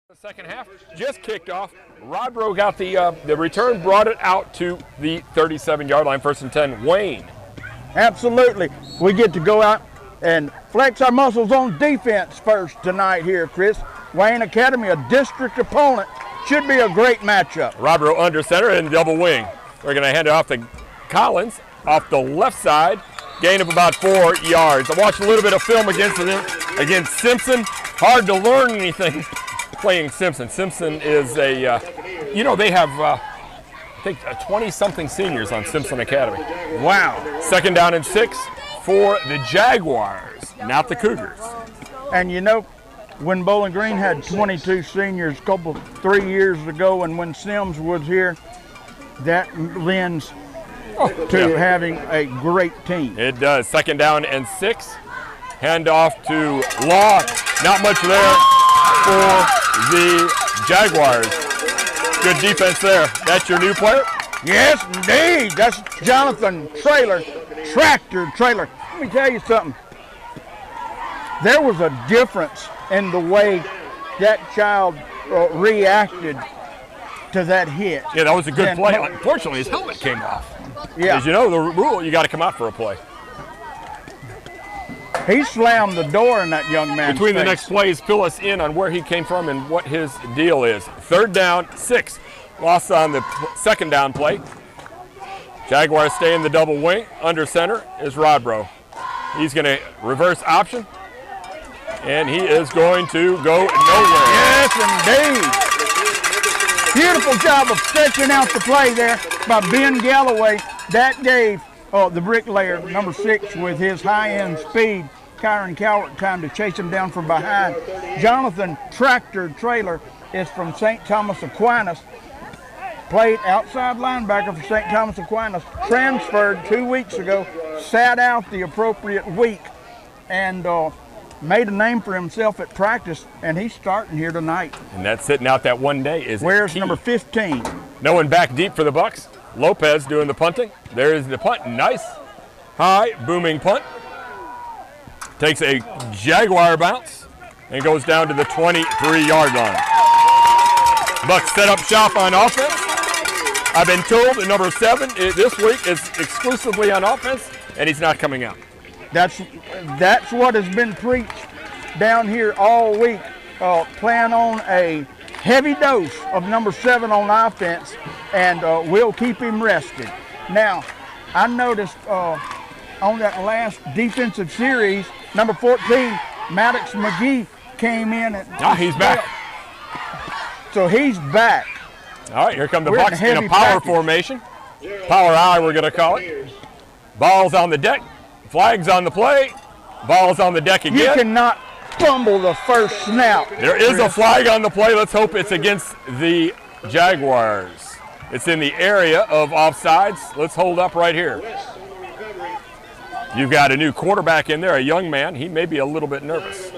The second half just kicked off. Rodbro got the return, brought it out to the 37-yard line, 1st and 10. Wayne. Absolutely. We get to go out and flex our muscles on defense first tonight here, Chris. Wayne Academy, a district opponent. Should be a great matchup. Rodbro under center and double wing. We're going to hand it off to Collins off the left side. Gain of about 4 yards. I watched a little bit of film against Simpson. Hard to learn anything playing Simpson. Simpson is they have, I think, 20-something seniors on Simpson Academy. Wow. 2nd down and 6 for the Jaguars, not the Cougars. And you know, when Bowling Green had 22 seniors 3 years ago, and when Sims was here, that lends to having a great team. It does. 2nd down and 6. Hand off to Law. Not much there for the Jaguars. Good defense there. That's your new player? Yes, indeed. That's Jonathan Traylor, Tractor Traylor. Let me tell you something. There was a difference in the way that child reacted to that hit. Yeah, that was a good play. Unfortunately, his helmet came off. Yeah. As you know, the rule, you got to come out for a play. He slammed the door in that young man's Between the face. next plays, fill us in on where he came from and what his deal is. 3rd down, 6. Loss on the 2nd down play. Jaguars stay in the double wing. Under center is Rodbro. He's going to reverse option, and he is going to go nowhere. Yes, indeed. Beautiful job of stretching out the play there by Ben Galloway. That gave the bricklayer, number 6, with his high-end speed, Kyron Cowart, time to chase him down from behind. Jonathan Tractor Traylor is from St. Thomas Aquinas. Played outside linebacker for St. Thomas Aquinas. Transferred 2 weeks ago. Sat out the appropriate week and made a name for himself at practice, and he's starting here tonight. And that's sitting out that one day is Where's key. number 15? No one back deep for the Bucks. Lopez doing the punting. There's the punt. Nice high booming punt. Takes a Jaguar bounce and goes down to the 23-yard line. Bucks set up shop on offense. I've been told that number 7 this week is exclusively on offense, and he's not coming out. That's what has been preached down here all week. Plan on a heavy dose of number 7 on offense, and we'll keep him rested. Now, I noticed on that last defensive series, number 14, Maddox McGee came in. He's back. So he's back. All right, here come the We're Bucks in a power formation. Power I, we're going to call it. Ball's on the deck. Flags on the play. Ball's on the deck again. You cannot fumble the first snap. There is a flag on the play. Let's hope it's against the Jaguars. It's in the area of offsides. Let's hold up right here. You've got a new quarterback in there, a young man. He may be a little bit nervous.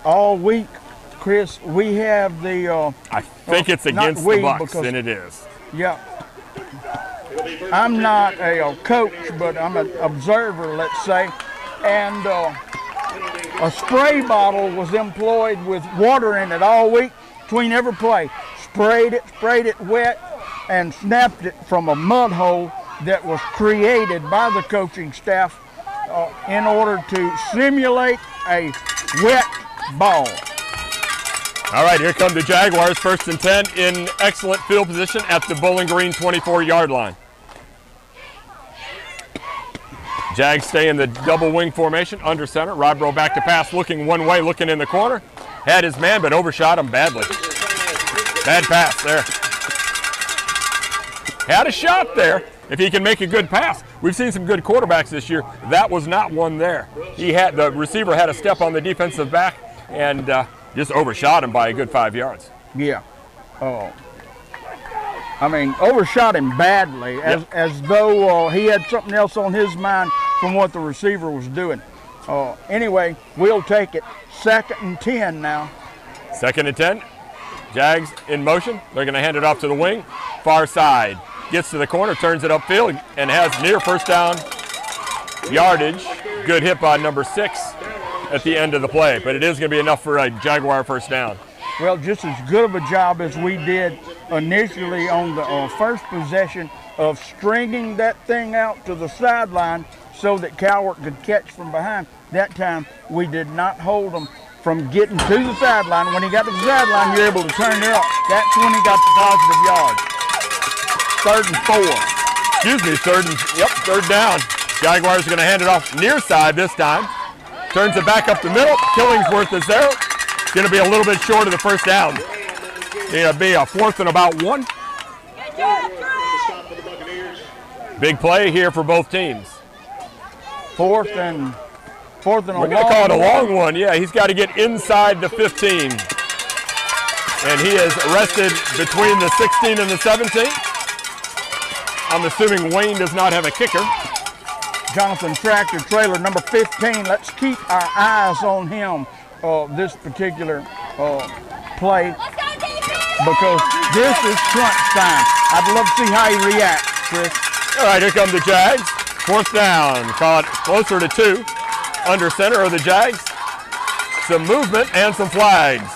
All week, Chris, we have the... I think it's against the Bucks, and it is. Yeah. I'm not a coach, but I'm an observer, let's say. And a spray bottle was employed with water in it all week between every play. Sprayed it wet, and snapped it from a mud hole that was created by the coaching staff in order to simulate a wet ball. All right, here come the Jaguars, 1st and 10 in excellent field position at the Bowling Green 24-yard line. Jags stay in the double wing formation, under center. Rodbro back to pass, looking one way, looking in the corner. Had his man, but overshot him badly. Bad pass there. Had a shot there if he can make a good pass. We've seen some good quarterbacks this year. That was not one there. The receiver had a step on the defensive back and just overshot him by a good 5 yards. Yeah. Overshot him badly, as though he had something else on his mind from what the receiver was doing. Anyway, we'll take it. 2nd and 10 now. 2nd and 10. Jags in motion. They're going to hand it off to the wing. Far side. Gets to the corner, turns it upfield, and has near 1st down yardage. Good hit by number 6. at the end of the play, but it is going to be enough for a Jaguar first down. Well, just as good of a job as we did initially on the first possession of stringing that thing out to the sideline so that Calvert could catch from behind. That time, we did not hold them from getting to the sideline. When he got to the sideline, you're able to turn it up. That's when he got the positive yards. 3rd and 4. Excuse me, third down. Jaguars are going to hand it off near side this time. Turns it back up the middle. Killingsworth is there. Going to be a little bit short of the first down. It'll be a 4th and about 1. Big play here for both teams. Fourth and We're going to call it a long one. Yeah, he's got to get inside the 15. And he is arrested between the 16 and the 17. I'm assuming Wayne does not have a kicker. Jonathan Tractor Trailer, number 15. Let's keep our eyes on him this particular play because this is crunch time. I'd love to see how he reacts, Chris. All right, here come the Jags. 4th down, caught closer to 2. Under center are the Jags. Some movement and some flags.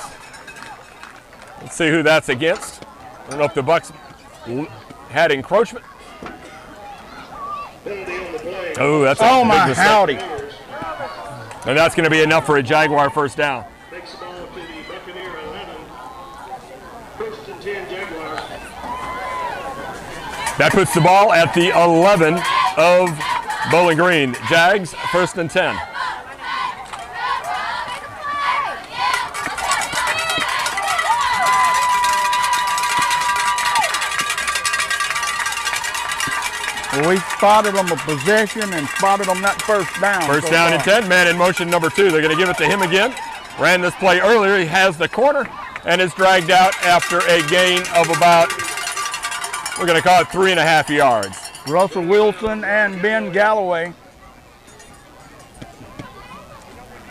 Let's see who that's against. I don't know if the Bucks had encroachment. Oh, that's a oh big my mistake. howdy. And that's going to be enough for a Jaguar first down. Takes the ball to the Buccaneer 11. 1st and 10 Jaguars. That puts the ball at the 11 of Bowling Green. Jags, 1st and 10. We spotted them a possession and spotted them that first down. First down and 10, man in motion number 2. They're going to give it to him again. Ran this play earlier. He has the corner and is dragged out after a gain of about, we're going to call it 3.5 yards. Russell Wilson and Ben Galloway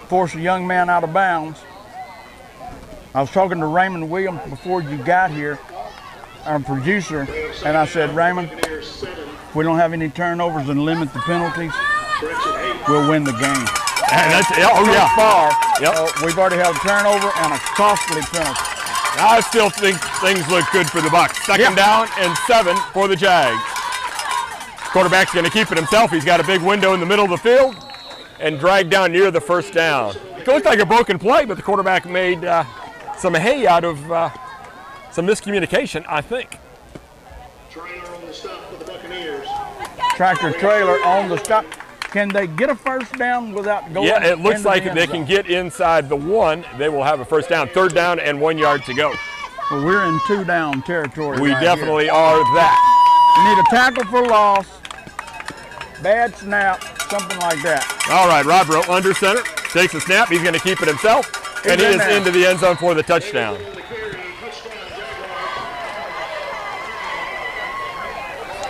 force a young man out of bounds. I was talking to Raymond Williams before you got here, our producer, and I said, Raymond, if we don't have any turnovers and limit the penalties, we'll win the game. And that's, oh yeah. Far, Yep. we've already had a turnover and a costly penalty. I still think things look good for the Bucks. Second down and 7 for the Jags. Quarterback's going to keep it himself. He's got a big window in the middle of the field and dragged down near the first down. It looks like a broken play, but the quarterback made some hay out of some miscommunication, I think. Trailer on the stop for the Buccaneers. Tractor Trailer on the stop. Can they get a first down without going? Yeah, it looks into like the if they end can zone? get inside the 1, they will have a first down. 3rd down and 1 yard to go. Well, we're in 2-down territory. We right definitely here. are that. We need a tackle for loss, bad snap, something like that. All right, Robert under center, takes a snap. He's going to keep it himself, and he is into the end zone for the touchdown.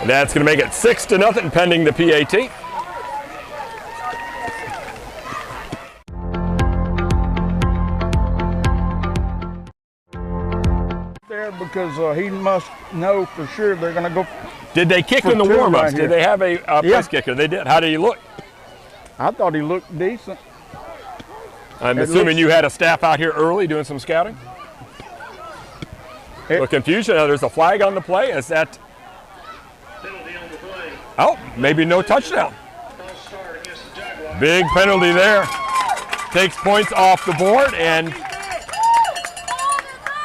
And that's going to make it 6-0 pending the PAT. There because he must know for sure they're going to go. Did they kick For in the two warm-ups? right here. Did they have a place kicker? They did. How did he look? I thought he looked decent. I'm It assuming looks- you had a staff out here early doing some scouting. It- A confusion. There's a flag on the play. Is that? Penalty on the play. Oh, maybe no touchdown. False start against the Jaguars. Big penalty there. Takes points off the board and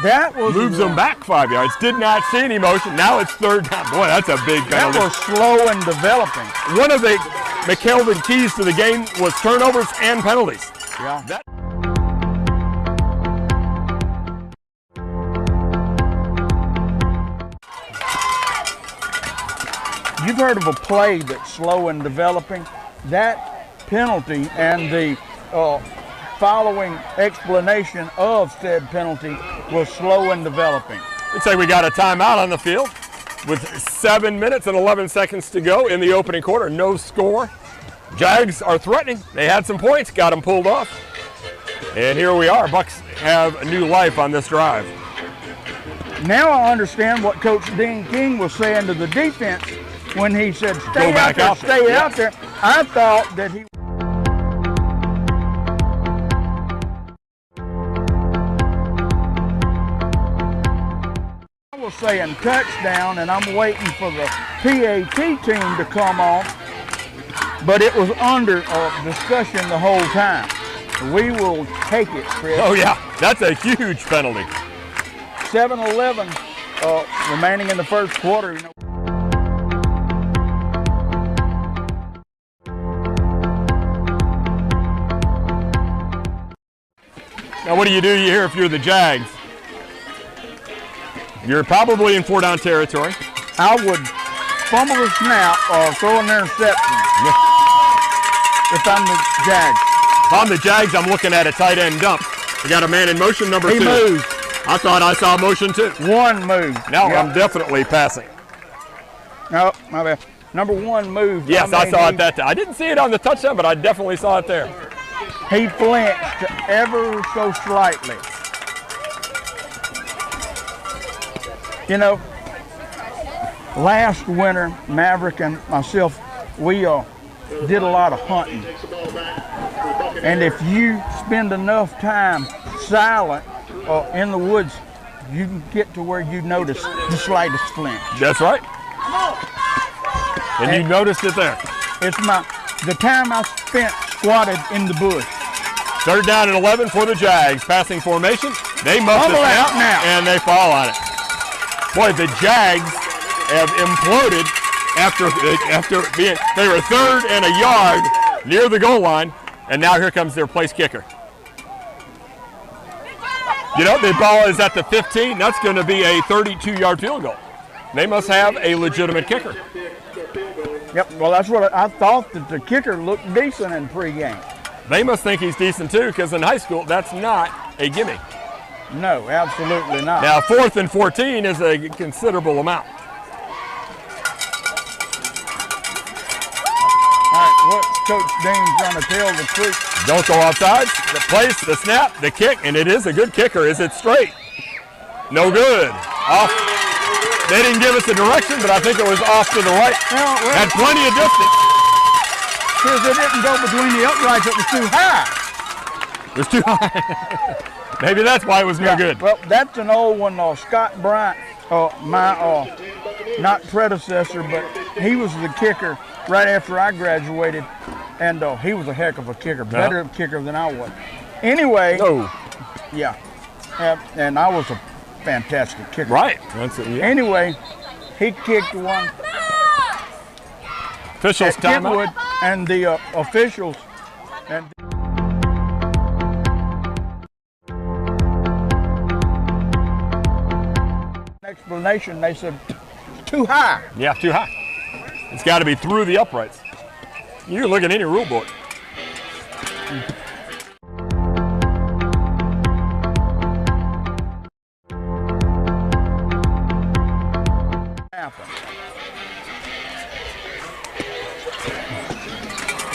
That was moves them back 5 yards. Did not see any motion. Now it's 3rd down. Boy, that's a big That penalty. was slow and developing. One of the McKelvin keys to the game was turnovers and penalties. Yeah. That- You've heard of a play that's slow and developing. That penalty and the following explanation of said penalty was slow and developing. Looks like we got a timeout on the field with 7 minutes and 11 seconds to go in the opening quarter. No score. Jags are threatening. They had some points, got them pulled off. And here we are. Bucks have a new life on this drive. Now I understand what Coach Dean King was saying to the defense when he said, stay out there, stay out there. I thought that he was saying touchdown, and I'm waiting for the PAT team to come on, but it was under discussion the whole time. We will take it, Chris. Oh yeah, that's a huge penalty. 7-11 remaining in the first quarter. You know. Now what do you do here if you're the Jags? You're probably in 4-down territory. I would fumble the snap or throw an interception if I'm the Jags. If I'm the Jags, I'm looking at a tight end dump. We got a man in motion, number 2. He moved. I thought I saw motion 2. One move. Now Yep. I'm definitely passing. Oh, my bad. Number 1 moved. Yes, I mean, saw it that time. I didn't see it on the touchdown, but I definitely saw it there. He flinched ever so slightly. You know, last winter, Maverick and myself, we did a lot of hunting. And if you spend enough time silent in the woods, you can get to where you notice the slightest flinch. That's right. And you noticed it there. It's the time I spent squatted in the bush. 3rd down and 11 for the Jags. Passing formation. They must Fumble have out snapped, now. and they fall on it. Boy, the Jags have imploded after being, they were 3rd and a yard near the goal line, and now here comes their place kicker. You know, the ball is at the 15. That's going to be a 32-yard field goal. They must have a legitimate kicker. Yep, well, that's what I thought, that the kicker looked decent in pregame. They must think he's decent too, because in high school, that's not a gimme. No, absolutely not. Now, 4th and 14 is a considerable amount. All right, what's Coach Dean trying to tell the troops? Don't go outside. The place, the snap, the kick, and it is a good kicker. Is it straight? No good. Off. They didn't give us a direction, but I think it was off to the right. Well, Had plenty of distance. because it didn't go between the uprights, it was too high. It was too high. Maybe that's why it was no good. Well, that's an old one, Scott Bryant, my not predecessor, but he was the kicker right after I graduated, and he was a heck of a kicker, better kicker than I was. Anyway, No. yeah, and I was a fantastic kicker. Right. That's it. Yeah. Anyway, he kicked one Officials at timeout. Kentwood, and the officials, and explanation, they said too high. Yeah, too high. It's got to be through the uprights. You can look at any rule book.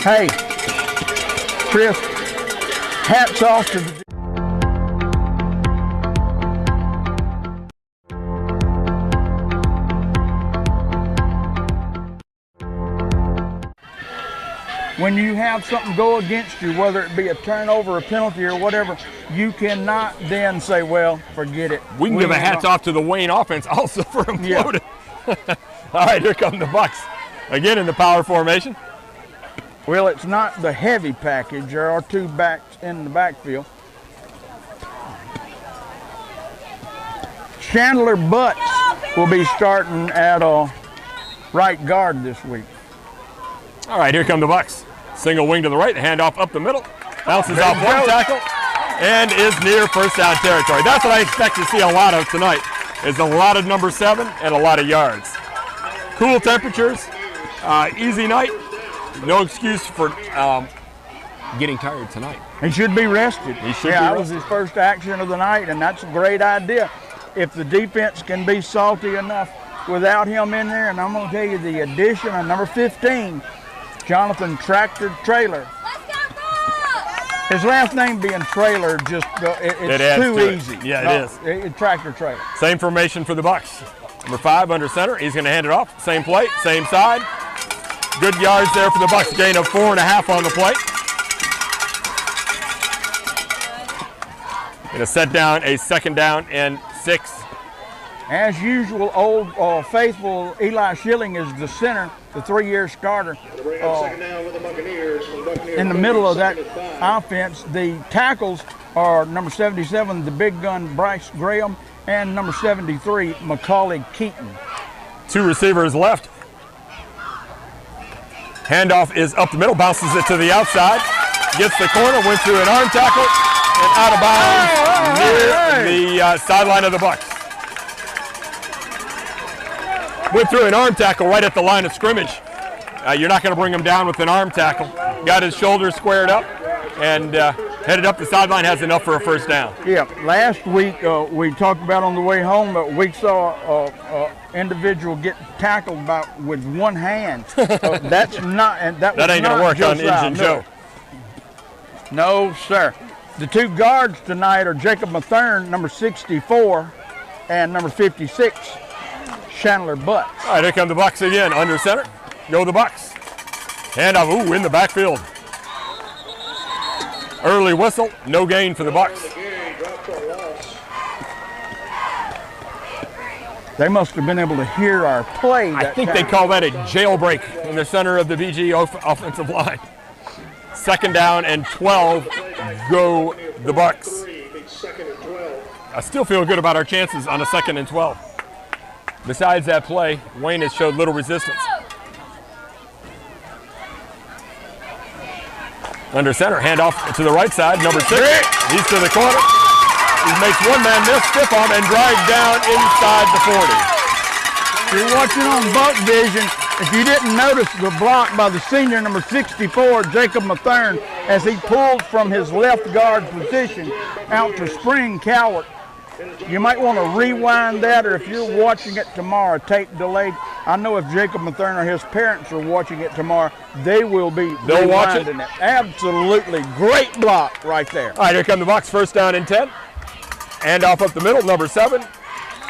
Hey, Chris, hats off to the when you have something go against you, whether it be a turnover, a penalty, or whatever, you cannot then say, well, forget it. We can give a hats off to the Wayne offense also for imploding. Yeah. All right, here come the Bucks. Again in the power formation. Well, it's not the heavy package. There are 2 backs in the backfield. Chandler Butts will be starting at right guard this week. All right, here come the Bucks. Single wing to the right, handoff up the middle, bounces There off you one go. tackle, and is near 1st down territory. That's what I expect to see a lot of tonight, is a lot of number 7 and a lot of yards. Cool temperatures, easy night, no excuse for getting tired tonight. He should be rested. He should be that rested. was his first action of the night, and that's a great idea. If the defense can be salty enough without him in there, and I'm going to tell you the addition of number 15, Jonathan Tractor Trailer. His last name being Trailer, just It adds it's too to it. easy. Yeah, it is. Tractor Trailer. Same formation for the Bucks. Number 5 under center. He's going to hand it off. Same plate, same side. Good yards there for the Bucks. Gain of 4.5 on the plate. Going to set down a 2nd down and 6. As usual, old faithful Eli Schilling is the center, the 3-year starter. Bring up second down with the Buccaneers. In the middle of that offense, the tackles are number 77, the big gun Bryce Graham, and number 73, Macaulay Keaton. 2 receivers left. Handoff is up the middle, bounces it to the outside, gets the corner, went through an arm tackle, and out of bounds near the sideline of the Bucks. Went through an arm tackle right at the line of scrimmage. You're not going to bring him down with an arm tackle. Got his shoulders squared up and headed up the sideline, has enough for a first down. Yeah, last week we talked about on the way home, but we saw an individual get tackled with one hand. That's not, and that That ain't going to work on Injun Joe. No, sir. The 2 guards tonight are Jacob Mathern, number 64, and number 56, Chandler Butts. All right, here come the Bucks again. Under center, go the Bucks. Handoff, ooh, in the backfield. Early whistle, no gain for the Bucks. They must have been able to hear our play. I think they call that a jailbreak in the center of the BG offensive line. Second down and 12, go the Bucks. I still feel good about our chances on a 2nd and 12. Besides that play, Wayne has showed little resistance. Under center, handoff to the right side, number 6. He's to the corner. He makes one man miss, stiff arm, and drives down inside the 40. You're watching on Buck Vision. If you didn't notice the block by the senior, number 64, Jacob Mathern, as he pulled from his left guard position out to spring Cowart. You might want to rewind that, or if you're watching it tomorrow, tape delayed. I know if Jacob Mathern or his parents are watching it tomorrow, they will be They'll watch it. Absolutely great block right there. All right, here come the Bucks, first down and 10. Handoff up the middle, number 7.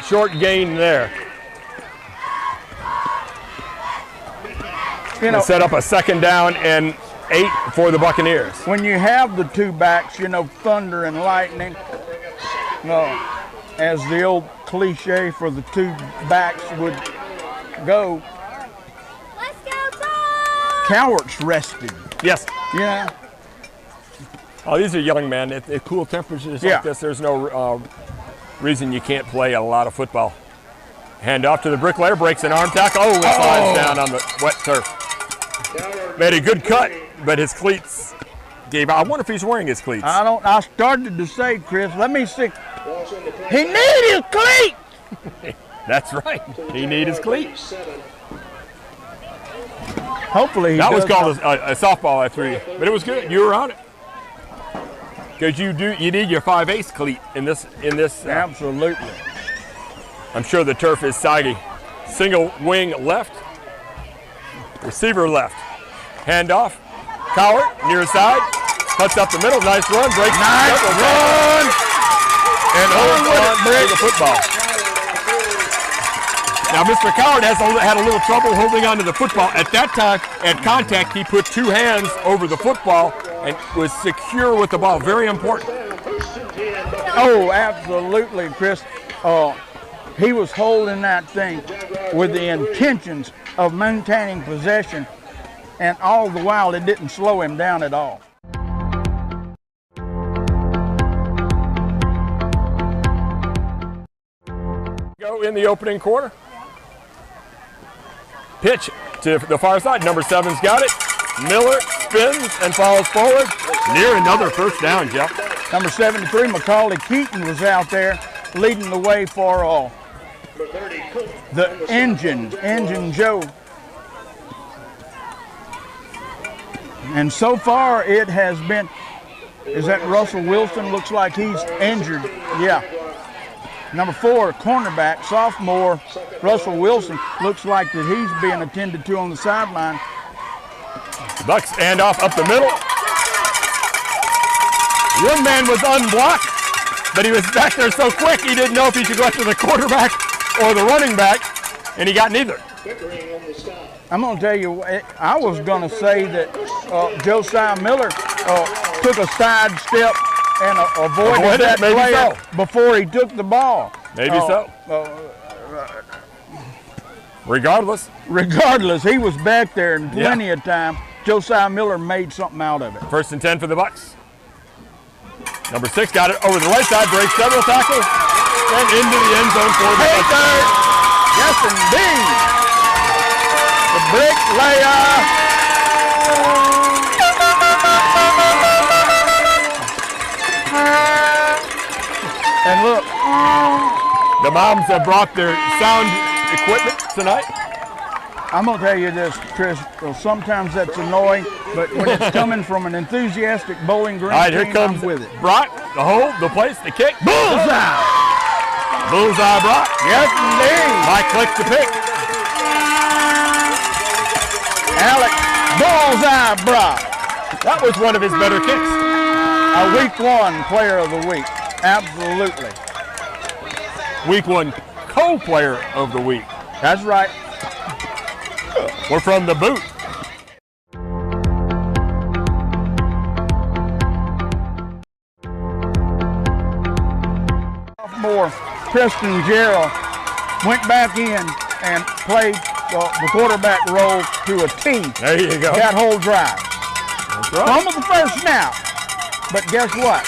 Short gain there. You know, And set up a 2nd down and 8 for the Buccaneers. when you have the 2 backs, you know, thunder and lightning, as the old cliche for the 2 backs would go, Let's go, Bucks! Cowart's rested. Yes. Yeah. Oh, these are young men. At cool temperatures Yeah. like this, there's no reason you can't play a lot of football. Hand off to the bricklayer, breaks an arm tackle. Oh, it slides down on the wet turf. Made a good cut, but his cleats gave out. I wonder if he's wearing his cleats. I started to say, Chris, let me see. He needs his cleat. That's right. He need his cleats. Hopefully he That was does called a softball I threw you, but it was good. You were on it. Because you need your 5/8 cleat in this. Absolutely. I'm sure the turf is soggy. Single wing left. Receiver left. Handoff. Cowart near side. Cuts up the middle. Nice run. Breaks. Nice run. And holds on to the football. Now, Mr. Cowart has had a little trouble holding on to the football. At that time, at contact, he put 2 hands over the football and was secure with the ball. Very important. Oh, absolutely, Chris. He was holding that thing with the intentions of maintaining possession, and all the while it didn't slow him down at all. Go in the opening quarter. Pitch to the far side. Number 7's got it. Miller spins and falls forward. Near another first down, Jeff. Number 73, Macaulay Keaton, was out there leading the way for the Injun Joe. And so far it has been, is that Russell Wilson? Looks like he's injured. Yeah. Number 4, cornerback, sophomore Russell Wilson. Looks like that he's being attended to on the sideline. Bucks handoff up the middle. One man was unblocked, but he was back there so quick he didn't know if he should go after the quarterback or the running back, and he got neither. I'm going to tell you, I was going to say that Josiah Miller took a side step and avoided that maybe play so. before he took the ball. Maybe so. Regardless. Regardless, he was back there in plenty of time. Josiah Miller made something out of it. 1st and 10 for the Bucks. Number 6 got it over the right side, breaks several tackles, and into the end zone for the Third. Yes, indeed. The bricklayer. And look, The moms have brought their sound equipment tonight. I'm going to tell you this, Chris. Well, sometimes that's annoying, but when it's coming from an enthusiastic Bowling Green All right, here team, comes I'm with it. Brock, the hold, the place, the kick. Bullseye! Bullseye, Brock. Yes, indeed. Mike clicks the pick. Alex Bullseye Brock. That was one of his better kicks. A week 1 player of the week. Absolutely. Week 1 co-player of the week. That's right. We're from the boot. Sophomore Preston Gerald went back in and played the quarterback role to a T. There you go. That whole drive. That's right. Almost the first snap. But guess what?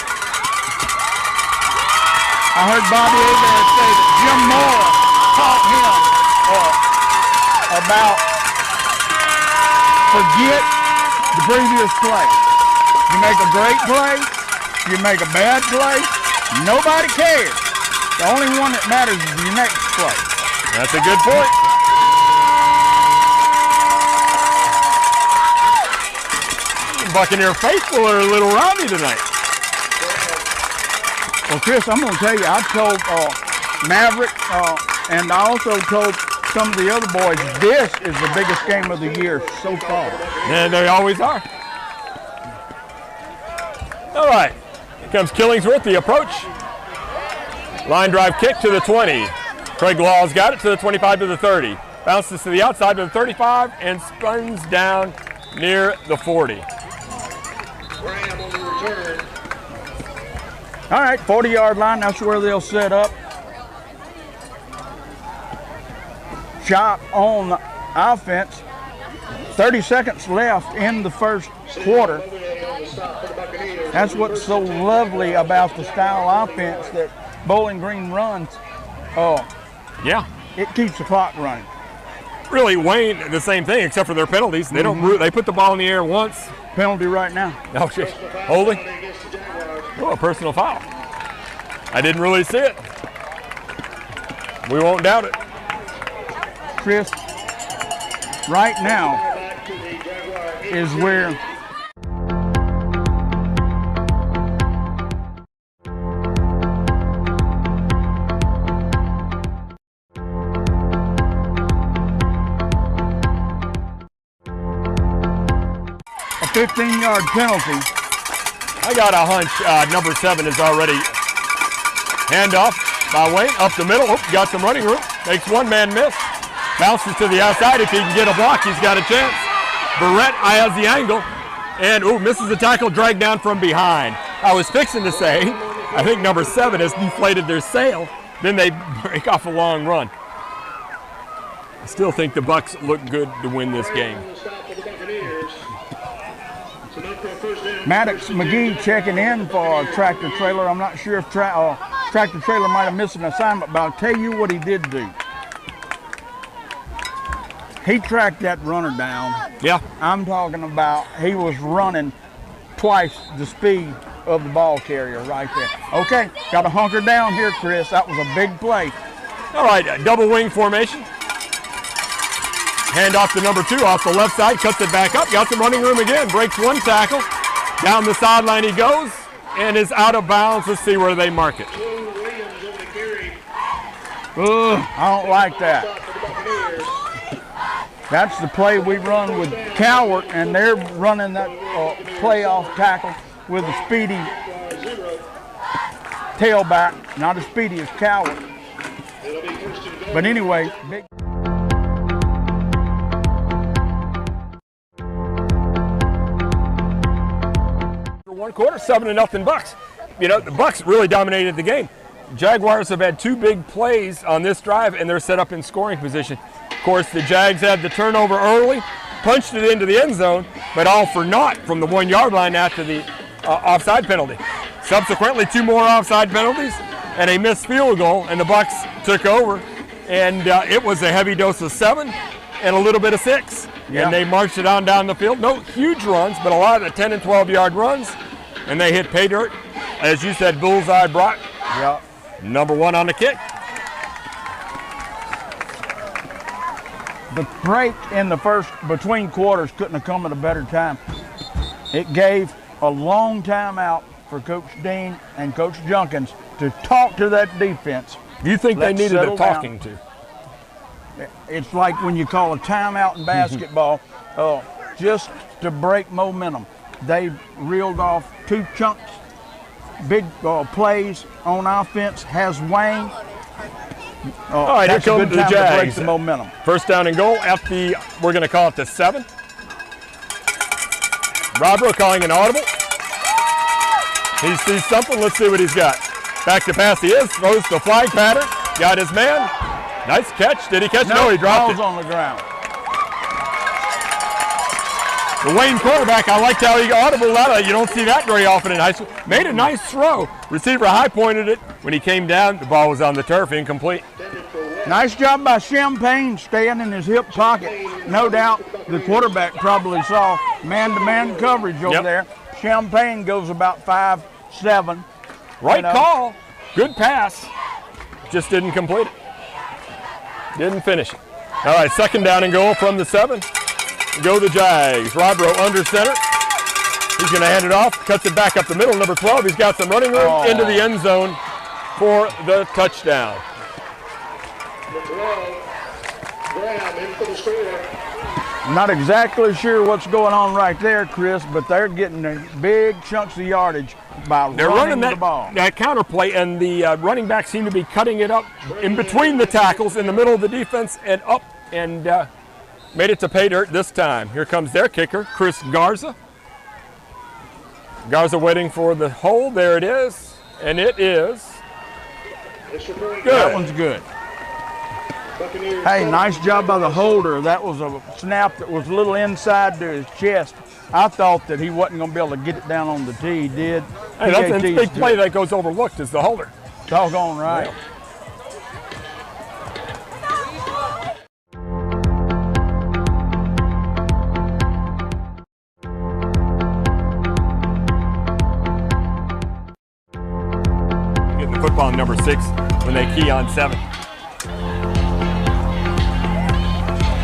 I heard Bobby Hebert say that Jim Moore taught him about forget the previous play. You make a great play, you make a bad play, nobody cares. The only one that matters is your next play. That's a good point. Buccaneer faithful are a little rowdy tonight. Well, Chris, I'm going to tell you, I told Maverick, and I also told some of the other boys, this is the biggest game of the year so far. And they always are. All right, here comes Killingsworth, the approach. Line drive kick to the 20. Craig Law's got it to the 25 to the 30. Bounces to the outside to the 35 and spins down near the 40. Graham on the return. All right, 40-yard line, that's where they'll set up. Shot on the offense. 30 seconds left in the first quarter. That's what's so lovely about the style offense that Bowling Green runs. Yeah, It keeps the clock running. really Wayne, the same thing except for their penalties. They don't. They put the ball in the air once. Penalty right now. Oh shit, holding. Oh, a personal foul. I didn't really see it. We won't doubt it. Chris, right now is where a 15-yard penalty. I got a hunch number 7 is already handoff by Wayne up the middle. Oh, got some running room. Makes one man miss. Bounces to the outside. If he can get a block, he's got a chance. Barrett has the angle and misses the tackle, dragged down from behind. I was fixing to say, I think number 7 has deflated their sail. Then they break off a long run. I still think the Bucks look good to win this game. Maddox McGee checking in for a tractor trailer. I'm not sure if tractor trailer might have missed an assignment, but I'll tell you what he did do. He tracked that runner down. Yeah. I'm talking about he was running twice the speed of the ball carrier right there. Okay, got to hunker down here, Chris. That was a big play. All right, double wing formation. Hand off to number 2 off the left side, cuts it back up, got some running room again, breaks one tackle. Down the sideline he goes and is out of bounds. Let's see where they mark it. I don't like that. That's the play we run with Cowart, and they're running that playoff tackle with a speedy tailback, not as speedy as Cowart. But anyway, big. One quarter, 7-0 Bucks. You know, the Bucks really dominated the game. Jaguars have had 2 big plays on this drive, and they're set up in scoring position. Of course, the Jags had the turnover early, punched it into the end zone, but all for naught from the 1-yard line after the offside penalty. Subsequently, 2 more offside penalties and a missed field goal, and the Bucks took over. And it was a heavy dose of 7 and a little bit of 6. Yeah. And they marched it on down the field. No huge runs, but a lot of the 10 and 12-yard runs. And they hit pay dirt. As you said, bullseye Brock. Yeah. Number 1 on the kick. The break in the first between quarters couldn't have come at a better time. It gave a long time out for Coach Dean and Coach Junkins to talk to that defense. You think they Let's needed a settle down. talking to? It's like when you call a timeout in basketball, just to break momentum. They reeled off 2 chunks, big plays on offense. Has Wayne. All right, here that's a comes good the time to break Jags. the momentum. First down and goal at the, we're going to call it the 7. Robert calling an audible. He sees something. Let's see what he's got. Back to pass he is. Throws the flying pattern. Got his man. Nice catch. Did he catch? No, he dropped ball's it. on the ground. The Wayne quarterback, I liked how he audible out. You don't see that very often in high school. Made a nice throw. Receiver high pointed it. When he came down, the ball was on the turf, incomplete. Nice job by Champagne staying in his hip pocket. No doubt the quarterback probably saw man-to-man coverage over there. Champagne goes about 5'7". Right You know. call. Good pass. Just didn't complete it. Didn't finish it. All right, second down and goal from the 7. Go the Jags. Robro under center. He's going to hand it off. Cuts it back up the middle. Number 12. He's got some running room into the end zone for the touchdown. Graham in for the score. Not exactly sure what's going on right there, Chris, but they're getting the big chunks of yardage by They're running running the ball. that counter play, and the running backs seem to be cutting it up in between the tackles in the middle of the defense and up, and made it to pay dirt this time. Here comes their kicker, Chris Garza. Garza waiting for the hold. There it is, and it is good. That one's good. Hey, nice job by the holder. That was a snap that was a little inside to his chest. I thought that he wasn't going to be able to get it down on the tee. He did. Hey, that's a PAT's big play good. that goes overlooked is the holder. Doggone right. Getting the football in number 6 when they key on 7.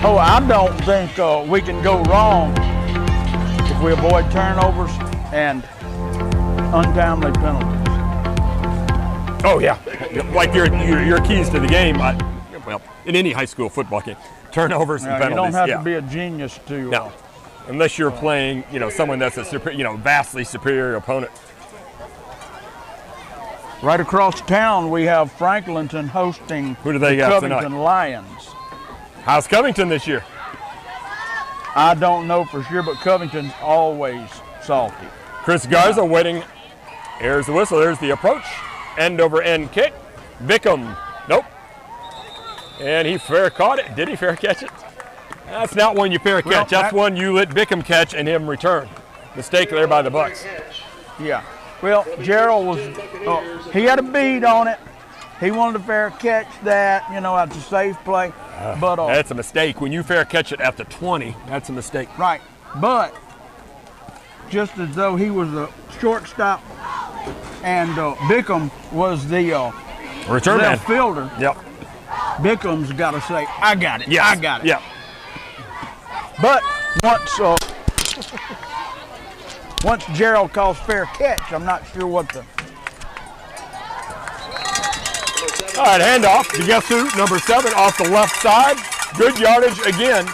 Oh, I don't think we can go wrong if we avoid turnovers and untimely penalties. Oh yeah, like your keys to the game. Well, in any high school football game, turnovers and You penalties. don't have yeah. to be a genius to. No, unless you're playing, someone that's a vastly superior opponent. Right across town, we have Franklinton hosting Who do they the got Covington tonight? Lions. How's Covington this year? I don't know for sure, but Covington's always salty. Chris Garza waiting. Here's the whistle. There's the approach. End over end kick. Bickham. Nope. And he fair caught it. Did he fair catch it? That's not one you fair catch. That's one you let Bickham catch and him return. Mistake there by the Bucks. Yeah. Well, Gerald was, he had a bead on it. He wanted to fair catch that, that's a safe play. But That's a mistake. When you fair catch it after 20, that's a mistake. right. But just as though he was the shortstop and Bickham was the Return man. left fielder, Yep. Bickham's got to say, I got it. Yes. I got it. Yep. But once Gerald calls fair catch, I'm not sure what the. All right, handoff to guess who? Number 7 off the left side. Good yardage again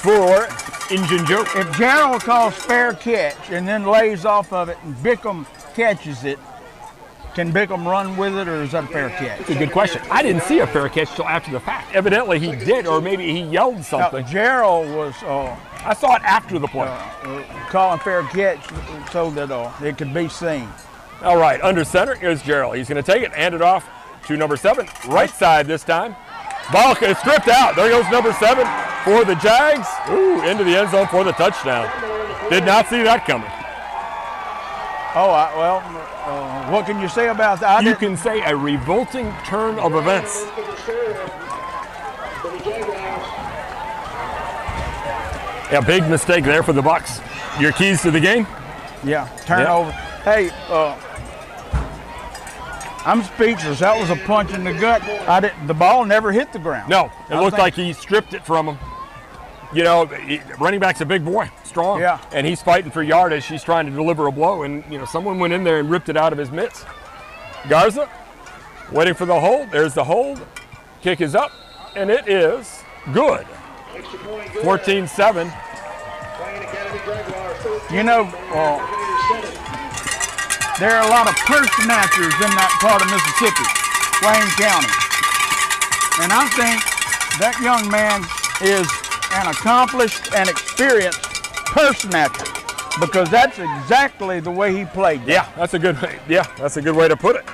for Injun Joe. If Gerald calls fair catch and then lays off of it and Bickham catches it, can Bickham run with it, or is that a fair catch? That's a good question. I didn't see a fair catch till after the fact. Evidently he did, or maybe he yelled Now, something. Gerald was I saw it after the play. calling fair catch so that it could be seen. All right, under center, here's Gerald. He's going to take it, hand it off to number 7, right side this time. Ball is stripped out. There goes number 7 for the Jags. Ooh, into the end zone for the touchdown. Did not see that coming. Oh, what can you say about that? You can say a revolting turn of events. Yeah, big mistake there for the Bucks. Your keys to the game? Yeah, turnover. Hey, I'm speechless. That was a punch in the gut. The ball never hit the ground. No, it looked like he stripped it from him. You know, running back's a big boy, strong. Yeah. And he's fighting for yardage. He's trying to deliver a blow, and, you know, someone went in there and ripped it out of his mitts. Garza waiting for the hold. There's the hold. Kick is up, and it is good. 14-7. You know, there are a lot of purse snatchers in that part of Mississippi, Wayne County. And I think that young man is an accomplished and experienced purse snatcher, because that's exactly the way he played. Yeah, that's a good way to put it.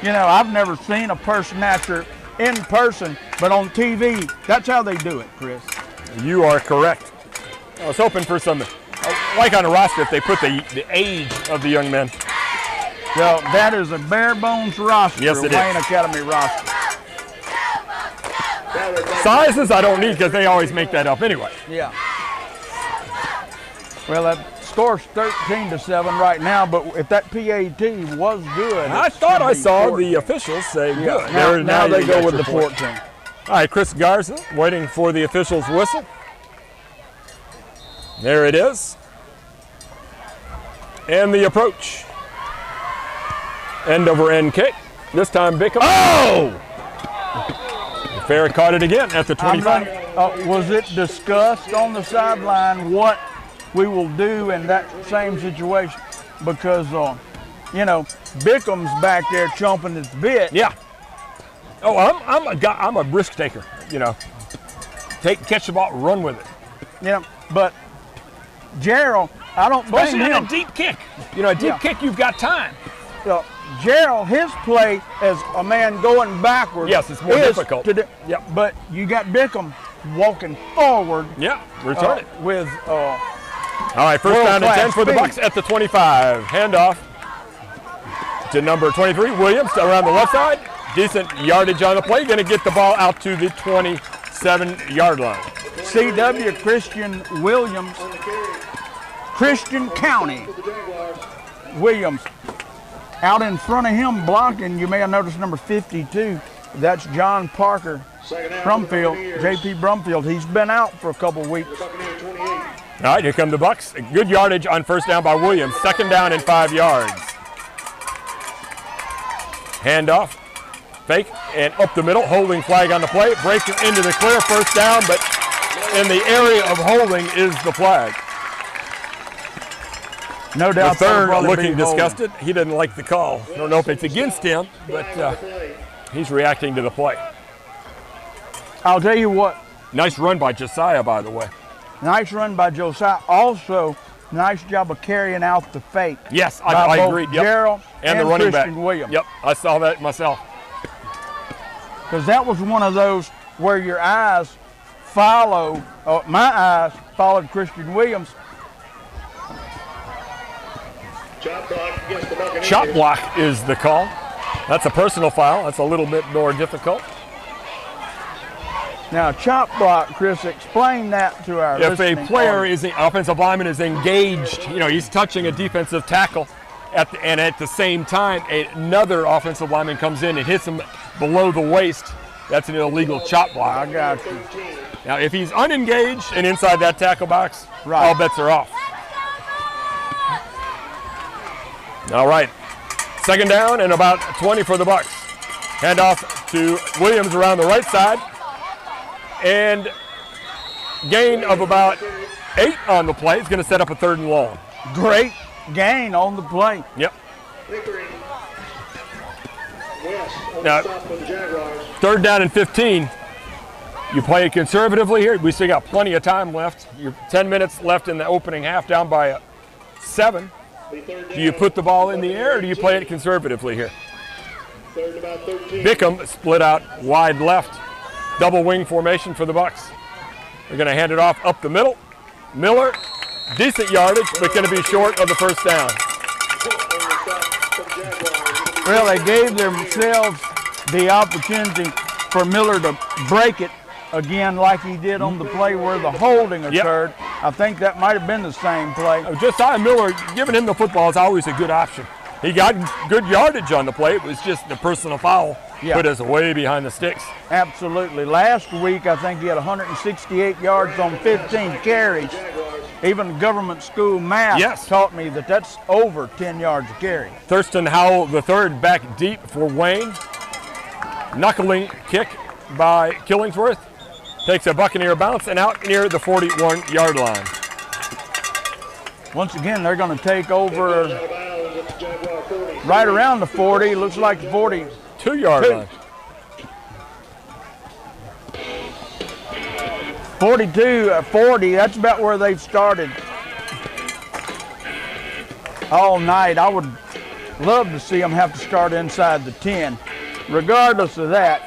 You know, I've never seen a purse snatcher in person, but on TV, that's how they do it, Chris. You are correct. I was hoping for some, like on a roster, if they put the age of the young men. Well, that is a bare bones roster, yes, it Wayne is. Academy roster. Sizes I don't need because they always make that up anyway. Yeah. Well, that score's 13-7 right now, but if that PAT was good, I thought I saw the officials say good. Now they go with the 14. All right, Chris Garza waiting for the official's whistle. There it is. And the approach. End over end kick. This time Bickham. Oh! Fair caught it again at the 25. Was it discussed on the sideline what we will do in that same situation? Because, you know, Bickham's back there chomping his bit. Yeah. Oh, I'm a risk taker. You know, catch the ball, run with it. Yeah, but Gerald, I don't blame Especially him. a deep kick. You know, a deep kick, you've got time. Gerald, his play as a man going backwards. Yes, it's more difficult. Yep. But you got Bickham walking forward. Yeah, return it. With all right, first down and 10 for the Bucks at the 25. Handoff to number 23, Williams, around the left side. Decent yardage on the play. Going to get the ball out to the 27-yard line. CW Christian Williams, Christian County Williams. Out in front of him blocking, you may have noticed number 52. That's John Parker Brumfield, JP Brumfield. He's been out for a couple weeks. All right, here come the Bucks. Good yardage on first down by Williams. Second down and 5 yards. Handoff, fake, and up the middle. Holding flag on the play. Breaking into the clear, first down, but in the area of holding is the flag. No doubt. The third looking disgusted. He didn't like the call. I don't know if it's against him, but he's reacting to the play. I'll tell you what. Nice run by Josiah, by the way. Nice run by Josiah. Also, nice job of carrying out the fake. Yes, I agree. Yep. Gerald and the running Christian back. Williams. Yep, I saw that myself. Because that was one of those where your eyes follow, my eyes followed Christian Williams. Chop block is the call. That's a personal foul. That's a little bit more difficult. Now, chop block, Chris, explain that to our If a player audience. offensive lineman is engaged, you know, he's touching a defensive tackle, and at the same time, another offensive lineman comes in and hits him below the waist, that's an illegal chop block. I got you. Now, if he's unengaged and inside that tackle box, right, all bets are off. All right, second down and about 20 for the Bucks. Handoff to Williams around the right side, and gain of about 8 on the play. It's going to set up a 3rd and long. Great gain on the play. Yep. Now, 3rd down and 15. You play it conservatively here. We still got plenty of time left. You're 10 minutes left in the opening half, down by 7. Do you put the ball in the air or do you play it conservatively here? Third and about 13. Bickham split out wide left. Double wing formation for the Bucks. They're going to hand it off up the middle. Miller, decent yardage, but going to be short of the first down. Well, they gave themselves the opportunity for Miller to break it again like he did on the play where the holding occurred. I think that might have been the same play. Josiah Miller, giving him the football is always a good option. He got good yardage on the play. It was just the personal foul put us way behind the sticks. Absolutely. Last week, I think he had 168 yards on 15 carries. Even government school math taught me that that's over 10 yards a carry. Thurston Howell III back deep for Wayne. Knuckling kick by Killingsworth. Takes a Buccaneer bounce and out near the 41-yard line. Once again, they're going to take over right around the 40. Looks like the 42-yard line. 42, 40, that's about where they've started all night. I would love to see them have to start inside the 10. Regardless of that,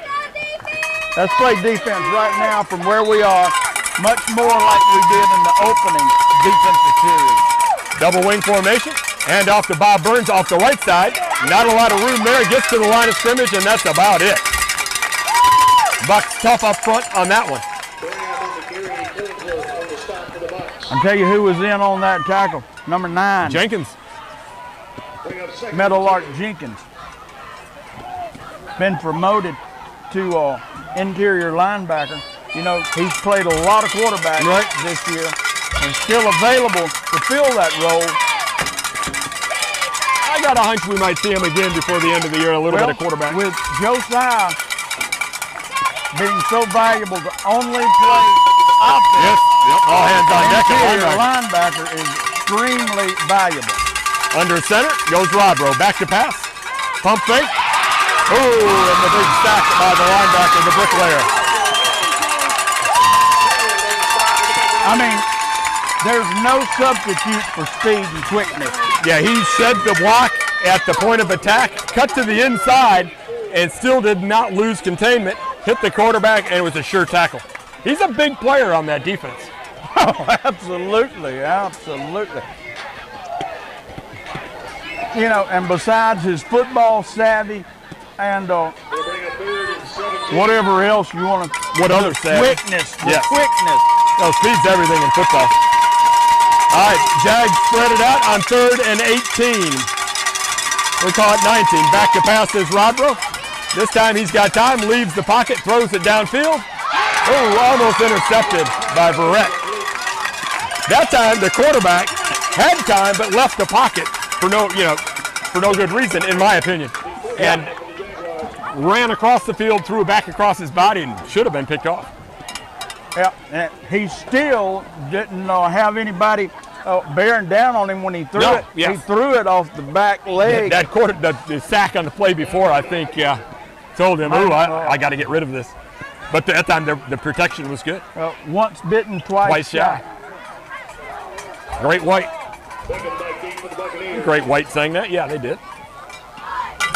let's play defense right now from where we are, much more like we did in the opening defensive series. Double wing formation, hand off to Bob Burns off the right side. Not a lot of room there, gets to the line of scrimmage, and that's about it. Bucks tough up front on that one. I'll tell you who was in on that tackle. Number 9. Jenkins. Meadowlark Jenkins. Been promoted to interior linebacker. You know, he's played a lot of quarterback this year and still available to fill that role. I got a hunch we might see him again before the end of the year, a little bit of quarterback. With Josiah being so valuable to only play offense, all hands on deck. Interior linebacker is extremely valuable. Under center goes Robro. Back to pass. Pump fake. Oh, and the big sack by the linebacker, the bricklayer. I mean, there's no substitute for speed and quickness. Yeah, he shed the block at the point of attack, cut to the inside, and still did not lose containment. Hit the quarterback, and it was a sure tackle. He's a big player on that defense. Oh, absolutely, absolutely. You know, and besides his football savvy and whatever else you want to, quickness, quickness. No, speed's everything in football. All right, Jags spread it out on 3rd and 18. We'll call it 19. Back to pass is Rodbro. This time he's got time, leaves the pocket, throws it downfield. Oh, almost intercepted by Barrett. That time the quarterback had time but left the pocket for no good reason, in my opinion. And ran across the field, threw it back across his body, and should have been picked off. Yeah, and he still didn't have anybody bearing down on him when he threw it. Yes. He threw it off the back leg. The sack on the play before, I think, told him, I got to get rid of this. But that time, the protection was good. Once bitten, twice shy. Great White. Great White saying that. Yeah, they did.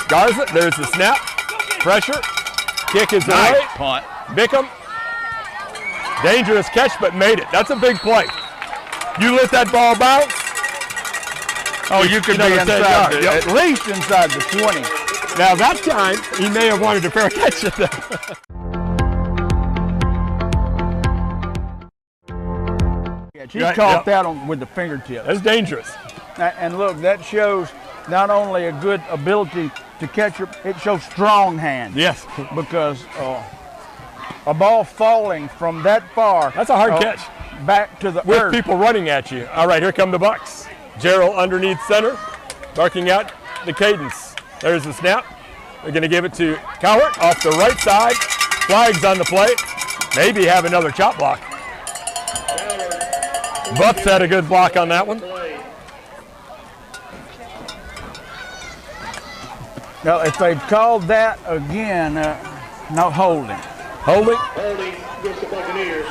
Garza, there's the snap. Pressure. Kick is away. Punt. Bickham. Dangerous catch, but made it. That's a big play. You let that ball bounce. Oh, you could be inside, at least inside the 20. Now that time, he may have wanted a fair catch at that. He caught that with the fingertips. That's dangerous. And look, that shows not only a good ability to catch it shows strong hands. Yes. Because a ball falling from that far. That's a hard catch. Back to the with earth. People running at you. All right, here come the Bucks. Gerald underneath center, barking out the cadence. There's the snap. They're going to give it to Cowart off the right side. Flags on the play. Maybe have another chop block. Bucks had a good block on that one. Now, if they've called that again, no holding. Holding. Holding against the Buccaneers.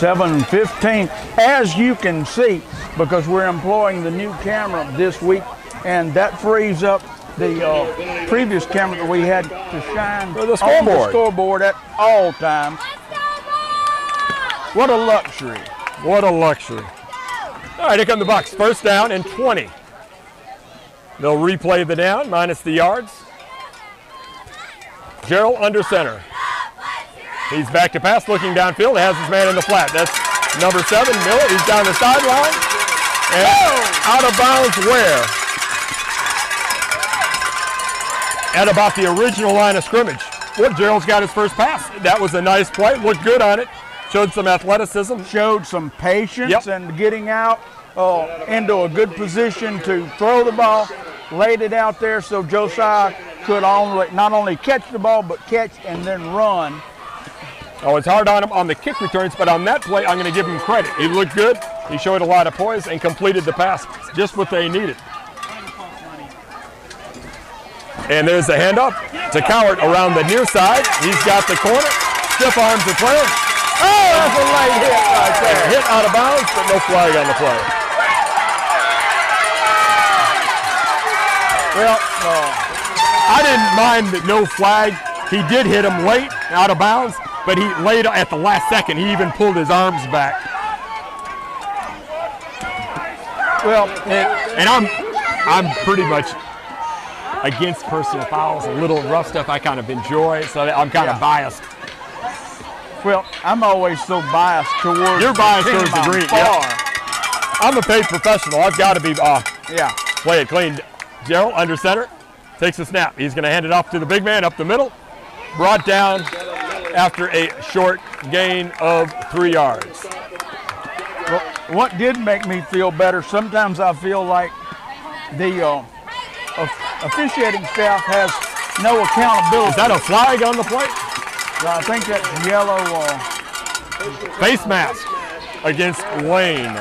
7:15, as you can see, because we're employing the new camera this week, and that frees up the previous camera that we had to shine For the on scoreboard. the scoreboard at all times. What a luxury. What a luxury. All right, here come the Bucks. First down and 20. They'll replay the down minus the yards. Gerald under center. He's back to pass, looking downfield. Has his man in the flat. That's number 7, Miller. He's down the sideline. And out of bounds where? At about the original line of scrimmage. Well, Gerald's got his first pass. That was a nice play. Looked good on it. Showed some athleticism. Showed some patience Yep. and getting out into a good position to throw the ball. Laid it out there so Josiah could not only catch the ball, but catch and then run. Oh, it's hard on him on the kick returns, but on that play, I'm going to give him credit. He looked good. He showed a lot of poise and completed the pass, just what they needed. And there's the handoff to Cowart around the near side. He's got the corner. Stiff arms the player. Oh, that's a late hit right there. Hit out of bounds, but no flag on the play. Well, I didn't mind that no flag. He did hit him late, out of bounds, but he laid at the last second. He even pulled his arms back. well, And I'm pretty much against personal fouls. A little rough stuff I kind of enjoy, so I'm kind of biased. well, I'm always so biased towards. You're biased the team towards the I'm green, for. yeah. I'm a paid professional. I've got to be Yeah. play it clean. Gerald under center takes a snap. He's going to hand it off to the big man up the middle. Brought down after a short gain of 3 yards. Well, what did make me feel better, sometimes I feel like the officiating staff has no accountability. Is that a flag on the play? I think that's yellow. Face mask against Lane.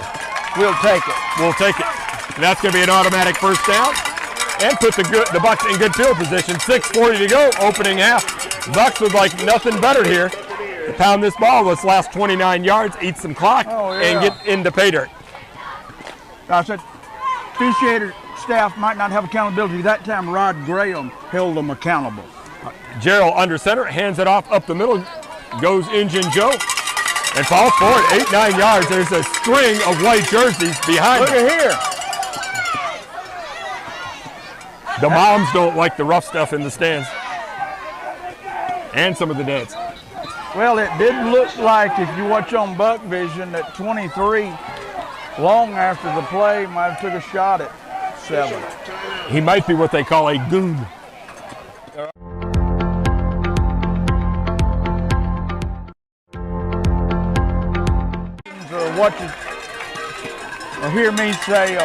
We'll take it. We'll take it. And that's going to be an automatic first down and put the Bucks in good field position. 6:40 to go, opening half. Bucks would like nothing better here to pound this ball this last 29 yards, eat some clock, and get into pay dirt. I said, officiator staff might not have accountability. That time, Rod Graham held them accountable. Gerald under center, hands it off up the middle, goes Injun Joe, and falls forward 8-9 yards. There's a string of white jerseys behind Look him. at here. The moms don't like the rough stuff in the stands. And some of the dads. Well, it did look like, if you watch on Buck Vision, that 23, long after the play, might have took a shot at 7. He might be what they call a goon. Or watch it, or hear me say,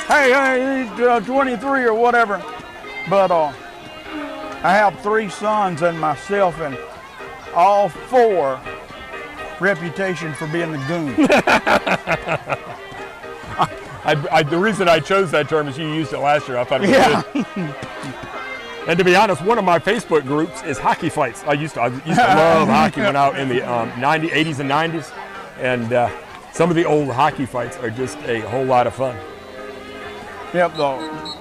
hey, he's 23 or whatever. But I have 3 sons and myself, and all 4 reputation for being the goon. The reason I chose that term is you used it last year. I thought it was good. And to be honest, one of my Facebook groups is hockey fights. I used to love hockey when I was in the 80s and 90s. And some of the old hockey fights are just a whole lot of fun. Yep,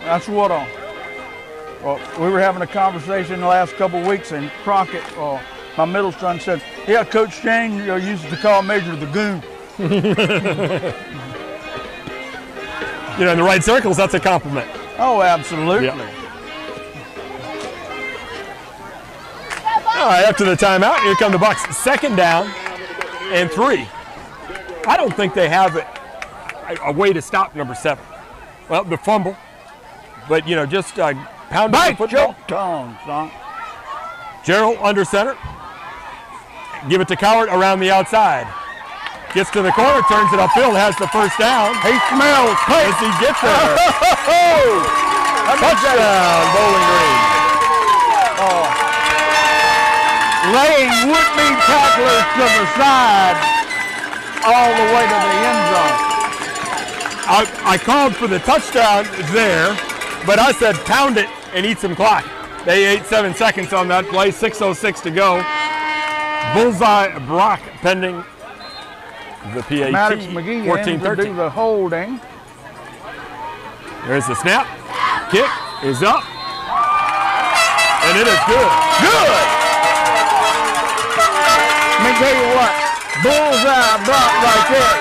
that's what we were having a conversation the last couple of weeks, and Crockett, my middle son, said, yeah, Coach Shane used to call Major the goon. You know, in the right circles, that's a compliment. Oh, absolutely. Yeah. All right, after the timeout, here come the Bucks. 2nd down and 3. I don't think they have a way to stop number 7. Well, the fumble, but just pound the football. Your tongue, son. Gerald under center. Give it to Cowart around the outside. Gets to the corner, turns it upfield, has the first down. He smells As he gets there. Touchdown, Bowling Green. laying would-be tacklers to the side all the way to the end zone. I called for the touchdown there, but I said pound it and eat some clock. They ate 7 seconds on that play, 6:06 to go. Bullseye Brock pending the PAT. Maddox McGee in to do 14-13. the holding. There's the snap. Kick is up. And it is good. Good! Let me tell you what, bullseye block right there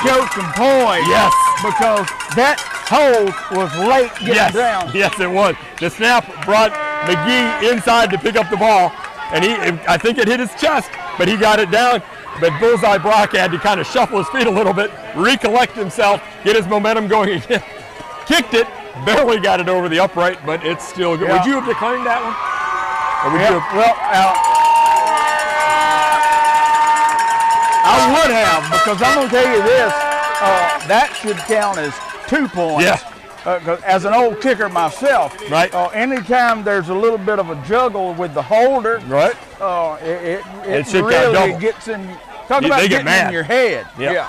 showed some poise. Yes. Because that hold was late getting Yes. down. Yes, it was. The snap brought McGee inside to pick up the ball. And I think it hit his chest, but he got it down. But Bullseye Brock had to kind of shuffle his feet a little bit, recollect himself, get his momentum going again. Kicked it, barely got it over the upright, but it's still good. Yeah. Would you have declined that one? Or would you have, Well, I would have, because I'm going to tell you this, that should count as 2 points. Yeah. 'Cause as an old kicker myself, Right. Anytime there's a little bit of a juggle with the holder, right? it should count really double. gets in. Talk They about get getting mad. in your head. Yep. Yeah.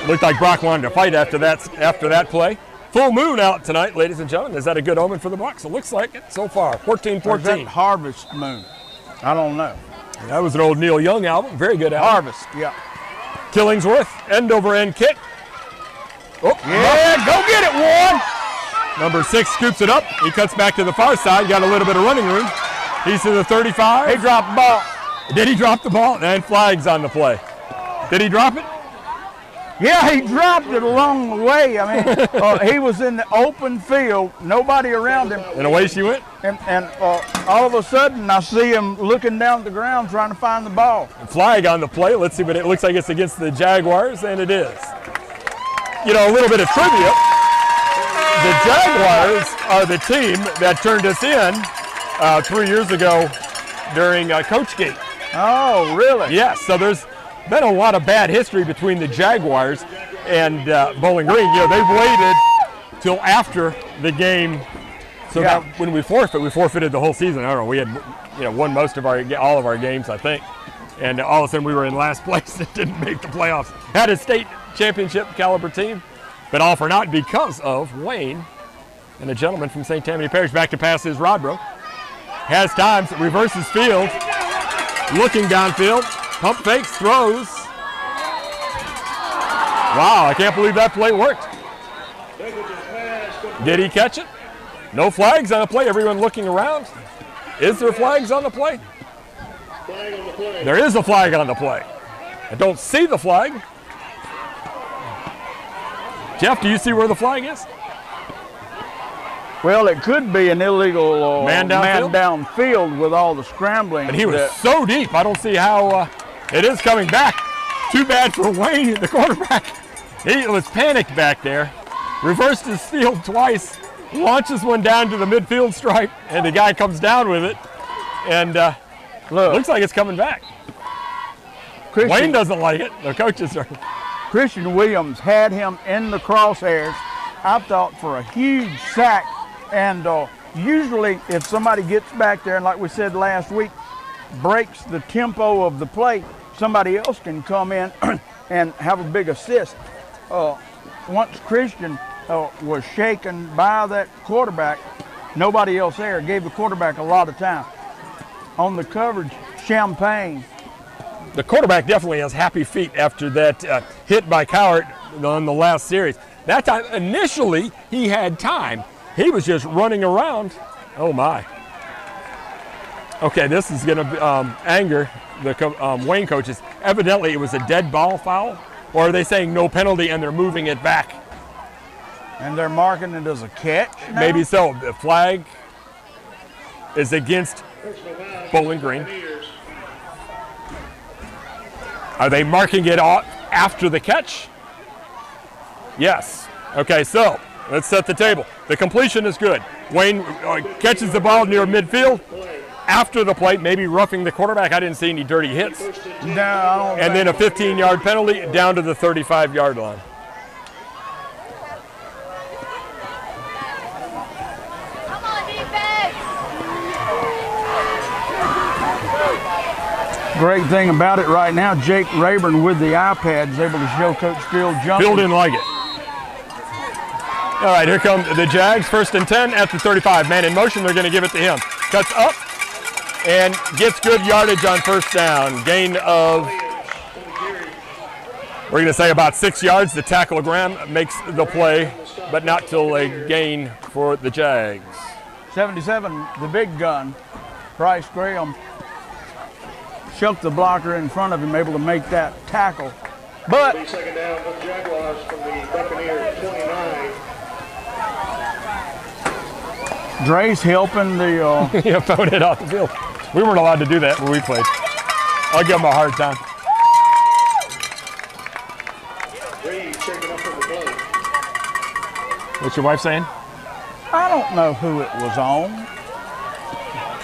Looked like Brock wanted to fight after that play. Full moon out tonight, ladies and gentlemen. Is that a good omen for the Bucks? It looks like it so far. Or is that 14-14. Harvest Moon? I don't know. That was an old Neil Young album. Very good album. Harvest, yeah. Killingsworth, end over end kick. Oh, Yeah, go get it, Warren. Number 6 scoops it up. He cuts back to the far side. Got a little bit of running room. He's to the 35. He dropped the ball. Did he drop the ball? And flags on the play. Did he drop it? Yeah, he dropped it along the way. I mean, he was in the open field, nobody around him, And away she went. and all of a sudden I see him looking down at the ground trying to find the ball. Flag on the play. Let's see, but it looks like it's against the Jaguars, and it is. You know, a little bit of trivia. The Jaguars are the team that turned us in 3 years ago during Coachgate. Oh, really? Yes, so there's been a lot of bad history between the Jaguars and Bowling Green. You know, they waited till after the game, so Yeah. that when we forfeited the whole season. I don't know. We had, won all of our games, I think, and all of a sudden we were in last place and didn't make the playoffs. Had a state championship caliber team, but all for naught because of Wayne and a gentleman from St. Tammany Parish. Back to pass is Rodbro. Has times, reverses field, looking downfield, pump fakes, throws. Wow, I can't believe that play worked. Did he catch it? No flags on the play. Everyone looking around. Is there flags on the play? Flag on the play. There is a flag on the play. I don't see the flag. Jeff, do you see where the flag is? Well, it could be an illegal Man downfield? downfield with all the scrambling. And he was that- so deep. I don't see how it is coming back. Too bad for Wayne, the quarterback. He was panicked back there. Reversed his field twice. Launches one down to the midfield stripe, and the guy comes down with it. And Look, looks like it's coming back. Wayne Christian, doesn't like it. The coaches are. Christian Williams had him in the crosshairs, I thought, for a huge sack. And usually if somebody gets back there, and like we said last week, breaks the tempo of the play, somebody else can come in and have a big assist. Once Christian was shaken by that quarterback, nobody else there, gave the quarterback a lot of time. On the coverage, Champagne. The quarterback definitely has happy feet after that hit by Cowart on the last series. That time, initially, he had time. He was just running around. Oh, my. Okay, this is going to anger the Wayne coaches. Evidently, it was a dead ball foul, or are they saying no penalty and they're moving it back? And they're marking it as a catch now? Maybe so. The flag is against Bowling Green. Are they marking it off after the catch? Yes. Okay, so let's set the table. The completion is good. Wayne catches the ball near midfield. After the play, maybe roughing the quarterback. I didn't see any dirty hits. No, I don't And then a 15-yard penalty down to the 35-yard line. Come on, defense! Great thing about it right now, Jake Rayburn with the iPad is able to show Coach Field jumping. Phil didn't like it. All right, here come the Jags. 1st and 10 at the 35. Man in motion, they're going to give it to him. Cuts up, and gets good yardage on first down. Gain of, we're going to say about 6 yards. The tackle Graham makes the play, but not till a gain for the Jags. 77, the big gun, Bryce Graham, shook the blocker in front of him, able to make that tackle. But Second down for the Jaguars from the Buccaneers, 29. Dre's helping the Yeah, phoned it off the field. We weren't allowed to do that when we played. I'll give him a hard time. Reed shaking up from the play. What's your wife saying? I don't know who it was on.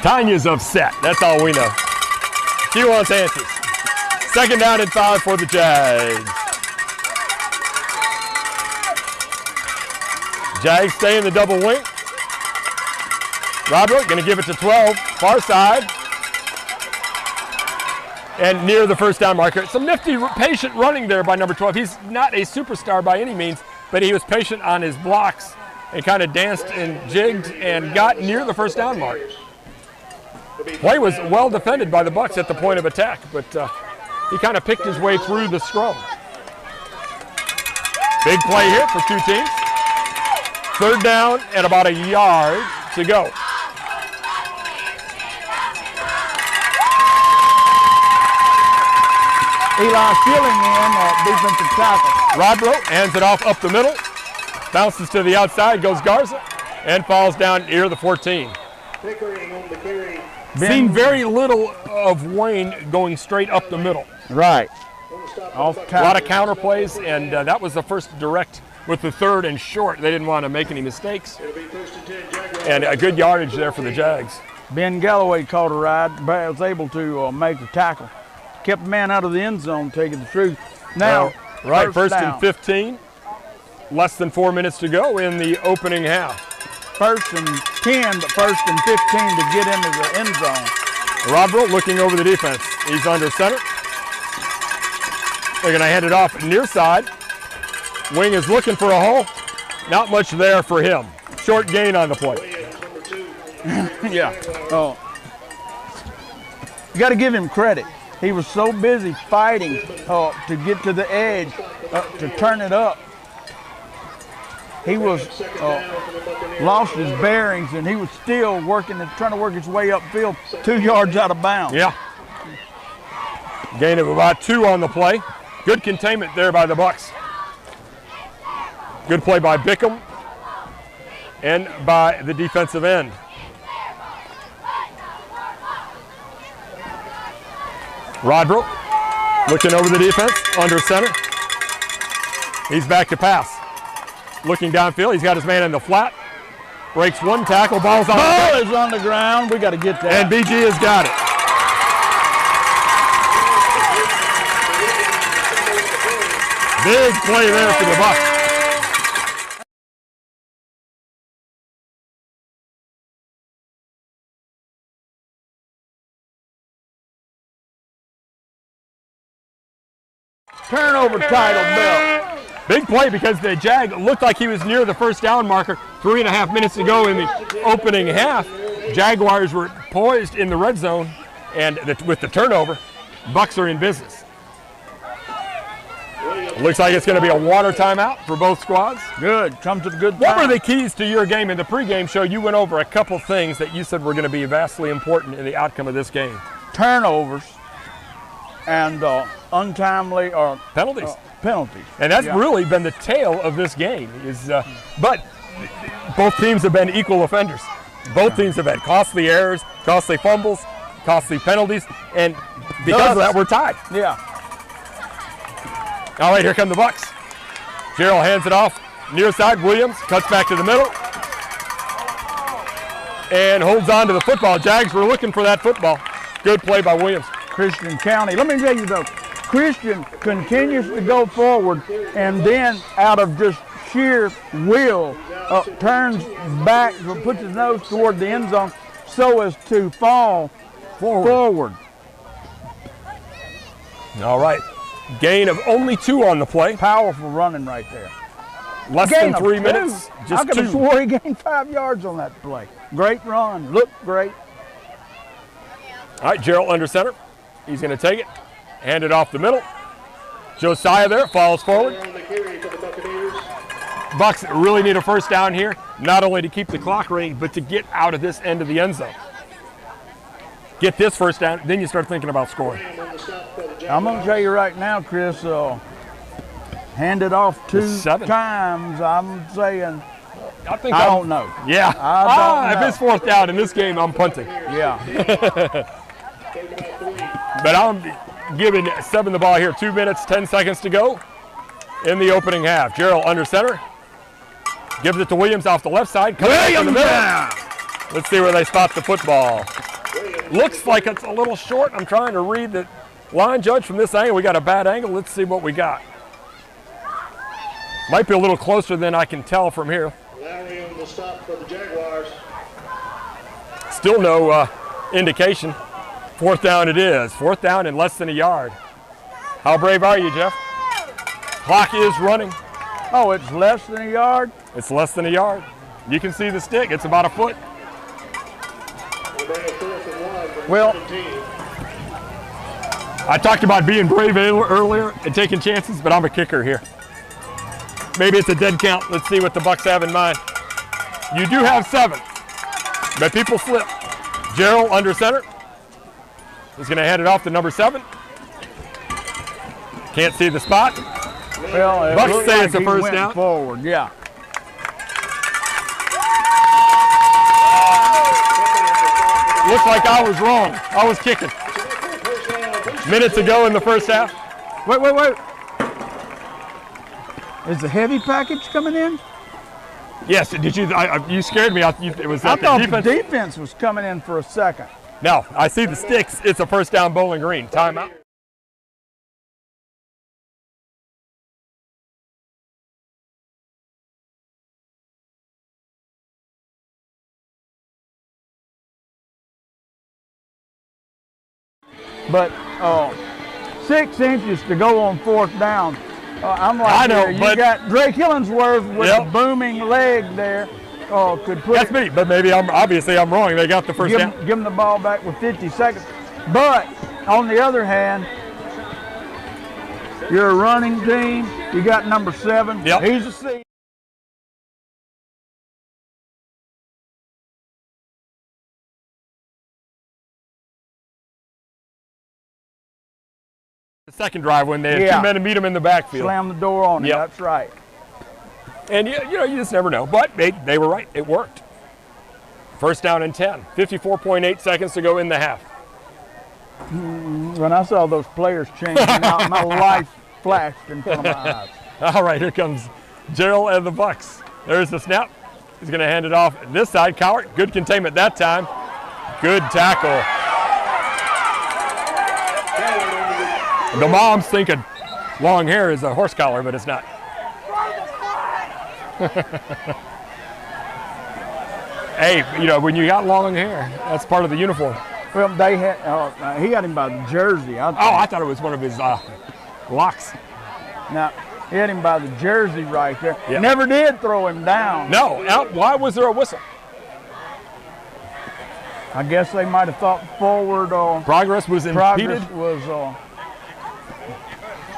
Tanya's upset. That's all we know. She wants answers. Second down and 5 for the Jags. Jags stay in the double wing. Robert going to give it to 12, far side. And near the first down marker. Some nifty, patient running there by number 12. He's not a superstar by any means, but he was patient on his blocks and kind of danced and jigged and got near the first down mark. Play was well defended by the Bucs at the point of attack, but he kind of picked his way through the scrum. Big play here for two teams. Third down and about a yard to go. Eli Schilling in defensive tackle. Rodbro hands it off up the middle, bounces to the outside, goes Garza, and falls down near the 14. Pickering on the carry. Seen very little of Wayne going straight up the middle. Right. Off A lot of counter plays, and that was the first direct with the third and short. They didn't want to make any mistakes. It'll be first and 10 Jaguars. And a good yardage there for the Jags. Ben Galloway caught a ride, but was able to make the tackle. Kept the man out of the end zone, taking the truth. Now, Right, first down. and 15. Less than 4 minutes to go in the opening half. First and 10, but first and 15 to get into the end zone. Rodbro looking over the defense. He's under center. They're going to hand it off near side. Wing is looking for a hole. Not much there for him. Short gain on the play. Number 2. Yeah. Oh. You got to give him credit. He was so busy fighting to get to the edge, to turn it up. He was lost his bearings, and he was still working and trying to work his way upfield, 2 yards out of bounds. Yeah. Gain of about 2 on the play. Good containment there by the Bucs. Good play by Bickham and by the defensive end. Rodbro looking over the defense, under center. He's back to pass. Looking downfield, he's got his man in the flat. Breaks one tackle, ball's on. Ball is on the ground. We got to get that. And BG has got it. Big play there for the Bucs. Turnover title belt. Big play because the Jag looked like he was near the first down marker 3.5 minutes to go in the opening half. Jaguars were poised in the red zone, and with the turnover, Bucs are in business. Looks like it's going to be a water timeout for both squads. Good. Comes at a good What time. were the keys to your game? In the pregame show, you went over a couple things that you said were going to be vastly important in the outcome of this game. Turnovers and untimely or Penalties. penalties. And that's Yeah. really been the tale of this game. But both teams have been equal offenders. Both teams have had costly errors, costly fumbles, costly penalties, and because of that, we're tied. Yeah. All right, here come the Bucs. Gerald hands it off near side. Williams cuts back to the middle and holds on to the football. Jags were looking for that football. Good play by Williams. Christian County. Let me tell you though, Christian continues to go forward and then out of just sheer will turns back, puts his nose toward the end zone so as to fall forward. All right. Gain of only 2 on the play. Powerful running right there. Less Gain than of 3 2. minutes. I Just could have 2. swore he gained 5 yards on that play. Great run. Looked great. All right, Gerald under center. He's going to take it, hand it off the middle. Josiah there falls forward. On the carry for the Buccaneers. Bucks really need a first down here, not only to keep the clock running, but to get out of this end of the end zone. Get this first down, then you start thinking about scoring. On the stop for the Jaguars. I'm going to tell you right now, Chris, hand it off 2 7. times. I'm saying, I think I don't know. Yeah. I don't know. If it's fourth down in this game, I'm punting. Yeah. Taking out the lead. But I'm giving 7 the ball here. 2 minutes, 10 seconds to go in the opening half. Gerald under center. Gives it to Williams off the left side. Comes back in the middle. Let's see where they spot the football. Looks like it's a little short. I'm trying to read the line judge from this angle. We got a bad angle. Let's see what we got. Might be a little closer than I can tell from here. Lowry on the stop for the Jaguars. Still no indication. Fourth down it is. Fourth down and less than a yard. How brave are you, Jeff? Clock is running. Oh, it's less than a yard? It's less than a yard. You can see the stick. It's about a foot. We'll bring it 4th and 1 from Well- 17. I talked about being brave earlier and taking chances, but I'm a kicker here. Maybe it's a dead count. Let's see what the Bucks have in mind. You do have 7, but people slip. Gerald under center. He's going to hand it off to number 7. Can't see the spot. Well, it Bucks looked say like it's a he first went down. forward, yeah. Looks like I was wrong. I was kicking. Minutes ago in the first half. Wait. Is the heavy package coming in? Yes, did you? You scared me. It was I at the thought defense. the defense was coming in for a second. No, I see the sticks. It's a first down, Bowling Green. Timeout. But 6 inches to go on 4th down. I'm like, I know, you but- got Drake Hillingsworth with Yep. a booming leg there. Could put That's me, but maybe I'm wrong. They got the first give down. him the ball back with 50 seconds. But on the other hand, you're a running team. You got number 7. Yep. He's a C. The second drive when they had Yeah. 2 men to meet him in the backfield. Slam the door on him. Yep. That's right. And you just never know. But they were right. It worked. First down and 10. 54.8 seconds to go in the half. When I saw those players changing out, my life flashed in front of my eyes. All right, here comes Gerald and the Bucks. There's the snap. He's going to hand it off this side. Cowart, good containment that time. Good tackle. The moms think a long hair is a horse collar, but it's not. Hey, when you got long hair, that's part of the uniform. Well, they had he got him by the jersey. Oh, I thought it was one of his locks. Now, he had him by the jersey right there. Yeah. Never did throw him down. No, why was there a whistle? I guess they might have thought forward Progress was impeded. progress was.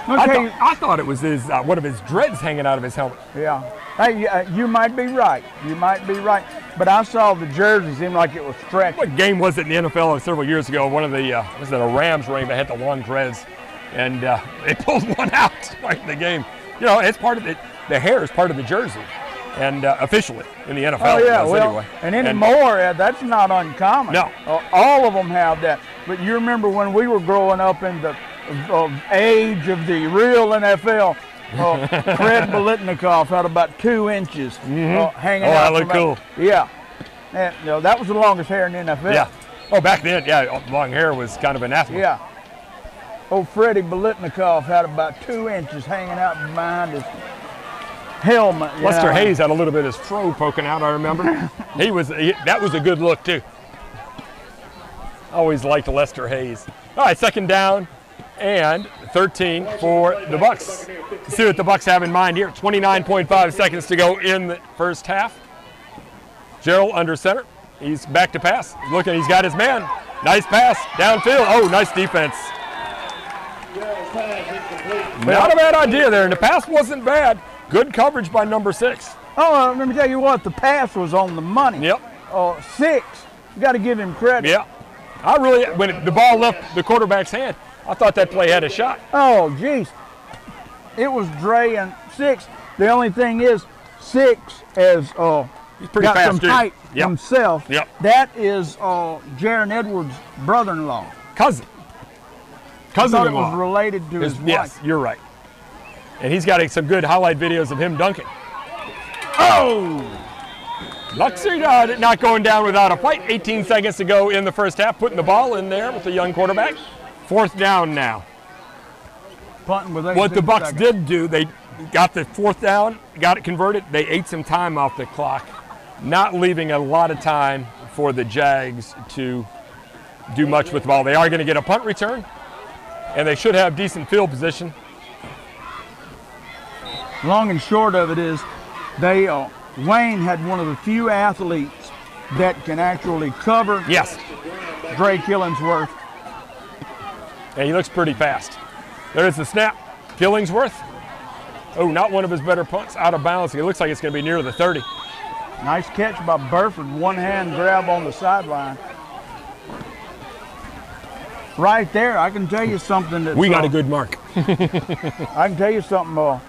I thought it was his one of his dreads hanging out of his helmet. Yeah. Hey, you might be right. You might be right. But I saw the jersey seemed like it was stretched. What game was it in the NFL several years ago? One of the was it a Rams ring that had the long dreads, and they pulled one out right in the game. It's part of it. The hair is part of the jersey, and officially in the NFL. Oh yeah, it does well, anyway. and anymore that's not uncommon. No. All of them have that. But you remember when we were growing up in the age of the real NFL, Fred Biletnikoff had about 2 inches hanging out. that looked cool. Yeah, and that was the longest hair in the NFL. Yeah. Oh, back then, yeah, long hair was kind of anathema. Yeah. Old Freddie Biletnikoff had about 2 inches hanging out behind his helmet. Lester Hayes had a little bit of his fro poking out, I remember. That was a good look, too. Always liked Lester Hayes. All right, second down and 13 for the Bucks. Let's see what the Bucks have in mind here. 29.5 seconds to go in the first half. Gerald under center. He's back to pass. Looking, he's got his man. Nice pass downfield. Oh, nice defense. Not a bad idea there, and the pass wasn't bad. Good coverage by number 6. Oh, let me tell you what, the pass was on the money. Yep. 6, you got to give him credit. Yeah. When the ball left the quarterback's hand, I thought that play had a shot. Oh, geez. It was Dre and 6. The only thing is, 6 has He's pretty got fast, some dude. height Yep. himself. Yep. That is Jaron Edwards' brother-in-law. Cousin. I thought it was Cousin-in-law. related to his wife. Yes, you're right. And he's got some good highlight videos of him dunking. Oh! Luxor not going down without a fight. 18 seconds to go in the first half, putting the ball in there with the young quarterback. 4th down now. Punting with What the 18 Bucks seconds. did do, they got the 4th down, got it converted. They ate some time off the clock, not leaving a lot of time for the Jags to do much with the ball. They are going to get a punt return, and they should have decent field position. Long and short of it is, Wayne had one of the few athletes that can actually cover Yes, Dre Killingsworth. and he looks pretty fast. There's the snap. Killingsworth. Oh, not one of his better punts. Out of bounds. It looks like it's going to be near the 30. Nice catch by Burford. One hand grab on the sideline. Right there, I can tell you something that We got a good mark. I can tell you something.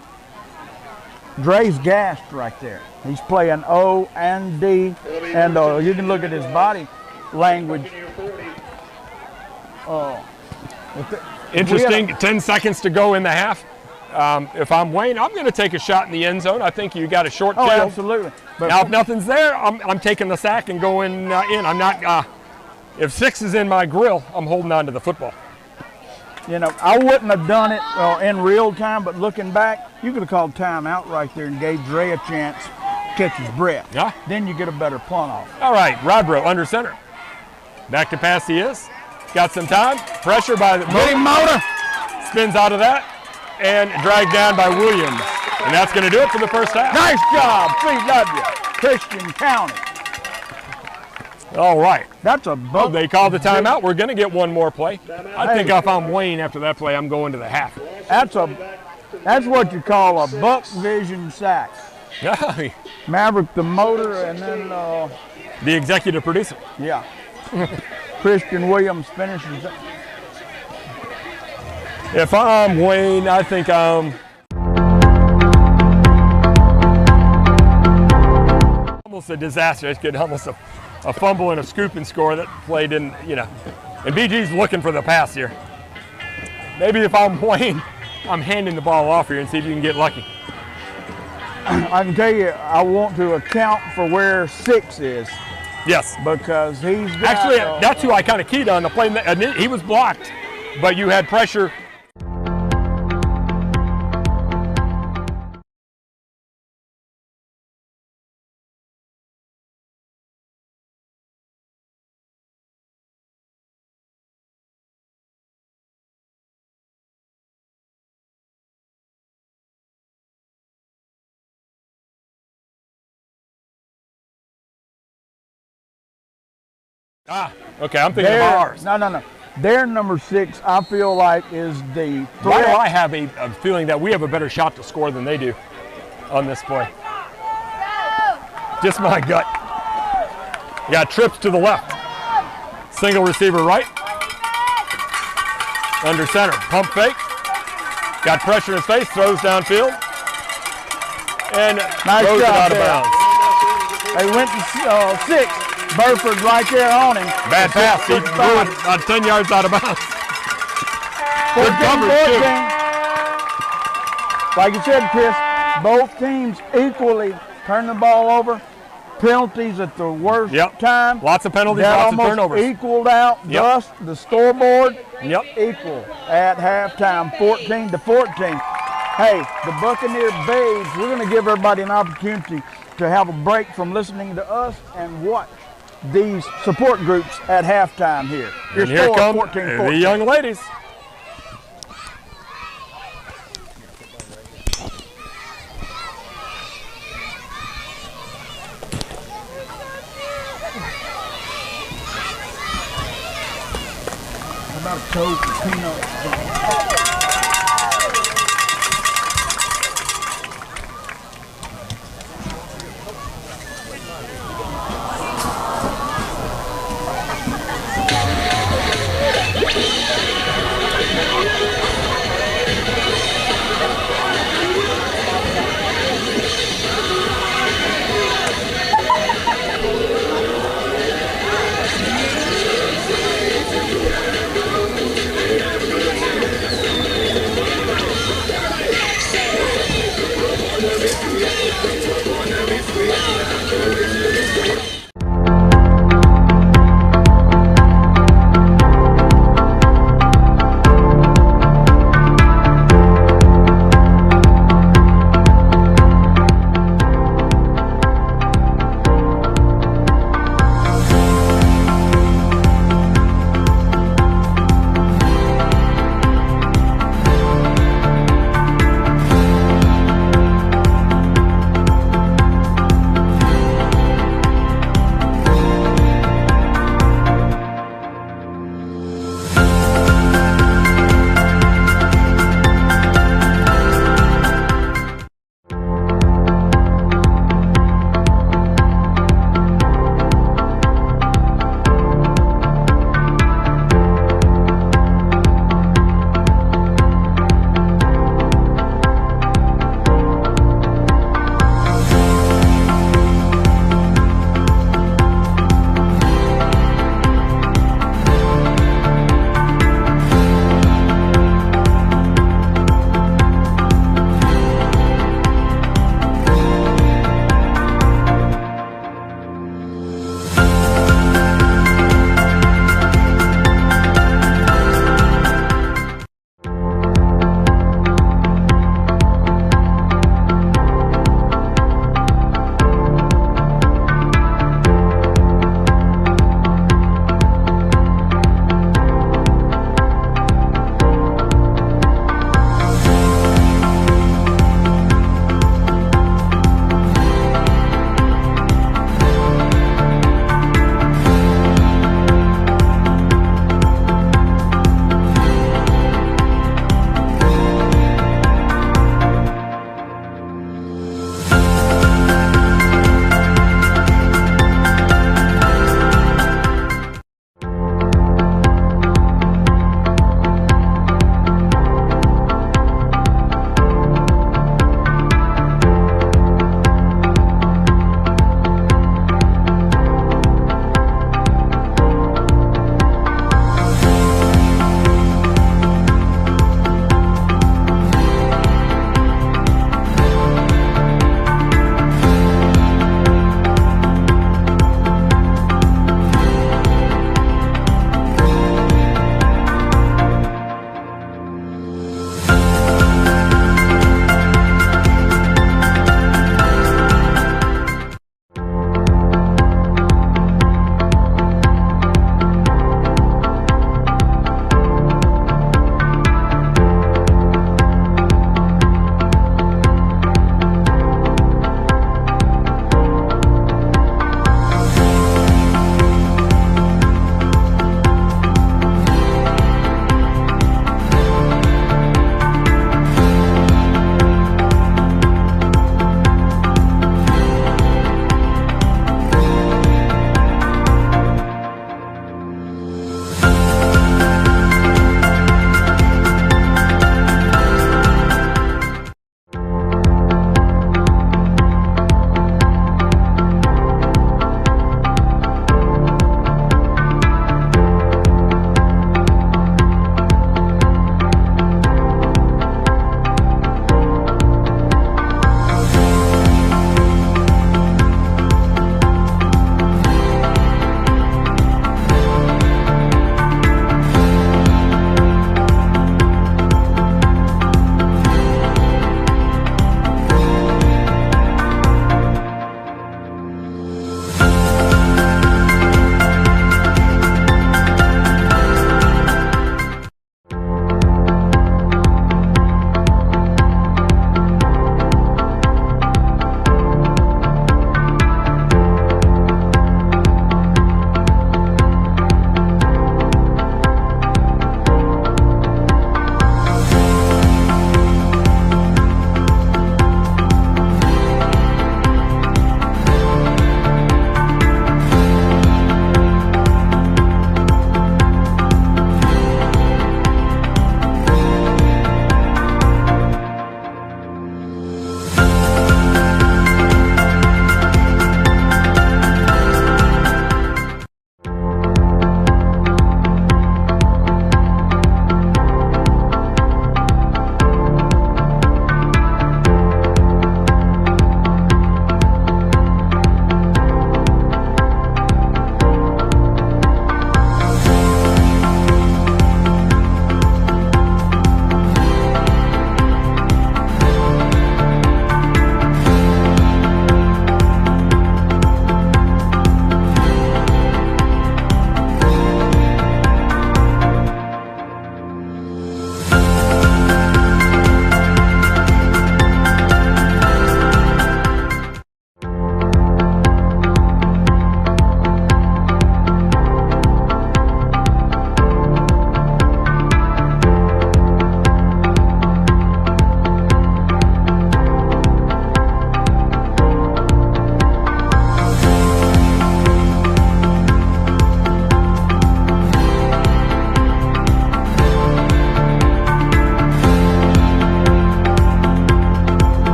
Dre's gassed right there. He's playing O and D, and you can look at his body language. Interesting. 10 seconds to go in the half. If I'm Wayne, I'm going to take a shot in the end zone. I think you got a short Oh, field. absolutely. But Now, if nothing's there, I'm taking the sack and going in. I'm not. If 6 is in my grill, I'm holding on to the football. you know, I wouldn't have done it in real time, but looking back, you could have called timeout right there and gave Dre a chance to catch his breath. Yeah. Then you get a better punt off. All right, Rodbro under center. Back to pass he is. Got some time. Pressure by the Motor. spins out of that and dragged down by Williams. And that's going to do it for the first half. Nice job, CW, Christian County. All right. That's a Oh, buck. they called the timeout. We're going to get one more play. I think if I'm Wayne after that play, I'm going to the half. That's what you call a buck vision sack. Maverick the motor, and then The executive producer. yeah, Christian Williams finishes it. If I'm Wayne, I think I'm almost a disaster. It's good, almost a fumble and a scoop and score. That play didn't, and BG's looking for the pass here. Maybe if I'm Wayne, I'm handing the ball off here and see if you can get lucky. I can tell you, I want to account for where 6 is Yes. because he's got, Actually, that's who I kind of keyed on the play. And he was blocked, but you had pressure. Okay, I'm thinking of ours. No. Their number 6, I feel like, is the Why do threat. I have a feeling that we have a better shot to score than they do on this play? Just my gut. You got trips to the left. Single receiver right. Under center. Pump fake. Got pressure in his face. Throws downfield. And Nice throws it job out of there. bounds. They went to 6. Burford right there on him. Bad pass. He threw it about 10 yards out of bounds. Good coverage, too. 14. Like you said, Chris, both teams equally turn the ball over. Penalties at the worst Yep. time. Lots of penalties, That lots of almost turnovers. equaled out. Yep. Thus, the scoreboard Yep. equal at halftime, 14-14. Hey, the Buccaneer Babes, we're going to give everybody an opportunity to have a break from listening to us and watch these support groups at halftime here. Your And here score, come 14-14. the young ladies. about a Coke or peanuts or something.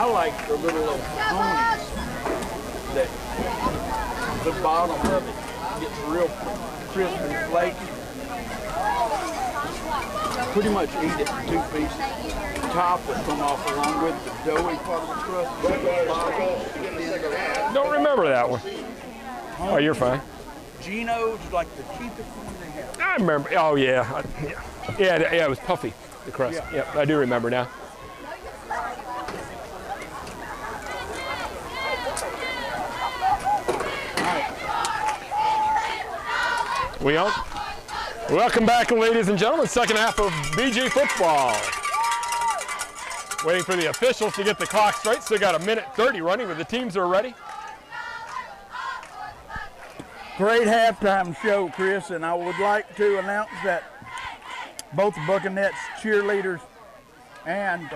I like the little ponies that the bottom of it gets real crisp and flaky. Pretty much eat it in 2 pieces. Top would come off along with the doughy part of the crust. Don't remember that one. Oh, you're fine. Geno's is like the cheapest one they have. I remember. Oh, yeah. Yeah, it was puffy, the crust. Yeah. Yeah, I do remember now. We on? Welcome back, ladies and gentlemen. Second half of BG football. Waiting for the officials to get the clock straight. Still got 1:30 running, but the teams are ready. Great halftime show, Chris, and I would like to announce that both the Buccaneers cheerleaders and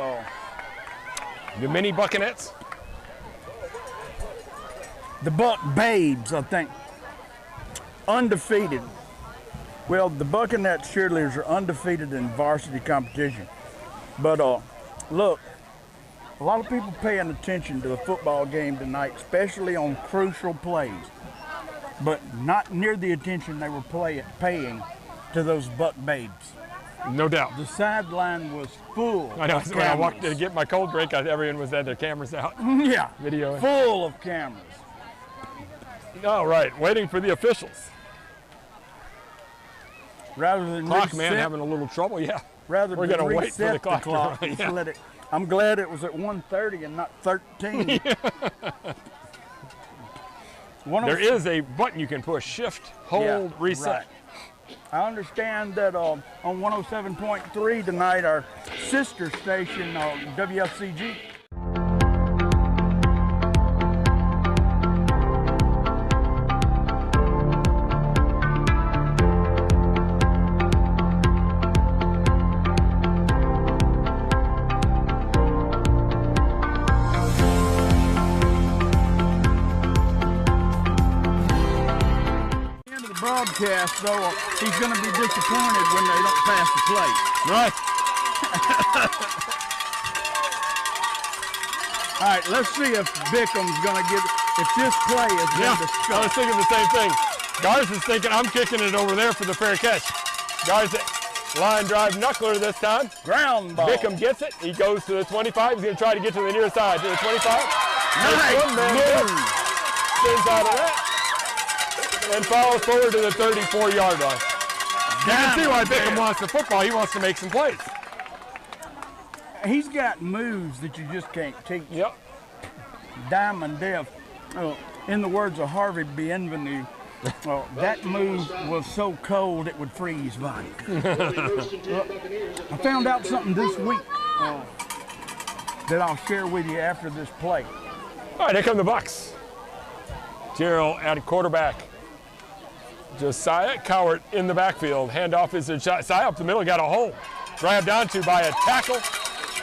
The mini Buccaneers. the Buck Babes, I think, undefeated. Well, the Buccaneers cheerleaders are undefeated in varsity competition. But look, a lot of people paying attention to the football game tonight, especially on crucial plays, but not near the attention they were paying to those Buck Babes. No doubt. The sideline was full. I know. of When I walked to cameras. get my cold drink, everyone was had their cameras out. Yeah, Video. full of cameras. All right, waiting for the officials. Rather than Clock man reset, having a little trouble. Yeah. rather we're than gonna wait for the reset clock to run, just yeah. let it. I'm glad it was at 1:30 and not 13. There is a button you can push: shift, hold, Yeah, reset. right. I understand that on 107.3 tonight, our sister station, WFCG. Broadcast, though, he's going to be disappointed when they don't pass the plate. Right. All right, let's see if Bickham's going to get if this play is Yeah. going to I stop. was thinking the same thing. Garza is thinking I'm kicking it over there for the fair catch. Garza, line drive knuckler this time. Ground ball. Bickham gets it. He goes to the 25. He's going to try to get to the near side. To the 25. Nice One man move. spins out of that. And follows forward to the 34-yard line. You can see why Bickham wants the football. He wants to make some plays. He's got moves that you just can't teach. Yep. Diamond Def. In the words of Harvey Bienvenu, that move was so cold it would freeze vodka. I found out something this week that I'll share with you after this play. All right, here come the Bucks. Gerald at quarterback. Josiah Cowart in the backfield. Handoff is to Josiah up the middle, got a hole. Grabbed onto by a tackle,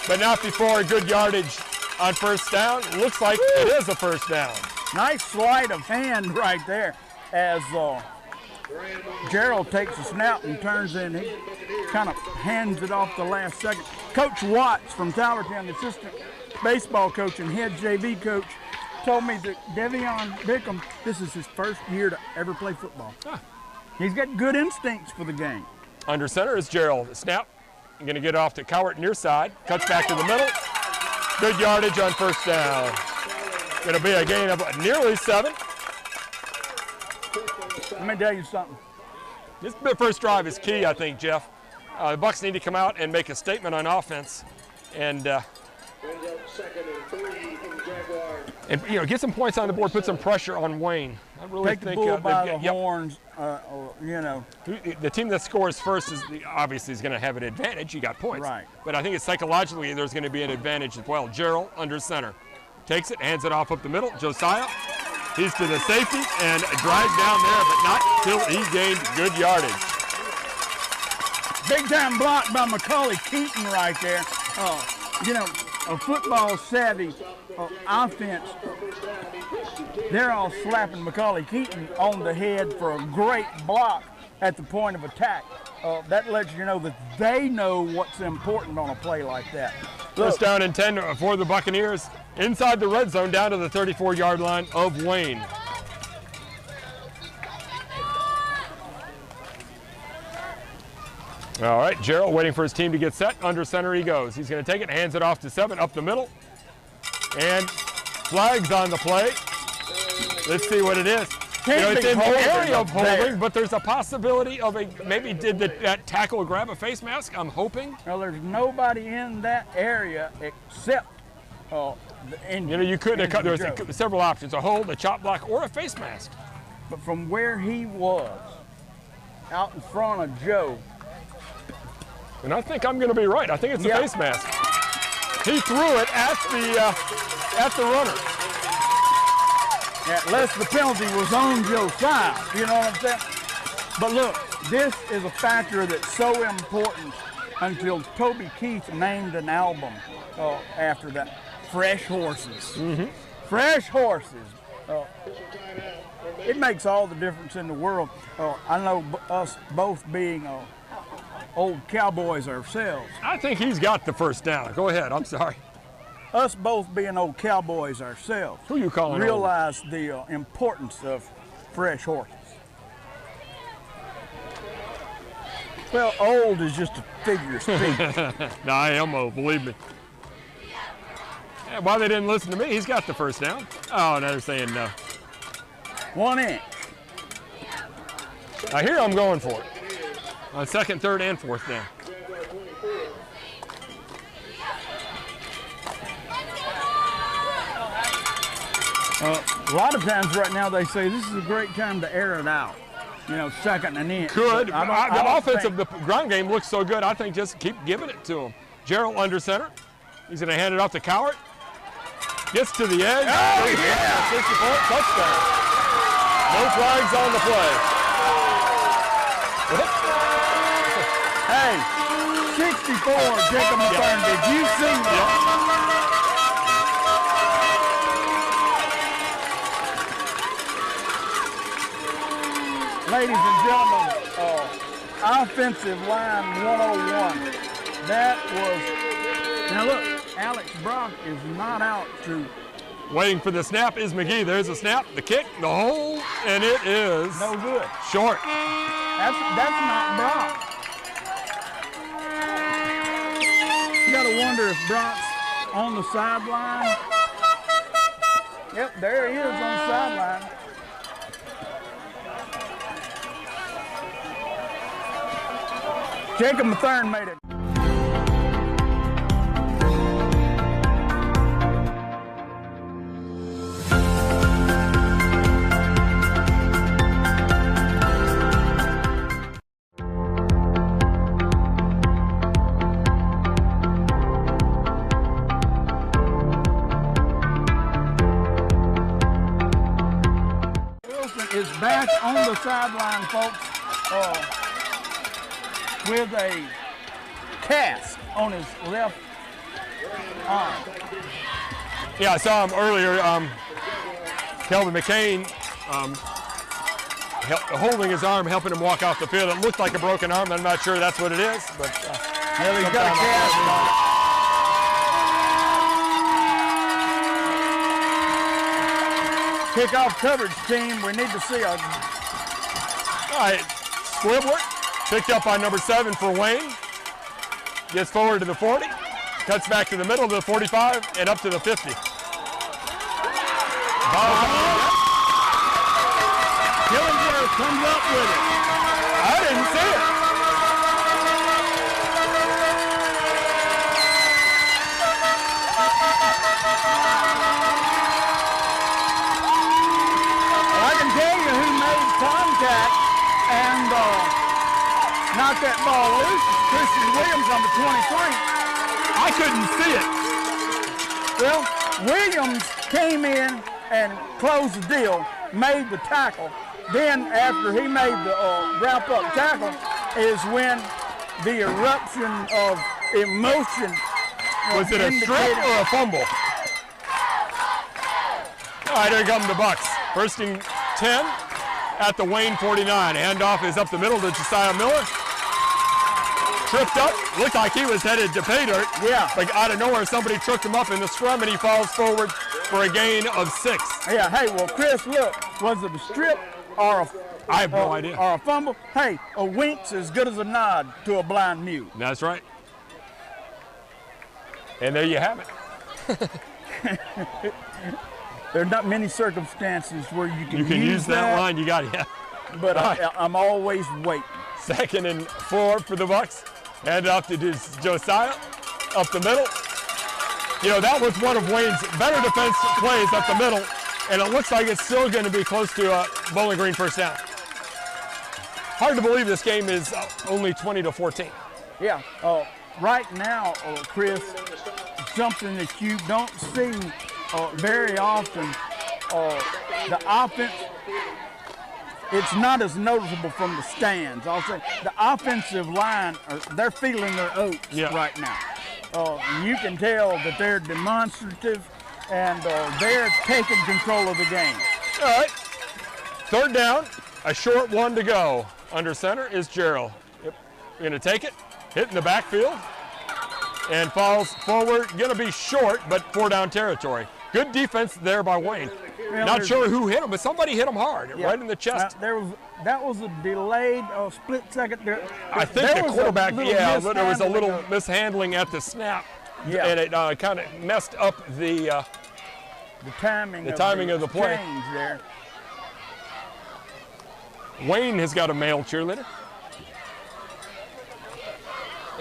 but not before good yardage on first down. Looks like it is a first down. Nice sleight of hand right there as Gerald takes a snap and turns in. He kind of hands it off the last second. Coach Watts from Tylertown, the assistant baseball coach and head JV coach, told me that Devion Bickham, this is his first year to ever play football. He's got good instincts for the game. Under center is Gerald. Snap. Going to get off to Cowart near side. Cuts back to the middle. Good yardage on first down. Going to be a gain of nearly 7. Let me tell you something. This first drive is key, I think, Jeff. The Bucks need to come out and make a statement on offense, and get some points on the board, put some pressure on Wayne. I really Take the think bull by the yep. horns, The team that scores first obviously is going to have an advantage. You got points, Right. But I think it's psychologically there's going to be an advantage as well. Gerald under center, takes it, hands it off up the middle. Josiah, he's to the safety and dragged down there, but not till he gained good yardage. Big time block by Macaulay Keaton right there. A football savvy offense. They're all slapping Macaulay Keaton on the head for a great block at the point of attack. That lets you know that they know what's important on a play like that. First down and 10 for the Buccaneers inside the red zone down to the 34-yard line of Wayne. All right, Gerald waiting for his team to get set. Under center he goes. He's going to take it, hands it off to 7, up the middle. And flags on the play. Let's see what it is. It's in the area of holding, but there's a possibility of maybe did that tackle grab a face mask? I'm hoping. Well, there's nobody in that area except the injured. You could have there's several options: a hold, a chop block, or a face mask. But from where he was, out in front of Joe. And I think I'm going to be right. I think it's a face mask. He threw it at the runner. Yeah, unless the penalty was on Joe's side, you know what I'm saying? But look, this is a factor that's so important until Toby Keith named an album after that. Fresh Horses. Mm-hmm. Fresh Horses. It makes all the difference in the world. I know us both being old cowboys ourselves. I think he's got the first down. Go ahead. I'm sorry. Us both being old cowboys ourselves. Who you calling realize old? The importance of fresh horses. Well, old is just a figure of speech. No, I am old, believe me. Yeah, why they didn't listen to me? He's got the first down. Oh, now they're saying no. 1 inch. I hear I'm going for it. On 2nd, 3rd, and 4th down. A lot of times right now they say this is a great time to air it out. 2nd and inch. Could. The offense of the ground game looks so good, I think just keep giving it to him. Gerald under center. He's going to hand it off to Cowart. Gets to the edge. Oh, yeah! 64 touchdown. No flags on the play. Hey, 64, Jacob McFarland. Did you see that? Ladies and gentlemen, offensive line 101. That was, now look, Alex Brock is not out to. Waiting for the snap is McGee. There's a snap, the kick, the hold, and it is no good. Short. That's not Brock. You gotta wonder if Brock's on the sideline. Yep, there he is on the sideline. Jacob Mathern made it. Wilson is back on the sideline, folks. With a cast on his left arm. Yeah, I saw him earlier. Kelvin McCain holding his arm, helping him walk off the field. It looked like a broken arm. I'm not sure that's what it is, but well, he's got a cast on it. Kickoff coverage team. We need to see a. All right, Squibler. Picked up by number 7 for Wayne. Gets forward to the 40. Cuts back to the middle to the 45 and up to the 50. Killingsworth comes up with it. I didn't see it. Well, I can tell you who made contact and knocked that ball loose. Christian Williams on the 23. I couldn't see it. Well, Williams came in and closed the deal, made the tackle. Then after he made the wrap-up tackle is when the eruption of emotion. Was it a strip or a fumble? All right, here come the Bucks. First and 10 at the Wayne 49. Handoff is up the middle to Josiah Miller. tripped up. Looked like he was headed to pay dirt. Yeah. Like out of nowhere, somebody tripped him up in the scrum, and he falls forward for a gain of 6. Yeah, hey, well, Chris, look, was it a strip or a I have no idea. or a fumble? Hey, a wink's as good as a nod to a blind mute. That's right. And there you have it. There's not many circumstances where you can use that line. You got it. Yeah. But I'm always waiting. 2nd and 4 for the Bucks. Hand off to Josiah up the middle. You know, that was one of Wayne's better defense plays up the middle, and it looks like it's still going to be close to a Bowling Green first down. Hard to believe this game is only 20-14. Yeah. Right now, Chris, something that you don't see very often, the offense, it's not as noticeable from the stands. I'll say the offensive line, they're feeling their oats right now. You can tell that they're demonstrative and they're taking control of the game. All right. 3rd down, a short one to go. Under center is Gerald. Yep. Going to take it, hit in the backfield, and falls forward. Going to be short, but 4-down territory. Good defense there by Wayne. Well, Not sure who hit him, but somebody hit him hard, right in the chest. That was a delayed split second. I think the quarterback, but there was a little mishandling at the snap, and it kind of messed up the timing of the play. Change there. Wayne has got a male cheerleader.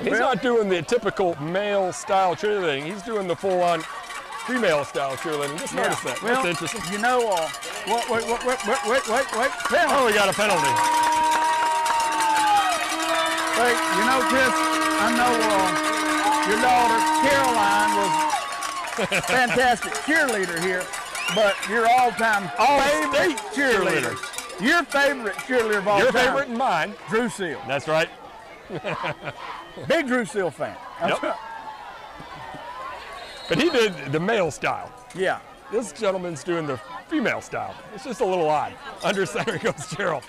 He's not doing the typical male style cheerleading. He's doing the full-on female style cheerleading. Just notice that. Well, that's interesting. You know, wait. Penalty. Oh, we got a penalty. Wait, you know, Chris, I know your daughter Caroline was a fantastic cheerleader here, but your all-time favorite cheerleader. Your favorite cheerleader of all time. Your favorite and mine. Drew Seal. That's right. Big Drew Seal fan. Yep. But he did the male style. Yeah. This gentleman's doing the female style. It's just a little odd. Under center goes Gerald.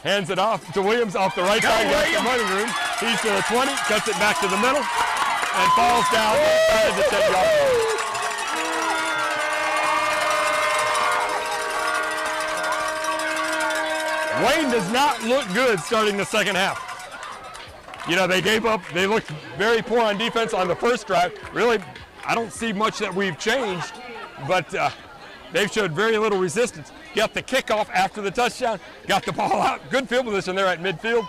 Hands it off to Williams off the right side against the running room. He's to the 20, cuts it back to the middle, and falls down inside the 10-yard line. Wayne does not look good starting the second half. You know, they gave up. They looked very poor on defense on the first drive. Really, I don't see much that we've changed, but they've showed very little resistance. Got the kickoff after the touchdown, got the ball out. Good field position there at midfield.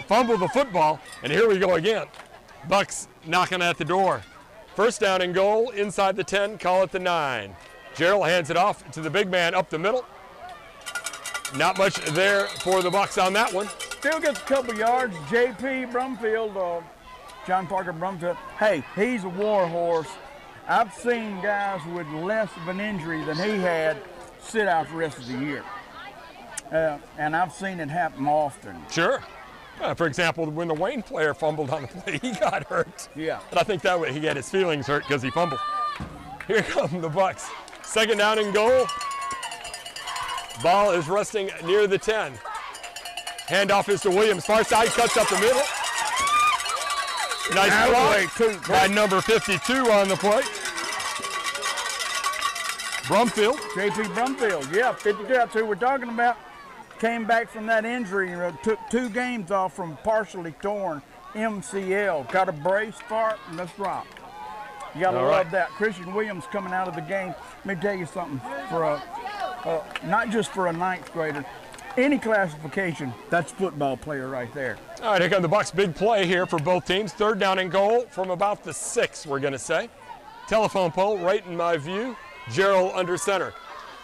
Fumble the football, and here we go again. Bucks knocking at the door. 1st down and goal inside the 10, call it the 9. Gerald hands it off to the big man up the middle. Not much there for the Bucks on that one. Still gets a couple yards. J.P. Brumfield, John Parker Brumfield. Hey, he's a war horse. I've seen guys with less of an injury than he had sit out the rest of the year. And I've seen it happen often. Sure. For example, when the Wayne player fumbled on the play, he got hurt. Yeah. And I think that way he got his feelings hurt because he fumbled. Here come the Bucks. 2nd down and goal. Ball is resting near the 10. Handoff is to Williams. Far side, cuts up the middle. Nice block by number 52 on the play. Brumfield. J.P. Brumfield, yeah, 52. That's who we're talking about. Came back from that injury, took 2 games off from partially torn MCL. Got a brace for it, and let's rock. You got to love that. Christian Williams coming out of the game. Let me tell you something. For not just for a 9th grader, any classification, that's a football player right there. All right, here come the Bucks. Big play here for both teams. 3rd down and goal from about the 6, we're going to say. Telephone pole right in my view. Gerald under center.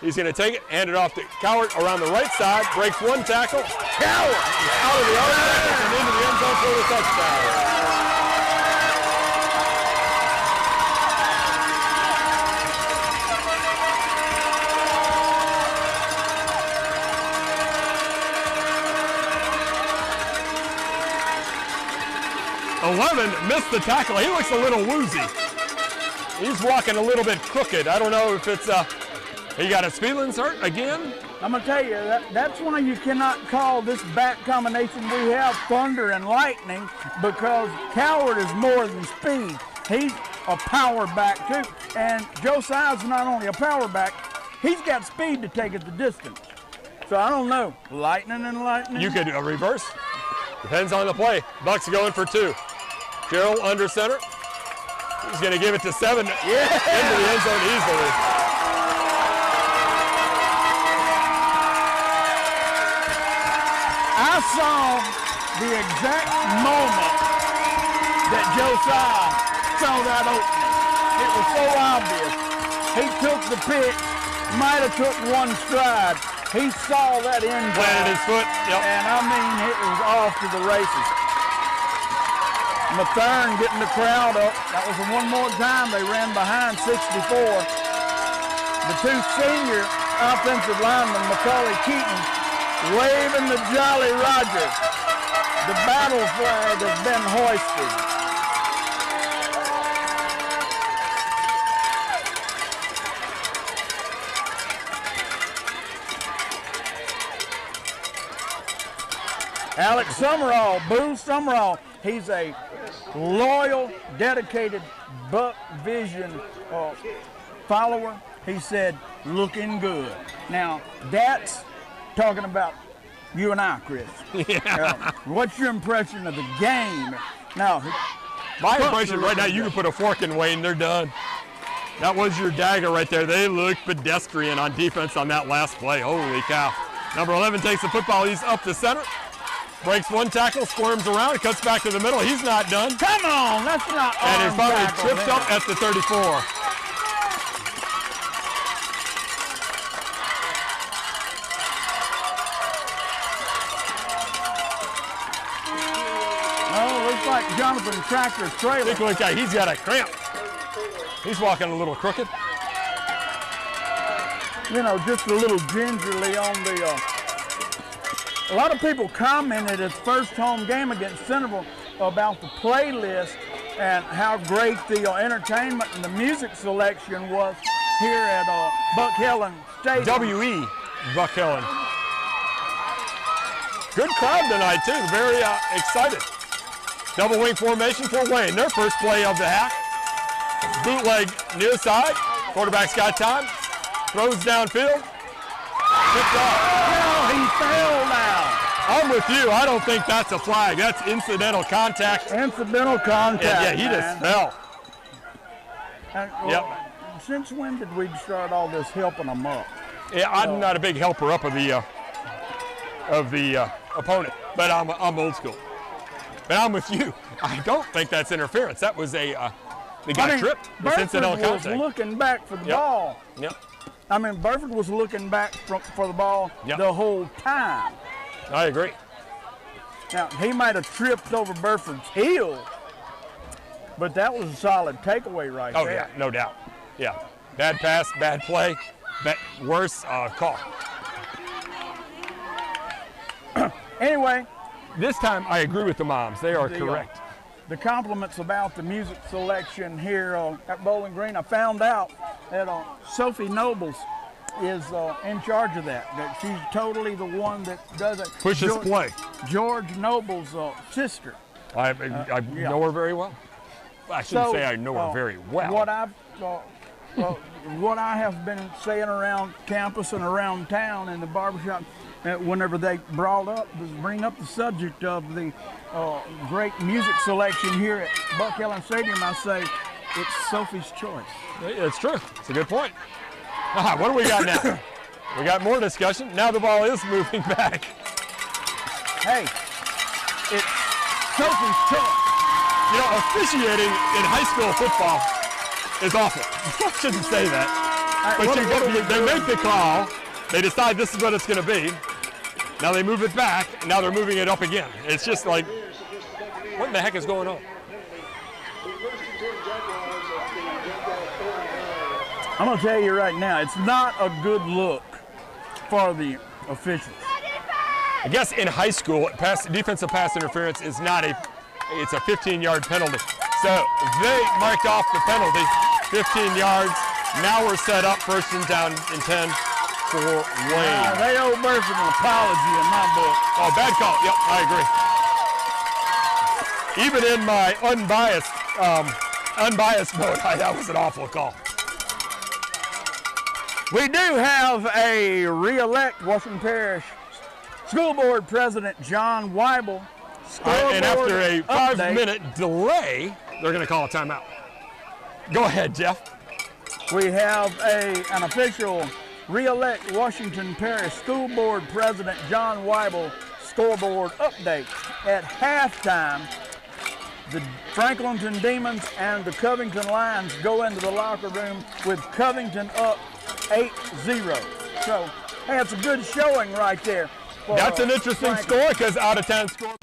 He's going to take it, hand it off to Cowart around the right side, breaks 1 tackle. Cowart out of the arm and into the end zone for the touchdown. Missed the tackle. He looks a little woozy. He's walking a little bit crooked. I don't know if it's he got his feelings hurt again I'm going to tell you, that's why you cannot call this back combination we have thunder and lightning, because Coward is more than speed. He's a power back too. And Josiah's not only a power back, he's got speed to take it the distance. So I don't know. Lightning and lightning. You could reverse. Depends on the play. Bucks going for 2. Carroll under center. He's going to give it to 7 into the end zone easily. I saw the exact moment that Josiah saw that opening. It was so obvious. He took the pitch, might have took one stride. He saw that end zone. Planted his foot. Yep. And I mean, it was off to the races. Mathern getting the crowd up. That was the one more time they ran behind 64. The 2 senior offensive linemen, Macaulay Keaton, waving the Jolly Roger. The battle flag has been hoisted. Alex Summerall, Boo Summerall, he's a loyal, dedicated Buck Vision follower. He said, looking good. Now, that's talking about you and I, Chris. Yeah. What's your impression of the game? Now, My impression right now, you can put a fork in Wayne, they're done. That was your dagger right there. They looked pedestrian on defense on that last play. Holy cow. Number 11 takes the football. He's up the center. Breaks one tackle, squirms around, cuts back to the middle. He's not done. Come on, that's not And he's finally tackle tripped there. up at the 34. Oh, looks like Jonathan Tractor's trailer. Look like that. He's got a cramp. He's walking a little crooked. You know, just a little gingerly on the. A lot of people commented his first home game against Centerville about the playlist and how great the entertainment and the music selection was here at Buck Helen Stadium. W.E. Buck Helen. Good crowd tonight, too. Very excited. Double wing formation for Wayne. Their first play of the half. Bootleg near side. Quarterback's got time. Throws downfield. Picked off. Well, he fell now. I'm with you. I don't think that's a flag. That's incidental contact. Incidental contact. Yeah, he just fell. And, Yep. Since when did we start all this helping them up? Yeah, I'm not a big helper up of the opponent, but I'm old school. But I'm with you. I don't think that's interference. That was they got tripped. It's Burford incidental was contact. looking back for the Yep. ball. Yep. I mean, Burford was looking back for the ball Yep. the whole time. I agree. Now, he might have tripped over Burford's heel, but that was a solid takeaway right Oh, there. yeah, no doubt. Yeah. Bad pass, bad play, worse call. Anyway, This time, I agree with the moms. They are correct. the compliments about the music selection here at Bowling Green, I found out that Sophie Nobles is in charge of that. That she's totally the one that does it. Pushes play. George Noble's sister. I yeah. know her very well. I shouldn't say I know her very well. What I have been saying around campus and around town in the barbershop, whenever they bring up the subject of the great music selection here at Buck Helen Stadium, I say it's Sophie's choice. It's true. It's a good point. What do we got now? We got more discussion. Now the ball is moving back. Hey, it's Sophie's choice. You know, officiating in high school football is awful. I shouldn't say that. But they make the call. They decide this is what it's going to be. Now they move it back. And now they're moving it up again. It's just like, what in the heck is going on? I'm going to tell you right now, it's not a good look for the officials. I guess in high school, defensive pass interference is not it's a 15-yard penalty. So they marked off the penalty, 15 yards. Now we're set up 1st and down and 10 for Wayne. They owe Burford an apology in my book. Oh, bad call. Yep, I agree. Even in my unbiased mode, that was an awful call. We do have a re-elect Washington Parish School Board President John Weibel. And after a Scoreboard 5-minute delay, they're going to call a timeout. Go ahead, Jeff. We have an official re-elect Washington Parish School Board President John Weibel scoreboard update. At halftime, the Franklinton Demons and the Covington Lions go into the locker room with Covington up 8-0. So, hey, it's a good showing right there. That's an interesting score because out-of-town score.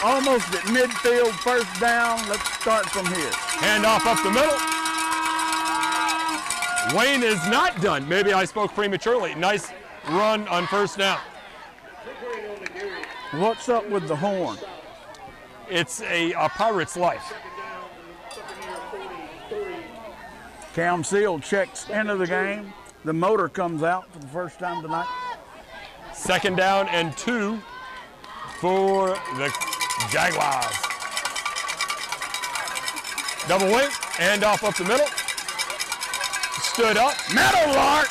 Almost at midfield, first down. Let's start from here. Handoff up the middle. Wayne is not done. Maybe I spoke prematurely. Nice run on first down. What's up with the horn? It's a pirate's life. Cam Seal checks into the game. The motor comes out for the first time tonight. 2nd down and 2 for the Jaguars. Double wing, handoff up the middle. Stood up, Meadowlark.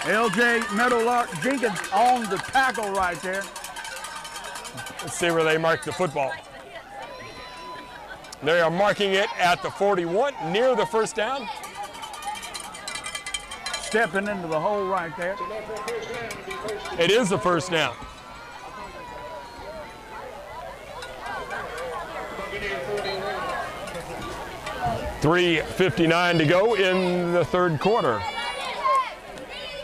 LJ Meadowlark Jenkins on the tackle right there. Let's see where they mark the football. They are marking it at the 41, near the first down. Stepping into the hole right there. It is the first down. $3:59 to go in the third quarter.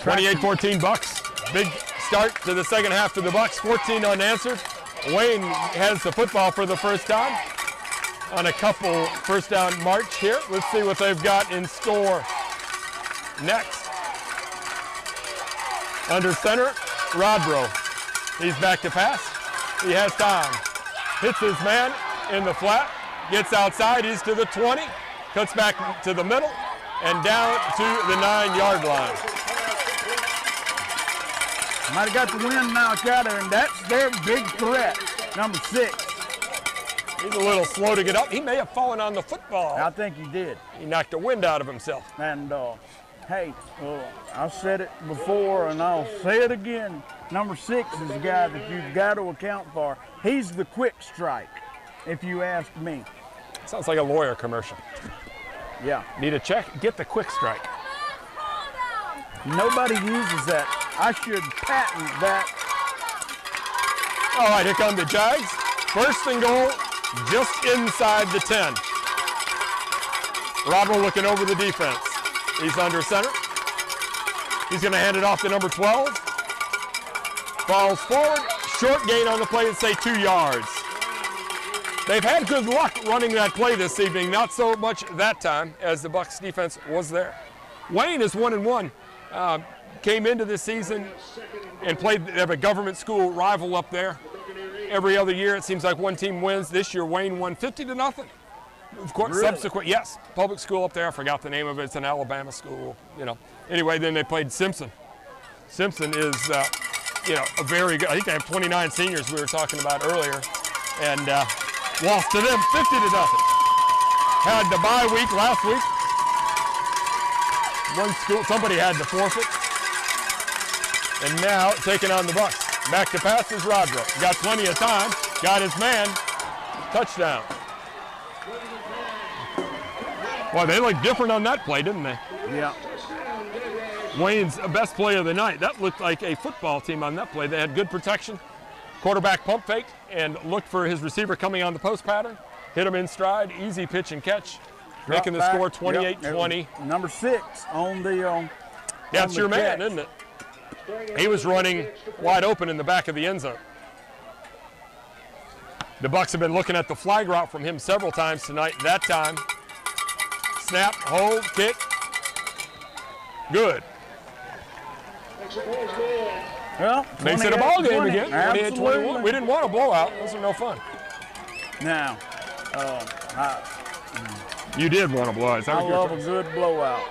28-14 Bucks. Big start to the second half for the Bucks. 14 unanswered. Wayne has the football for the first time on a couple first down march here. Let's see what they've got in store next. Under center, Rodbro. He's back to pass. He has time. Hits his man in the flat. Gets outside. He's to the 20. Cuts back to the middle and down to the 9-yard line. Might have got the wind knocked out of him. That's their big threat, number 6. He's a little slow to get up. He may have fallen on the football. I think he did. He knocked the wind out of himself. And hey, I've said it before and I'll say it again. Number 6 is the guy that you've got to account for. He's the quick strike, if you ask me. Sounds like a lawyer commercial. Yeah. Need a check? Get the quick strike. Nobody uses that. I should patent that. All right, here come the Jags. First and goal, just inside the 10. Robbo looking over the defense. He's under center. He's going to hand it off to number 12. Falls forward. Short gain on the play and say 2 yards. They've had good luck running that play this evening. Not so much that time as the Bucs defense was there. Wayne is 1-1. Came into this season and played. They have a government school rival up there. Every other year it seems like one team wins. This year Wayne won 50-0. Of course, really? Subsequent, yes, public school up there. I forgot the name of it. It's an Alabama school, you know. Anyway, then they played Simpson. Simpson is, a very good. I think they have 29 seniors we were talking about earlier, and lost to them 50-0. Had the bye week last week. One school, somebody had to forfeit, and now taking on the Bucs. Back to pass is Rodbro. Got plenty of time. Got his man. Touchdown. Well, they looked different on that play, didn't they? Yeah. Wayne's best play of the night. That looked like a football team on that play. They had good protection. Quarterback pump fake and looked for his receiver coming on the post pattern. Hit him in stride. Easy pitch and catch. Making the score 28-20. Number 6 on the That's the your man, catch. isn't it? He was running wide open in the back of the end zone. The Bucks have been looking at the flag route from him several times tonight. That time, snap, hold, kick. Good. Well, Makes it a ball game 28-20. again. 28-21. Absolutely. We didn't want a blowout. Those are no fun. Now, You did want a blowout. Is that I what you're love a trying- good blowout.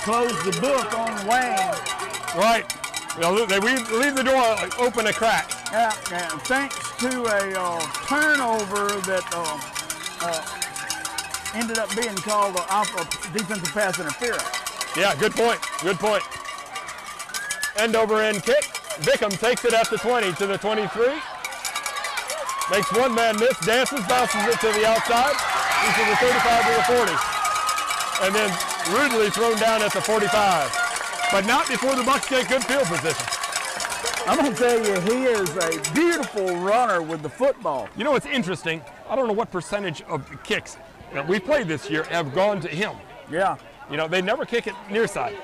Close the book on Wayne. Right. They leave the door open a crack. Yeah, and thanks to a turnover that ended up being called off of defensive pass interference. Yeah, good point. Good point. End over end kick. Bickham takes it at the 20 to the 23. Makes one man miss, dances, bounces it to the outside. He's to the 35 to the 40. And then rudely thrown down at the 45. But not before the Bucks get good field position. I'm going to tell you, he is a beautiful runner with the football. You know what's interesting? I don't know what percentage of kicks that we played this year have gone to him. Yeah. You know, they never kick it near side.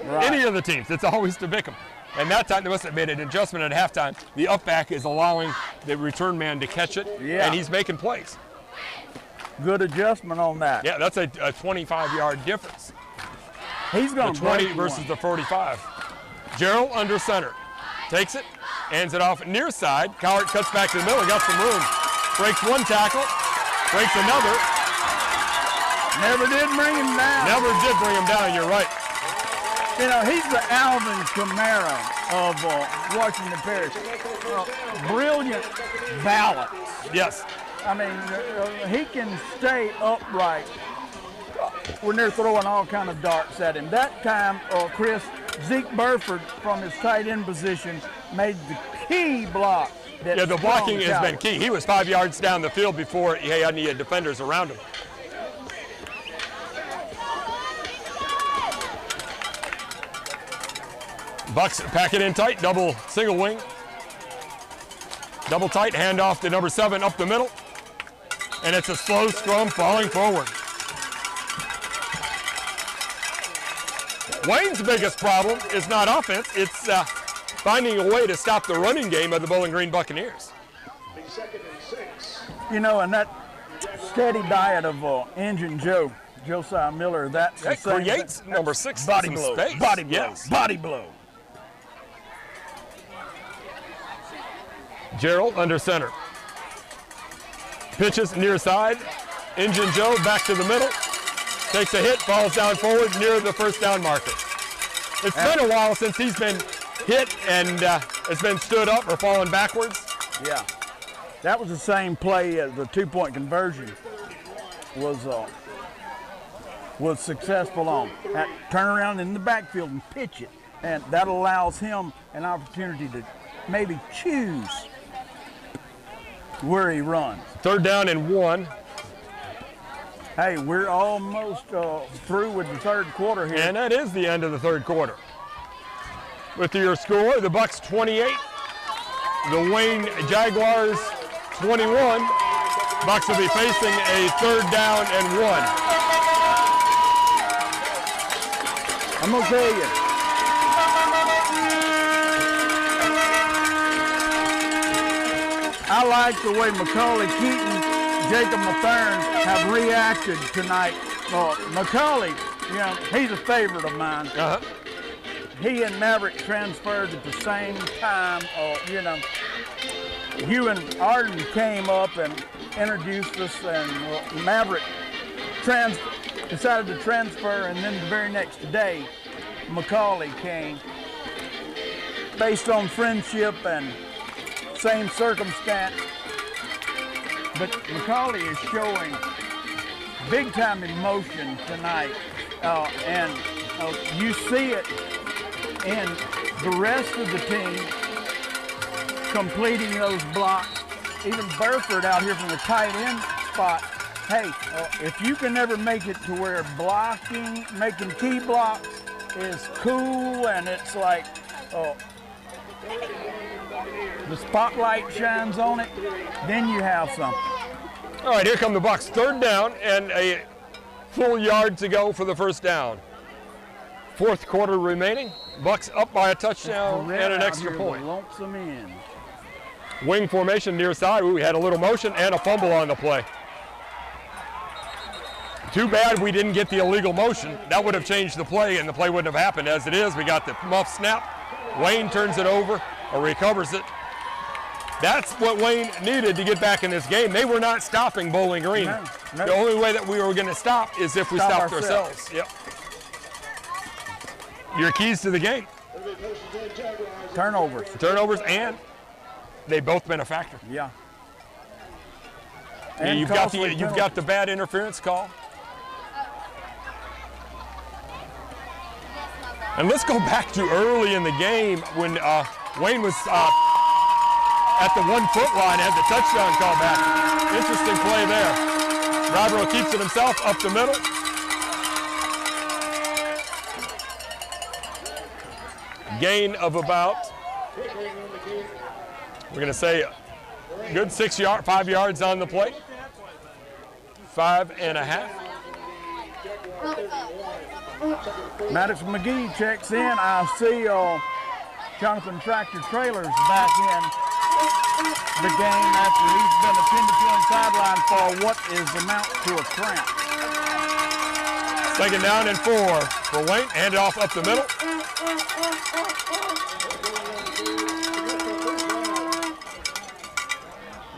Right. Any of the teams, it's always to Bickham. And that time they must have made an adjustment at halftime. The upback is allowing the return man to catch it, Yeah. and he's making plays. Good adjustment on that. Yeah, that's a 25-yard difference. He's going The to 20 break versus one. the 45. Gerald under center. Takes it, hands it off near side. Cowart cuts back to the middle, got some room. Breaks one tackle, breaks another. Never did bring him down. Never did bring him down, you're right. You know, he's the Alvin Kamara of Washington Parish. Brilliant balance. Yes. I mean, he can stay upright when they're throwing all kind of darts at him. That time, Chris, Zeke Burford from his tight end position made the key block. That Yeah, the blocking sprung has been Cowart. key. He was 5 yards down the field before he had any defenders around him. Bucks pack it in tight, double single wing. Double tight, handoff to number 7 up the middle. And it's a slow scrum falling forward. Wayne's biggest problem is not offense, it's finding a way to stop the running game of the Bowling Green Buccaneers. Second and 6. You know, and that steady diet of Engine Joe, Josiah Miller, that's the That same creates thing. number 6 body some blow, space. body blow, Yes. body blow. Gerald under center. Pitches near side. Engine Joe back to the middle. Takes a hit, falls down forward near the first down marker. It's been a while since he's been hit and has been stood up or fallen backwards. Yeah, that was the same play as the two-point conversion was successful on. That turn around in the backfield and pitch it, and that allows him an opportunity to maybe choose where he runs. 3rd down and 1. Hey, we're almost through with the third quarter here. And that is the end of the third quarter. With your score, the Bucks 28, the Wayne Jaguars 21. Bucks will be facing a 3rd down and 1. I'm gonna tell you. I like the way Macaulay Keaton, Jacob Mathern have reacted tonight. Macaulay, you know, he's a favorite of mine. Uh-huh. He and Maverick transferred at the same time. You know, Hugh and Arden came up and introduced us, and Maverick decided to transfer, and then the very next day, Macaulay came. Based on friendship and same circumstance, but Macaulay is showing big time emotion tonight, and you see it in the rest of the team completing those blocks. Even Burford out here from the tight end spot. Hey, if you can never make it to where blocking, making key blocks is cool, and it's like the spotlight shines on it, then you have something. All right, here come the Bucks. 3rd down and a full yard to go for the first down. 4th quarter remaining. Bucks up by a touchdown and an extra point. Lonesome in. Wing formation near side. We had a little motion and a fumble on the play. Too bad we didn't get the illegal motion. That would have changed the play, and the play wouldn't have happened. As it is, we got the muff snap. Wayne turns it over or recovers it. That's what Wayne needed to get back in this game. They were not stopping Bowling Green. No. The only way that we were going to stop is if we stopped ourselves. Yep. Your keys to the game. Turnovers. Turnovers, and they've both been a factor. Yeah. Yeah, you've got the bad interference call. And let's go back to early in the game when Wayne was at the 1 foot line, had the touchdown call back. Interesting play there. Robro keeps it himself up the middle. Gain of about, we're going to say, a good 5 yards on the play. 5.5. Maddox McGee checks in. I see Jonathan Tractor Trailers back in the game after he's been attended to on sideline for what is amount to a cramp. 2nd down and 4 for Wayne. Hand it off up the middle.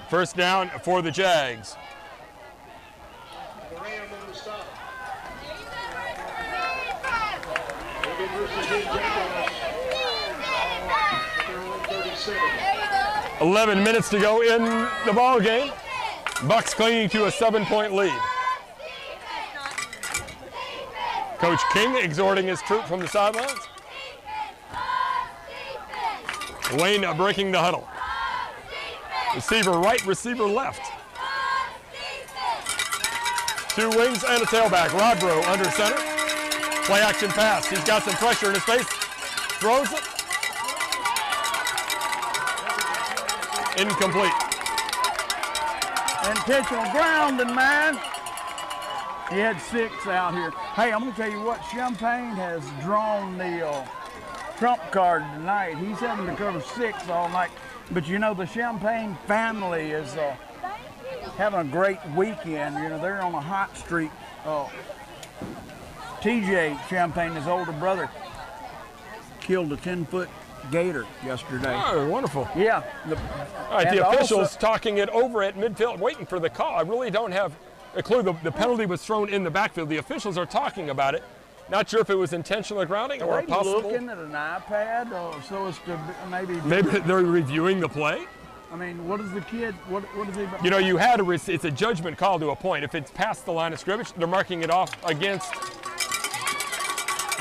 First down for the Jags. The Ram on the stop. 11 minutes to go in the ball game. Bucks clinging to a 7-point lead. Coach King exhorting his troop from the sidelines. Wayne breaking the huddle. Receiver right, receiver left. 2 wings and a tailback. Rodbro under center. Play action pass. He's got some pressure in his face. Throws it. Incomplete. Intentional grounding, man. He had 6 out here. Hey, I'm going to tell you what, Champaign has drawn the trump card tonight. He's having to cover 6 all night. But you know, the Champaign family is having a great weekend. You know, they're on a hot streak. TJ Champaign, his older brother, killed a 10-foot gator yesterday. Oh, wonderful. Yeah. All right, the officials talking it over at midfield, waiting for the call. I really don't have a clue. The penalty was thrown in the backfield. The officials are talking about it. Not sure if it was intentional grounding or a possible. Looking at an iPad so as to maybe. Maybe they're reviewing the play. I mean, what is the kid? What is he? You know, it's a judgment call to a point. If it's past the line of scrimmage, they're marking it off against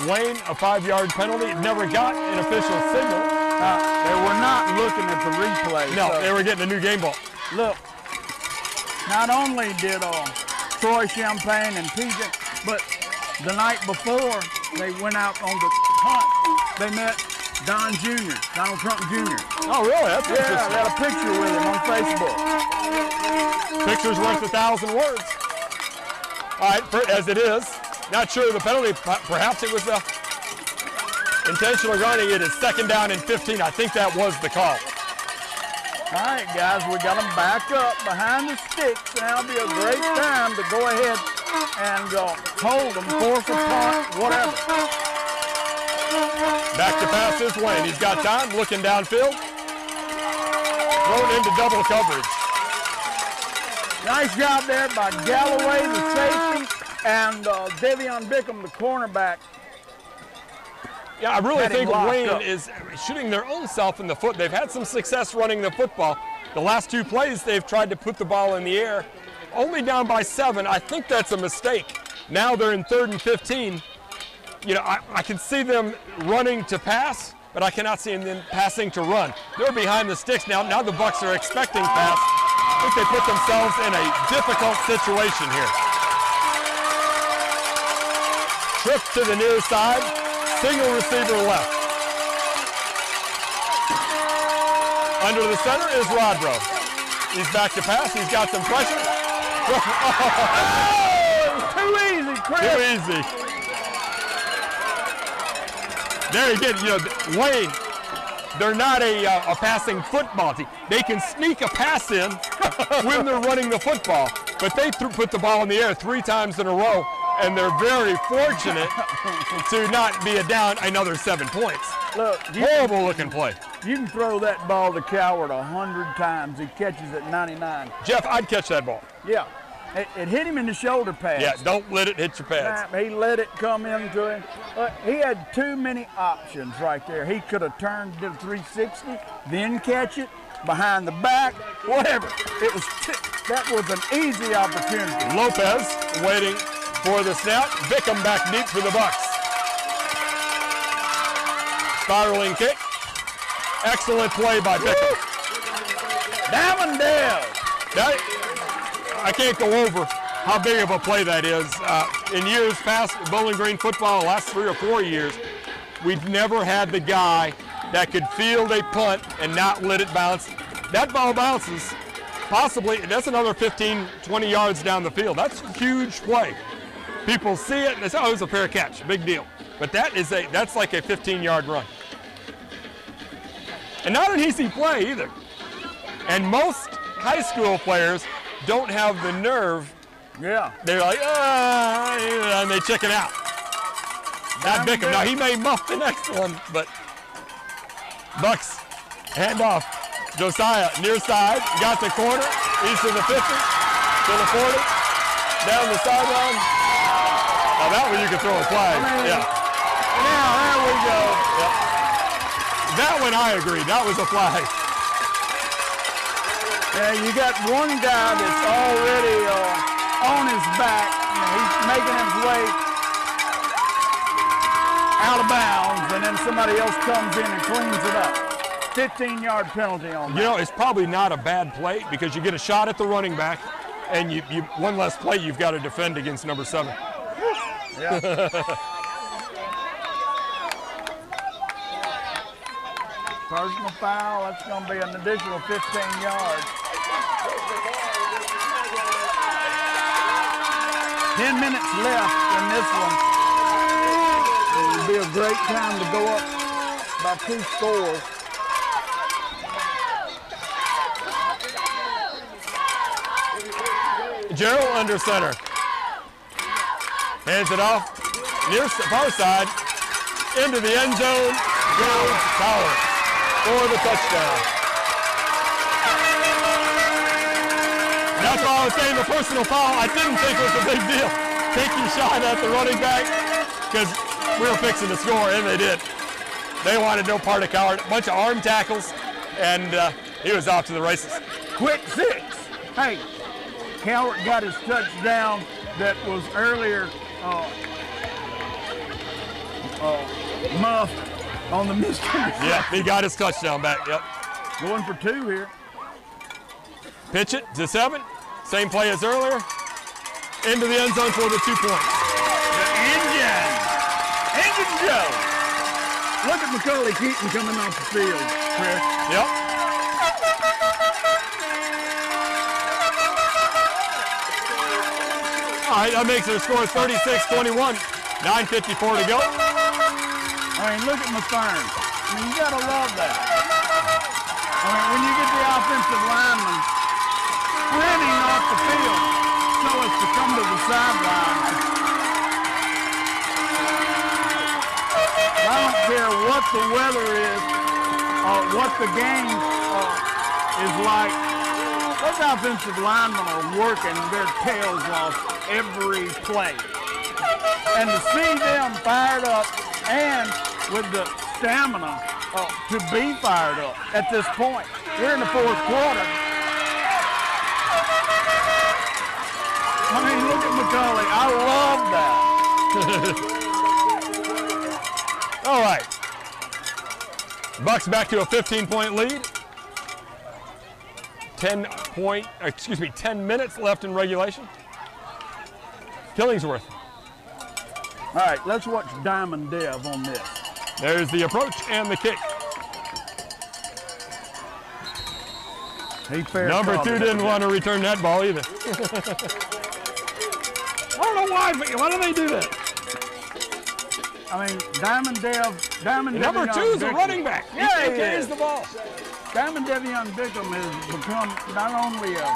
Wayne, a 5-yard penalty. It never got an official signal. They were not looking at the replay. No, so. They were getting a new game ball. Look, not only did Troy Champaign and TJ, but the night before they went out on the hunt, they met Don Jr., Donald Trump Jr. Oh, really? That's interesting. Yeah, I got a picture with him on Facebook. Picture's worth 1,000 words. All right, as it is, not sure of the penalty. Perhaps it was intentional grounding. It is 2nd down and 15. I think that was the call. All right, guys, we got them back up behind the sticks. Now it'll be a great time to go ahead and hold them, force a punt, whatever. Back to pass is Wayne. He's got time, looking downfield. Thrown into double coverage. Nice job there by Galloway, the safety, and Devion Bickham, the cornerback. Yeah, I really think Wayne up. is shooting their own self in the foot. They've had some success running the football. The last 2 plays, they've tried to put the ball in the air only down by 7. I think that's a mistake. Now they're in 3rd and 15. You know, I can see them running to pass, but I cannot see them passing to run. They're behind the sticks now. Now the Bucks are expecting pass. I think they put themselves in a difficult situation here. Trip to the near side, single receiver left. Under the center is Rodbro. He's back to pass. He's got some pressure. Oh, too easy, Chris. Too easy. There again, you know, Wayne, they're not a passing football team. They can sneak a pass in when they're running the football, but they put the ball in the air 3 times in a row, and they're very fortunate to not be down another 7 points. Look, Horrible looking play. you can throw that ball to Coward 100 times. He catches it 99. Jeff, I'd catch that ball. Yeah. It hit him in the shoulder pads. Yeah, don't let it hit your pads. He let it come into him. He had too many options right there. He could have turned to 360, then catch it behind the back, whatever. That was an easy opportunity. Lopez waiting for the snap. Bickham back deep for the Bucks. Spiraling kick. Excellent play by Bickham. Damondale. I can't go over how big of a play that is. In years past, Bowling Green football, the last 3 or 4 years, we've never had the guy that could field a punt and not let it bounce. That ball bounces, possibly, that's another 15, 20 yards down the field. That's a huge play. People see it and they say, oh, it was a fair catch, big deal. But that's like a 15-yard run. And not an easy play either. And most high school players don't have the nerve. Yeah. They're like, and they chicken out. Not Bickham. Now, he may muff the next one, but Bucks hand off. Josiah, near side, got the corner, east of the 50, to the 40, down the sideline. Now, that one you can throw a flag. Yeah. Now, there we go. Yep. That one, I agree. That was a flag. Yeah, you got one guy that's already on his back. You know, he's making his way out of bounds, and then somebody else comes in and cleans it up. 15-yard penalty on that. You know, it's probably not a bad play because you get a shot at the running back, and you one less play you've got to defend against number 7. Yeah. Personal foul, that's going to be an additional 15 yards. 10 minutes left in this one. It would be a great time to go up by 2 scores. Gerald under center. Hands it off. Near far side. Into the end zone. Goes Power for the touchdown. That's why I was saying the personal foul I didn't think was a big deal. Taking shot at the running back because we were fixing to score, and they did. They wanted no part of Coward. A bunch of arm tackles, and he was off to the races. Quick 6. Hey, Coward got his touchdown that was earlier muffed on the missed interception. Yeah, he got his touchdown back, yep. Going for 2 here. Pitch it to 7. Same play as earlier. Into the end zone for the 2 points. The Engine Joe. Look at Macaulay Keaton coming off the field, Chris. Yep. All right, that makes their score 36-21. 9:54 to go. I mean, look at Mathern. I mean, you got to love that. I mean, when you get the offensive lineman sprinting off the field so as to come to the sideline. I don't care what the weather is or what the game is like. Those offensive linemen are working their tails off every play. And to see them fired up and with the stamina to be fired up at this point. We're in the 4th quarter. All right. Bucks back to a 15-point lead. 10 minutes left in regulation. Killingsworth. All right, let's watch Diamond Dev on this. There's the approach and the kick. He fair Number caught 2 it. didn't want to return that ball either. I don't know why, but why do they do that? I mean, Diamond Dev. Number 2 is a running back. Yeah, he he carries is. the ball. Diamond Devion Bickham has become not only a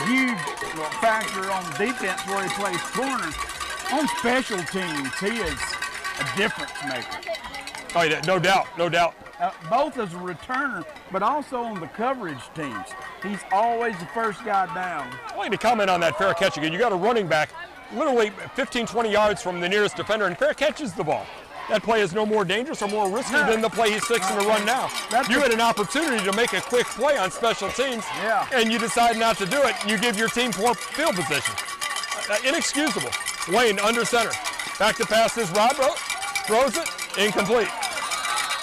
huge factor on defense where he plays corner, on special teams, he is a difference maker. Oh, yeah, no doubt, no doubt. Both as a returner, but also on the coverage teams. He's always the first guy down. I'd like to comment on that fair catch again. You got a running back literally 15, 20 yards from the nearest defender, and fair catches the ball. That play is no more dangerous or more risky than the play he's fixing to run now. You had an opportunity to make a quick play on special teams, and you decide not to do it. You give your team poor field position. Inexcusable. Wayne under center. Back to pass this Rodbro. Throws it. Incomplete.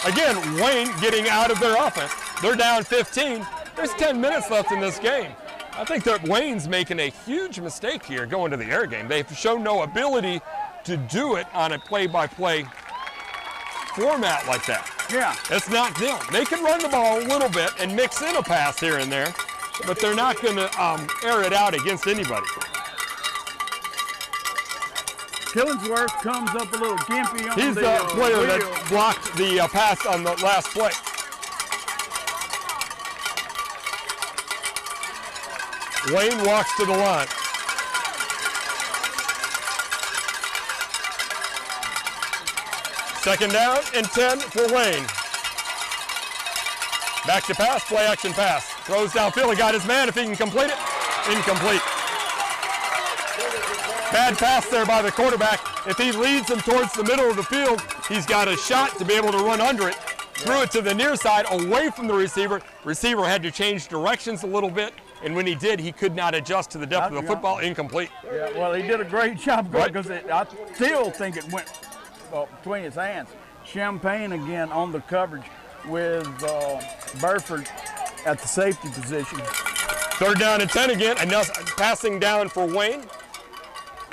Again, Wayne getting out of their offense. They're down 15. There's 10 minutes left in this game. I think that Wayne's making a huge mistake here going to the air game. They've shown no ability to do it on a play-by-play format like that. Yeah. It's not them. They can run the ball a little bit and mix in a pass here and there, but they're not going to air it out against anybody. Killingsworth comes up a little gimpy on He's the player that blocked the pass on the last play. Wayne walks to the line. Second down and 10 for Wayne. Back to pass, play action pass. Throws downfield, he got his man if he can complete it. Incomplete. Bad pass there by the quarterback. If he leads him towards the middle of the field, he's got a shot to be able to run under it. Threw it to the near side, away from the receiver. Receiver had to change directions a little bit, and when he did, he could not adjust to the depth of the football. Incomplete. Yeah, well, he did a great job because I still think it went between his hands. Champagne again on the coverage with Burford at the safety position. Third down and 10 again, and now passing down for Wayne.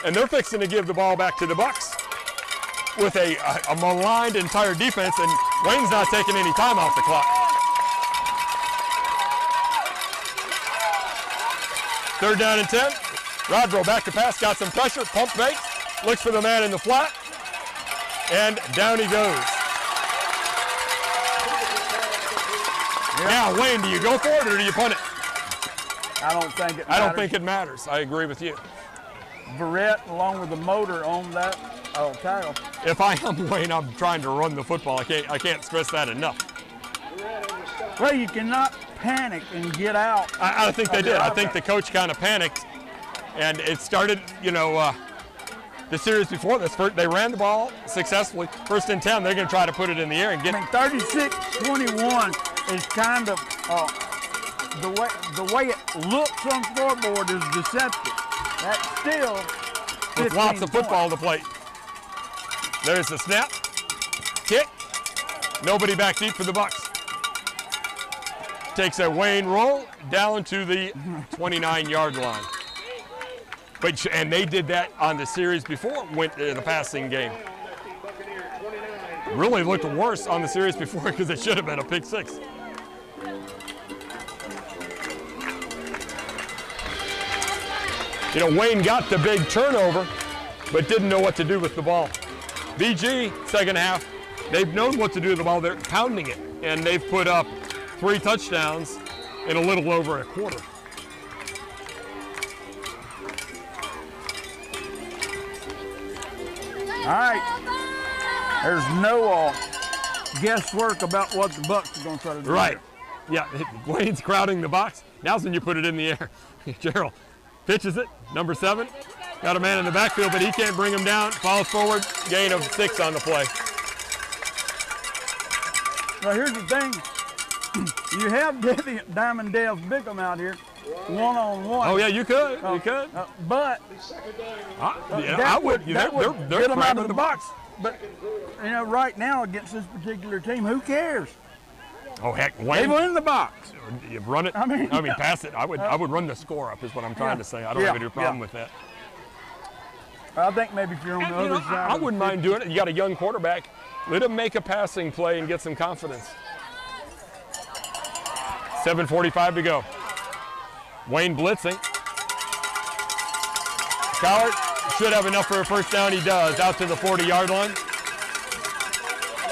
And they're fixing to give the ball back to the Bucks with a maligned entire defense, and Wayne's not taking any time off the clock. Third down and 10. Rodbro back to pass, got some pressure, pump fake, looks for the man in the flat, and down he goes. Yeah. Now, Wayne, do you go for it or do you punt it? I don't think it matters. I don't think it matters. I agree with you. Verrett along with the motor on that tackle. If I am Wayne, I'm trying to run the football. I can't stress that enough. Well, you cannot panic and get out. I think they did. I think the coach kind of panicked, and it started, the series before this. They ran the ball successfully. First and 10, they're going to try to put it in the air and get. I mean, 36-21 is kind of the way it looks on scoreboard is deceptive. That's still with lots of football to play. There's the snap, kick. Nobody back deep for the Bucks. Takes a Wayne roll down to the 29-yard line. And they did that on the series before it went to the passing game. Really looked worse on the series before because it should have been a pick six. Wayne got the big turnover, but didn't know what to do with the ball. BG, second half, they've known what to do with the ball. They're pounding it, and they've put up 3 touchdowns in a little over a quarter. All right. There's no guesswork about what the Bucks are going to try to do. Right. Yeah, Wayne's crowding the box. Now's when you put it in the air. Gerald pitches it, number 7. Got a man in the backfield, but he can't bring him down. Falls forward, gain of 6 on the play. Well, here's the thing. You have Diamond Dev Bickham out here. one-on-one. Oh yeah, you could. You could. But I would. that would They're get them out cramming of the box. But you know, right now against this particular team, who cares? Oh heck, They Wayne. win the box. You run it. I mean, pass it. I would run the score up. Is what I'm trying to say. I don't have any problem with that. I think maybe if you're on the And, other side. I wouldn't mind doing it. You got a young quarterback. Let him make a passing play and get some confidence. 7:45 to go. Wayne blitzing. Cowart should have enough for a first down. He does. Out to the 40-yard line.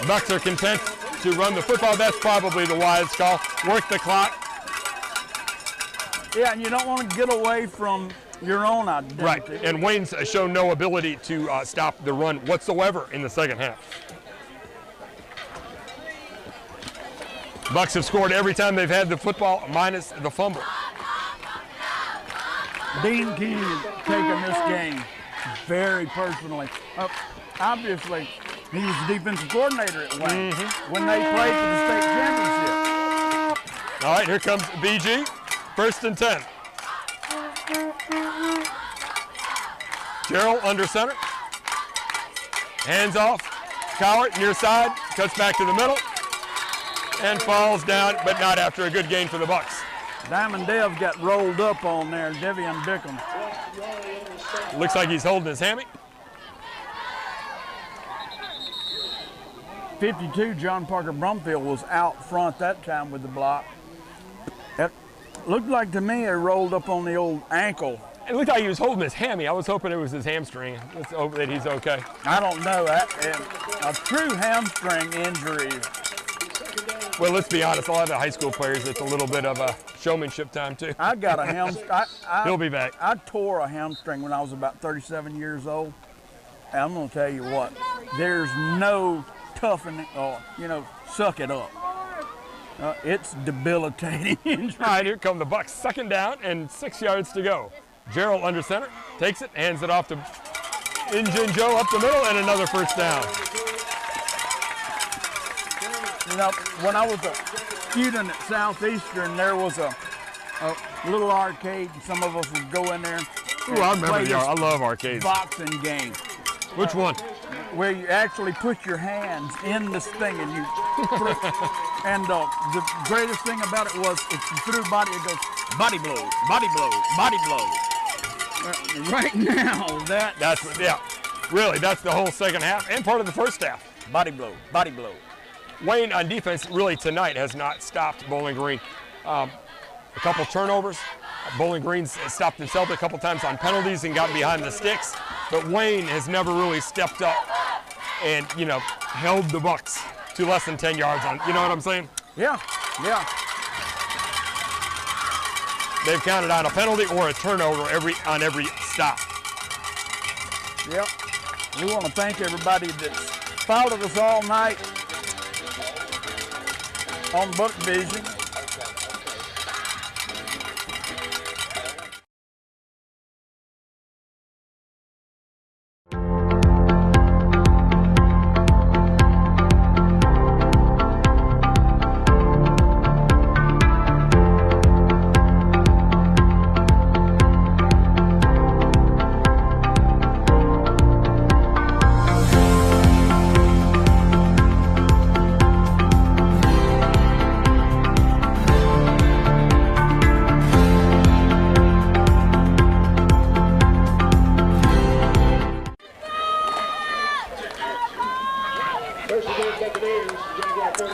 Bucks are content to run the football. That's probably the wise call. Work the clock. Yeah, and you don't want to get away from your own identity. Right. And Wayne's shown no ability to stop the run whatsoever in the second half. Bucks have scored every time they've had the football, minus the fumble. Dean King is taking this game very personally. Obviously, he was the defensive coordinator at Wayne when they played for the state championship. All right, here comes BG. First and 10. Gerald under center. Hands off. Cowart near side. Cuts back to the middle. And falls down, but not after a good gain for the Bucks. Diamond Dev got rolled up on there, Devian Bickham. Looks like he's holding his hammy. 52, John Parker Brumfield was out front that time with the block. It looked like to me it rolled up on the old ankle. It looked like he was holding his hammy. I was hoping it was his hamstring. Let's hope that he's okay. I don't know that. A true hamstring injury. Well, let's be honest. A lot of the high school players, it's a little bit of a showmanship time too. I got a hamstring. He'll be back. I tore a hamstring when I was about 37 years old. And I'm going to tell you what, there's no toughening or, suck it up. It's debilitating injury. All right, here come the Bucks. Second down and 6 yards to go. Gerald under center, takes it, hands it off to Injun Joe up the middle, and another first down. When I was a student at Southeastern, there was a little arcade, and some of us would go in there. Ooh, I remember the I love arcades. Boxing game. Which one? Where you actually put your hands in this thing and you and the greatest thing about it was if you threw body, it goes body blow, body blow, body blow. Right now, that's really, that's the whole second half and part of the first half. Body blow, body blow. Wayne on defense really tonight has not stopped Bowling Green. A couple turnovers. Bowling Green's stopped himself a couple times on penalties and got behind the sticks, but Wayne has never really stepped up and held the Bucks to less than 10 yards on. You know what I'm saying? Yeah. They've counted on a penalty or a turnover on every stop. Yep. We want to thank everybody that's followed us all night on Buck Vision.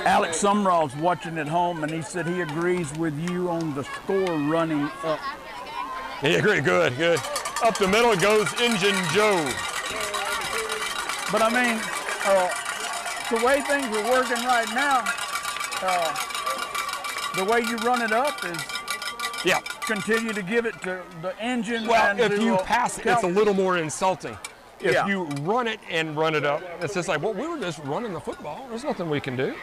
Alex Sumrall's watching at home, and he said he agrees with you on the score running up. He agreed. Good. Up the middle goes Injun Joe. But I mean, the way things are working right now, the way you run it up is continue to give it to the engine. Well, and if you pass it, it's a little more insulting. If you run it and run it up, it's just like, well, we were just running the football. There's nothing we can do.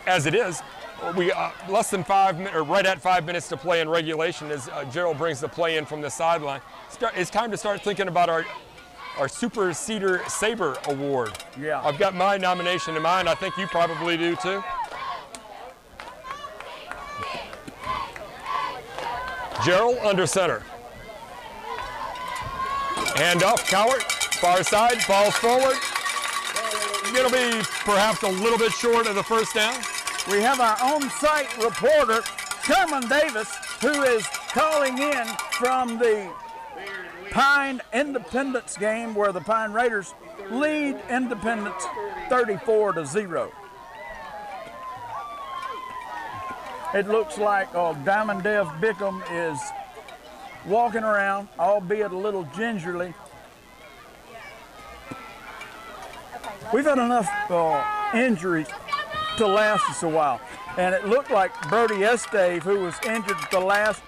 As it is, we less than 5 minutes, or right at 5 minutes to play in regulation as Gerald brings the play in from the sideline. It's time to start thinking about our Super Cedar Saber Award. Yeah. I've got my nomination in mind. I think you probably do too. Gerald under center. Hand off, Cowart, far side, falls forward. It'll be perhaps a little bit short of the first down. We have our on-site reporter, Sherman Davis, who is calling in from the Pine Independence game where the Pine Raiders lead Independence 34-0. It looks like Diamond Dev Bickham is walking around, albeit a little gingerly. We've had enough injuries to last us a while. And it looked like Brody Estave, who was injured at the last,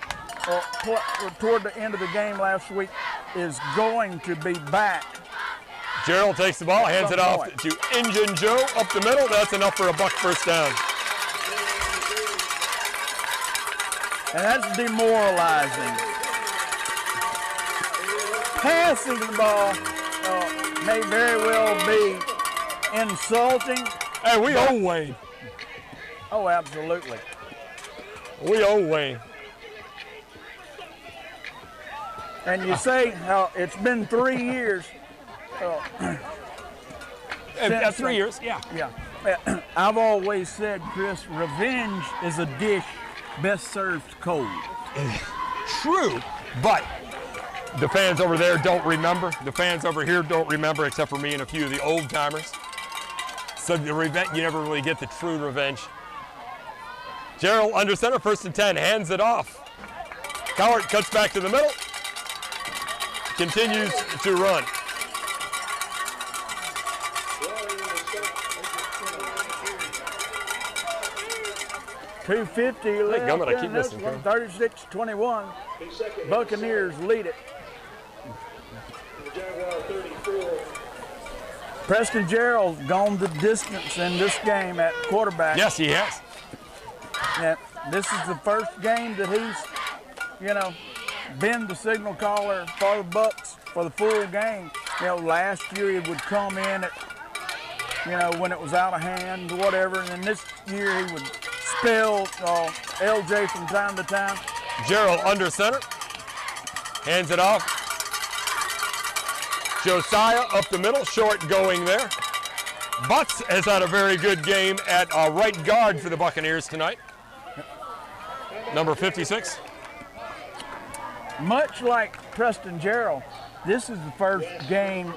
toward the end of the game last week, is going to be back. Gerald takes the ball, hands it off to Injun Joe up the middle. That's enough for a Buck first down. And that's demoralizing. Passing the ball may very well be insulting. Hey, we owe Wayne. Oh, absolutely. We owe Wayne. And you say how it's been 3 years. 3 years, yeah. Yeah. I've always said, Chris, revenge is a dish best served cold. True, but the fans over there don't remember. The fans over here don't remember, except for me and a few of the old timers. So the revenge, you never really get the true revenge. Gerald under center, 1st and 10, hands it off. Cowart cuts back to the middle, continues to run. .250 left. Gummit, I keep in this missing, one, 36-21. Buccaneers lead it. Preston Gerald's gone the distance in this game at quarterback. Yes, he has. And this is the first game that he's, been the signal caller for the Bucks for the full game. Last year he would come in at, when it was out of hand or whatever, and then this year he would spell LJ from time to time. Gerald under center, hands it off. Josiah up the middle, short going there. Butts has had a very good game at right guard for the Buccaneers tonight. Number 56. Much like Preston Gerald, this is the first game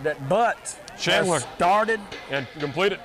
that Butts Chandler has started and completed.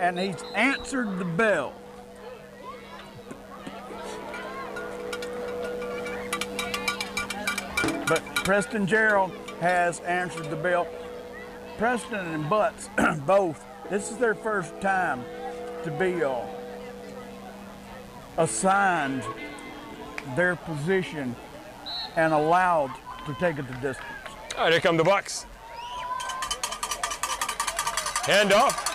and he's answered the bell. But Preston Gerald has answered the bell. Preston and Butts, both, this is their first time to be assigned their position and allowed to take it the distance. All right, here come the Bucks. Hand off.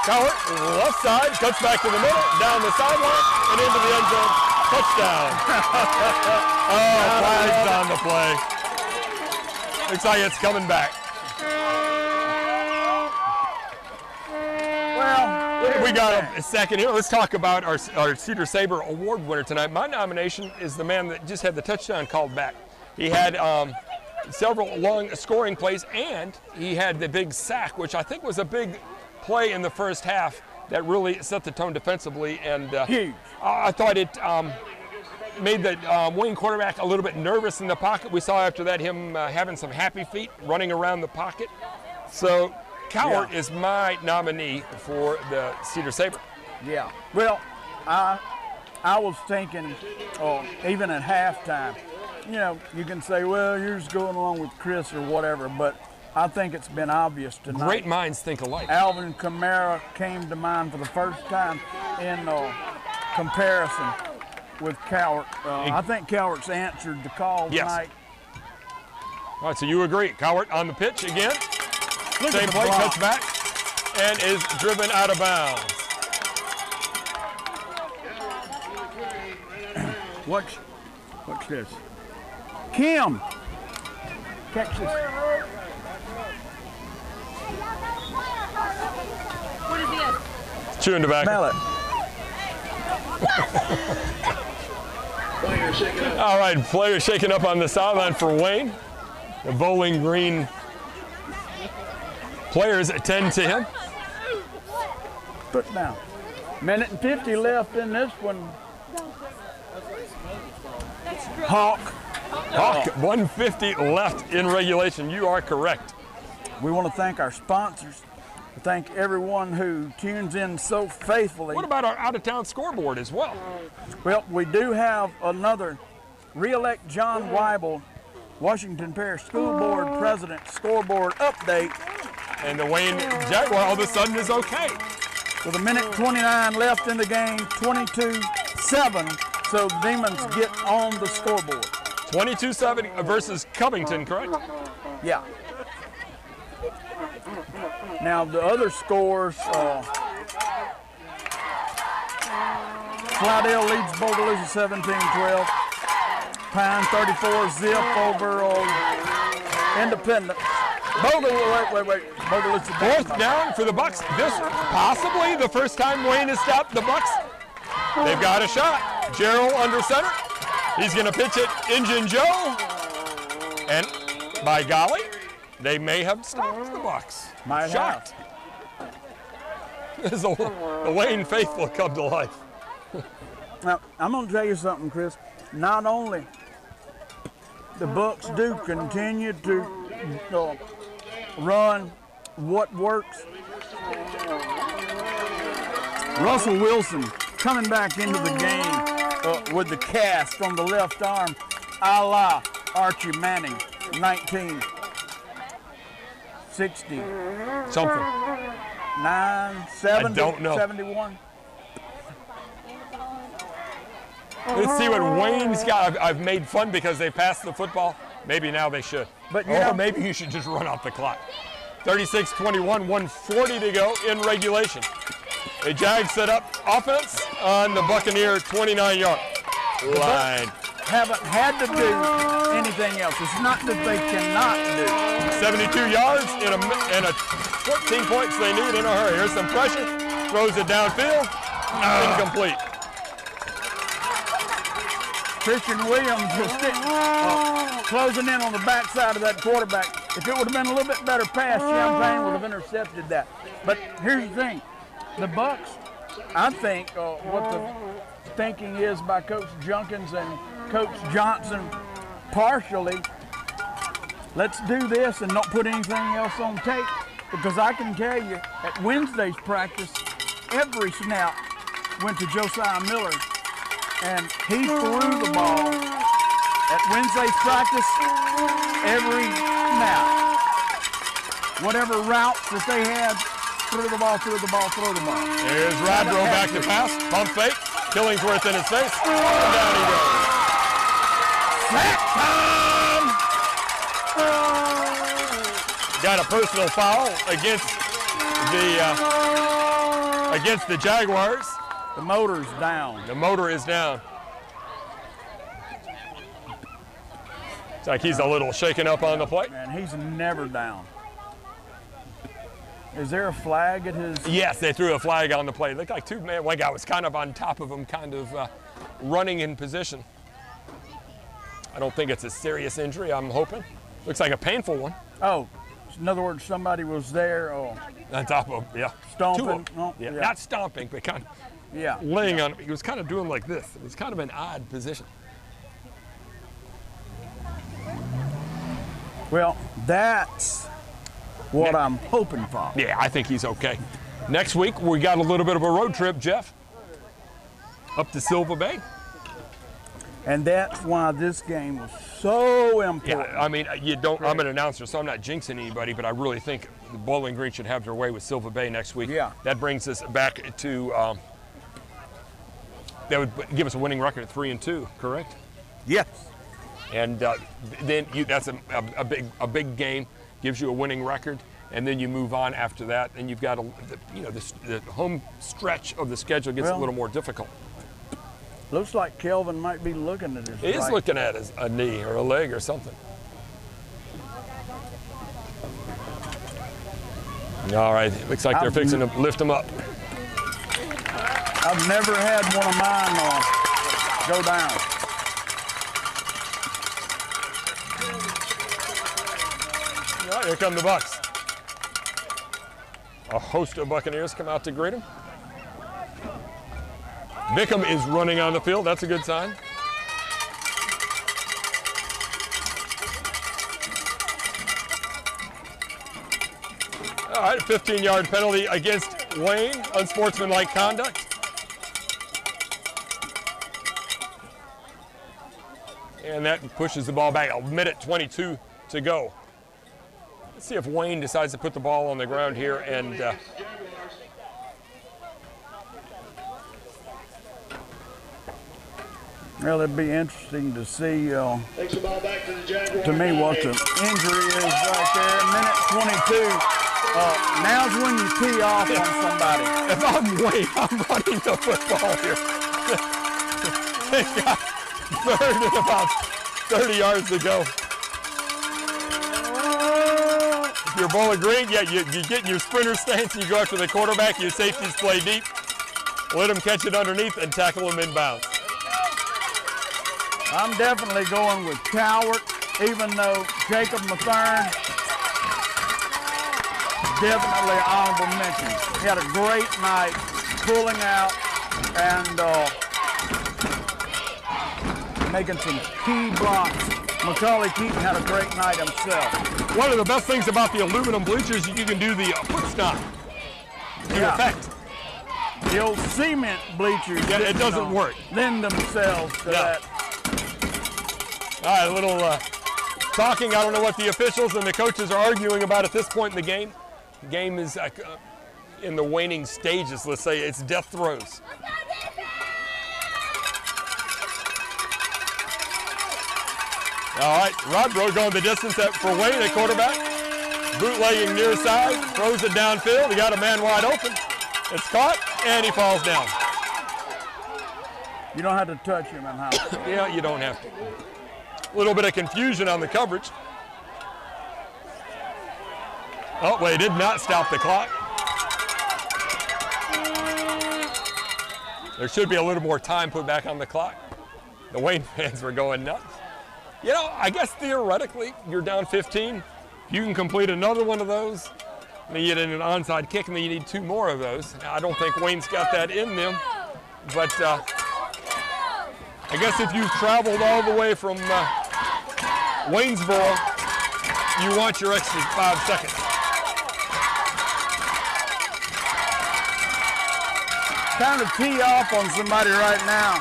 Cowart, left side, cuts back to the middle, down the sideline, and into the end zone. Touchdown. Flags on the play. Looks like it's coming back. Well, We got a second here. Let's talk about our Cedar Sabre Award winner tonight. My nomination is the man that just had the touchdown called back. He had several long scoring plays, and he had the big sack, which I think was a big play in the first half that really set the tone defensively. And huge. I thought it made the Wayne quarterback a little bit nervous in the pocket. We saw after that him having some happy feet running around the pocket. So Cowart is my nominee for the Cedar Sabre. Yeah. Well, I was thinking, even at halftime, you know, you can say, well, you're just going along with Chris or whatever, but I think it's been obvious tonight. Great minds think alike. Alvin Kamara came to mind for the first time in comparison with Cowart. I think Cowart's answered the call Yes. tonight. All right, so you agree. Cowart on the pitch again. Look Same at the play, block. cuts back, and is driven out of bounds. Watch this. Kim, catch this. What is this? Chewing tobacco. Smell it. Player shaking up. All right, player shaking up on the sideline for Wayne. The Bowling Green players attend to him. Put down. Minute and 50 left in this one. Hawk. Hawk, 150 left in regulation. You are correct. We want to thank our sponsors. Thank everyone who tunes in so faithfully. What about our out-of-town scoreboard as well? Well, we do have another re-elect John Weibel, Washington Parish School Board President scoreboard update. And the Wayne Jaguar all of a sudden is okay. With a minute 29 left in the game, 22-7. So the Demons get on the scoreboard. 22-7 versus Covington, correct? Yeah. Now the other scores, Slidell leads Bogalusa 17-12. Pine 34-zip over Independence. Wait. Bogalusa Fourth down for the Bucks. This possibly the first time Wayne has stopped the Bucks. They've got a shot. Gerald under center. He's going to pitch it Injun Joe. And by golly, they may have stopped the Bucks. Might Shocked. As the Wayne faithful come to life. Now, I'm going to tell you something, Chris. Not only the Bucks do continue to run what works, Russell Wilson coming back into the game with the cast on the left arm, a la Archie Manning, 1960. Something. 70, don't know. 71. Let's see what Wayne's got. I've made fun because they passed the football. Maybe now they should. But, you or know- maybe you should just run off the clock. 36-21, 140 to go in regulation. The Jags set up offense on the Buccaneer 29-yard line. Haven't had to do anything else. It's not that they cannot do. 72 yards and a 14 points they need in a hurry. Here's some pressure. Throws it downfield. Incomplete. Christian Williams was closing in on the backside of that quarterback. If it would have been a little bit better pass, Champagne would have intercepted that. But here's the thing. The Bucks, I think what the thinking is by Coach Junkins and Coach Johnson partially, let's do this and not put anything else on tape. Because I can tell you, at Wednesday's practice, every snap went to Josiah Miller. And he threw the ball at Wednesday's practice every snap. Whatever routes that they had, threw the ball. Here's Rodro back to pass. Pump fake. Killingsworth in his face. And down he goes. Sack time! Got a personal foul against the Jaguars. The motor's down. The motor is down. It's like he's a little shaken up on the play. Man, he's never down. Is there a flag at his? Yes, they threw a flag on the play. It looked like two men. One guy was kind of on top of him, kind of running in position. I don't think it's a serious injury, I'm hoping. Looks like a painful one. Oh, in other words, somebody was there. Oh, On top of, yeah. Stomping? Two of 'em. Oh, yeah. yeah. Not stomping, but kind of yeah. laying on him. He was kind of doing like this. It was kind of an odd position. Well, that's what I'm hoping for. Yeah, I think he's okay. Next week, we got a little bit of a road trip, Jeff, up to Silver Bay. And that's why this game was so important. Yeah, I mean, you don't. I'm an announcer, so I'm not jinxing anybody, but I really think the Bowling Green should have their way with Silva Bay next week. Yeah. That brings us back to. That would give us a winning record at 3-2, correct? Yes. And then that's a big game, gives you a winning record, and then you move on after that, and you've got the home stretch of the schedule gets a little more difficult. Looks like Kelvin might be looking at his He's looking at a knee or a leg or something. All right, looks like they're fixing to lift him up. I've never had one of mine go down. All right, here come the Bucks. A host of Buccaneers come out to greet him. Bickham is running on the field. That's a good sign. All right, a 15-yard penalty against Wayne, unsportsmanlike conduct. And that pushes the ball back. A minute 22 to go. Let's see if Wayne decides to put the ball on the ground here and well, it'd be interesting to see, Takes the ball back to the Jaguars. to me, what the injury is right there. Minute 22. Now's when you tee off on somebody. if I'm Wayne, I'm running the football here. They got third and about 30 yards to go. If you're Bowling Green, yeah, you get in your sprinter stance, you go after the quarterback, your safeties play deep, let them catch it underneath and tackle them inbounds. I'm definitely going with Cowart, even though Jacob Mathern, definitely honorable mention. He had a great night pulling out and making some key blocks. Macaulay Keaton had a great night himself. One of the best things about the aluminum bleachers, you can do the foot stomp in effect. The old cement bleachers, Yeah, it doesn't work. lend themselves to that. All right, a little talking. I don't know what the officials and the coaches are arguing about at this point in the game. The game is in the waning stages, let's say. It's death throes. All right, Rodbro going the distance for Wayne at quarterback. Bootlegging near side, throws it downfield. He got a man wide open. It's caught, and he falls down. You don't have to touch him in house. Yeah, you don't have to. A little bit of confusion on the coverage. Oh, well, he did not stop the clock. There should be a little more time put back on the clock. The Wayne fans were going nuts. You know, I guess theoretically, you're down 15. You can complete another one of those. Then you get an onside kick, and then you need 2 more of those. Now, I don't think Wayne's got that in them, but I guess if you've traveled all the way from Waynesboro, you want your extra 5 seconds. Time to tee off on somebody right now.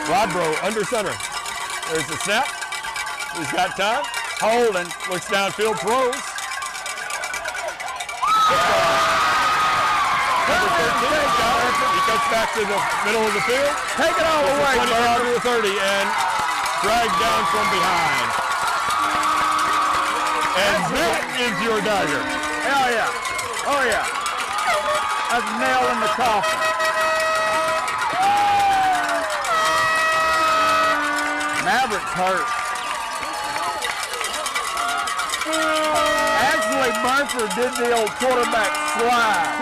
Rodbro under center. There's the snap. He's got time. Holding. Looks downfield, throws. Number 13, he cuts back to the middle of the field. Take it all away, 25 to the 30 and dragged down from behind. And that is your dagger. Hell yeah. Oh yeah. That's a nail in the coffin. Maverick's hurt. Actually, Burnford did the old quarterback slide.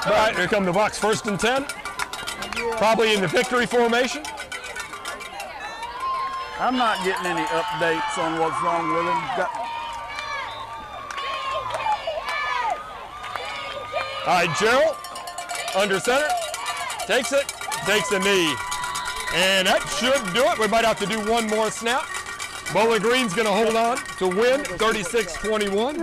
All right, here come the Bucks. 1st and 10. Probably in the victory formation. I'm not getting any updates on what's wrong with him. All right, Gerald, under center, takes it, takes a knee. And that should do it. We might have to do one more snap. Bowling Green's going to hold on to win 36-21.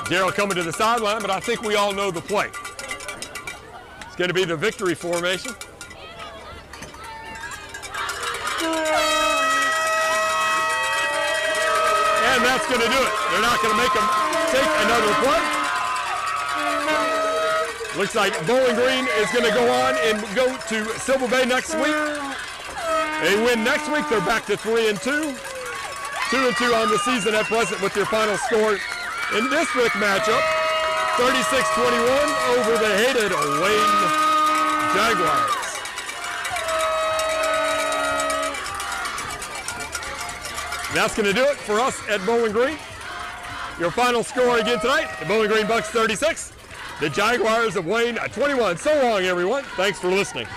Gerald coming to the sideline, but I think we all know the play. It's going to be the victory formation. And that's going to do it. They're not going to make them take another play. Looks like Bowling Green is going to go on and go to Silver Bay next week. They win next week, they're back to 3-2. 2-2 on the season at present with their final score in district matchup. 36-21 over the hated Wayne Jaguars. That's going to do it for us at Bowling Green. Your final score again tonight, the Bowling Green Bucks 36, the Jaguars of Wayne 21. So long, everyone. Thanks for listening.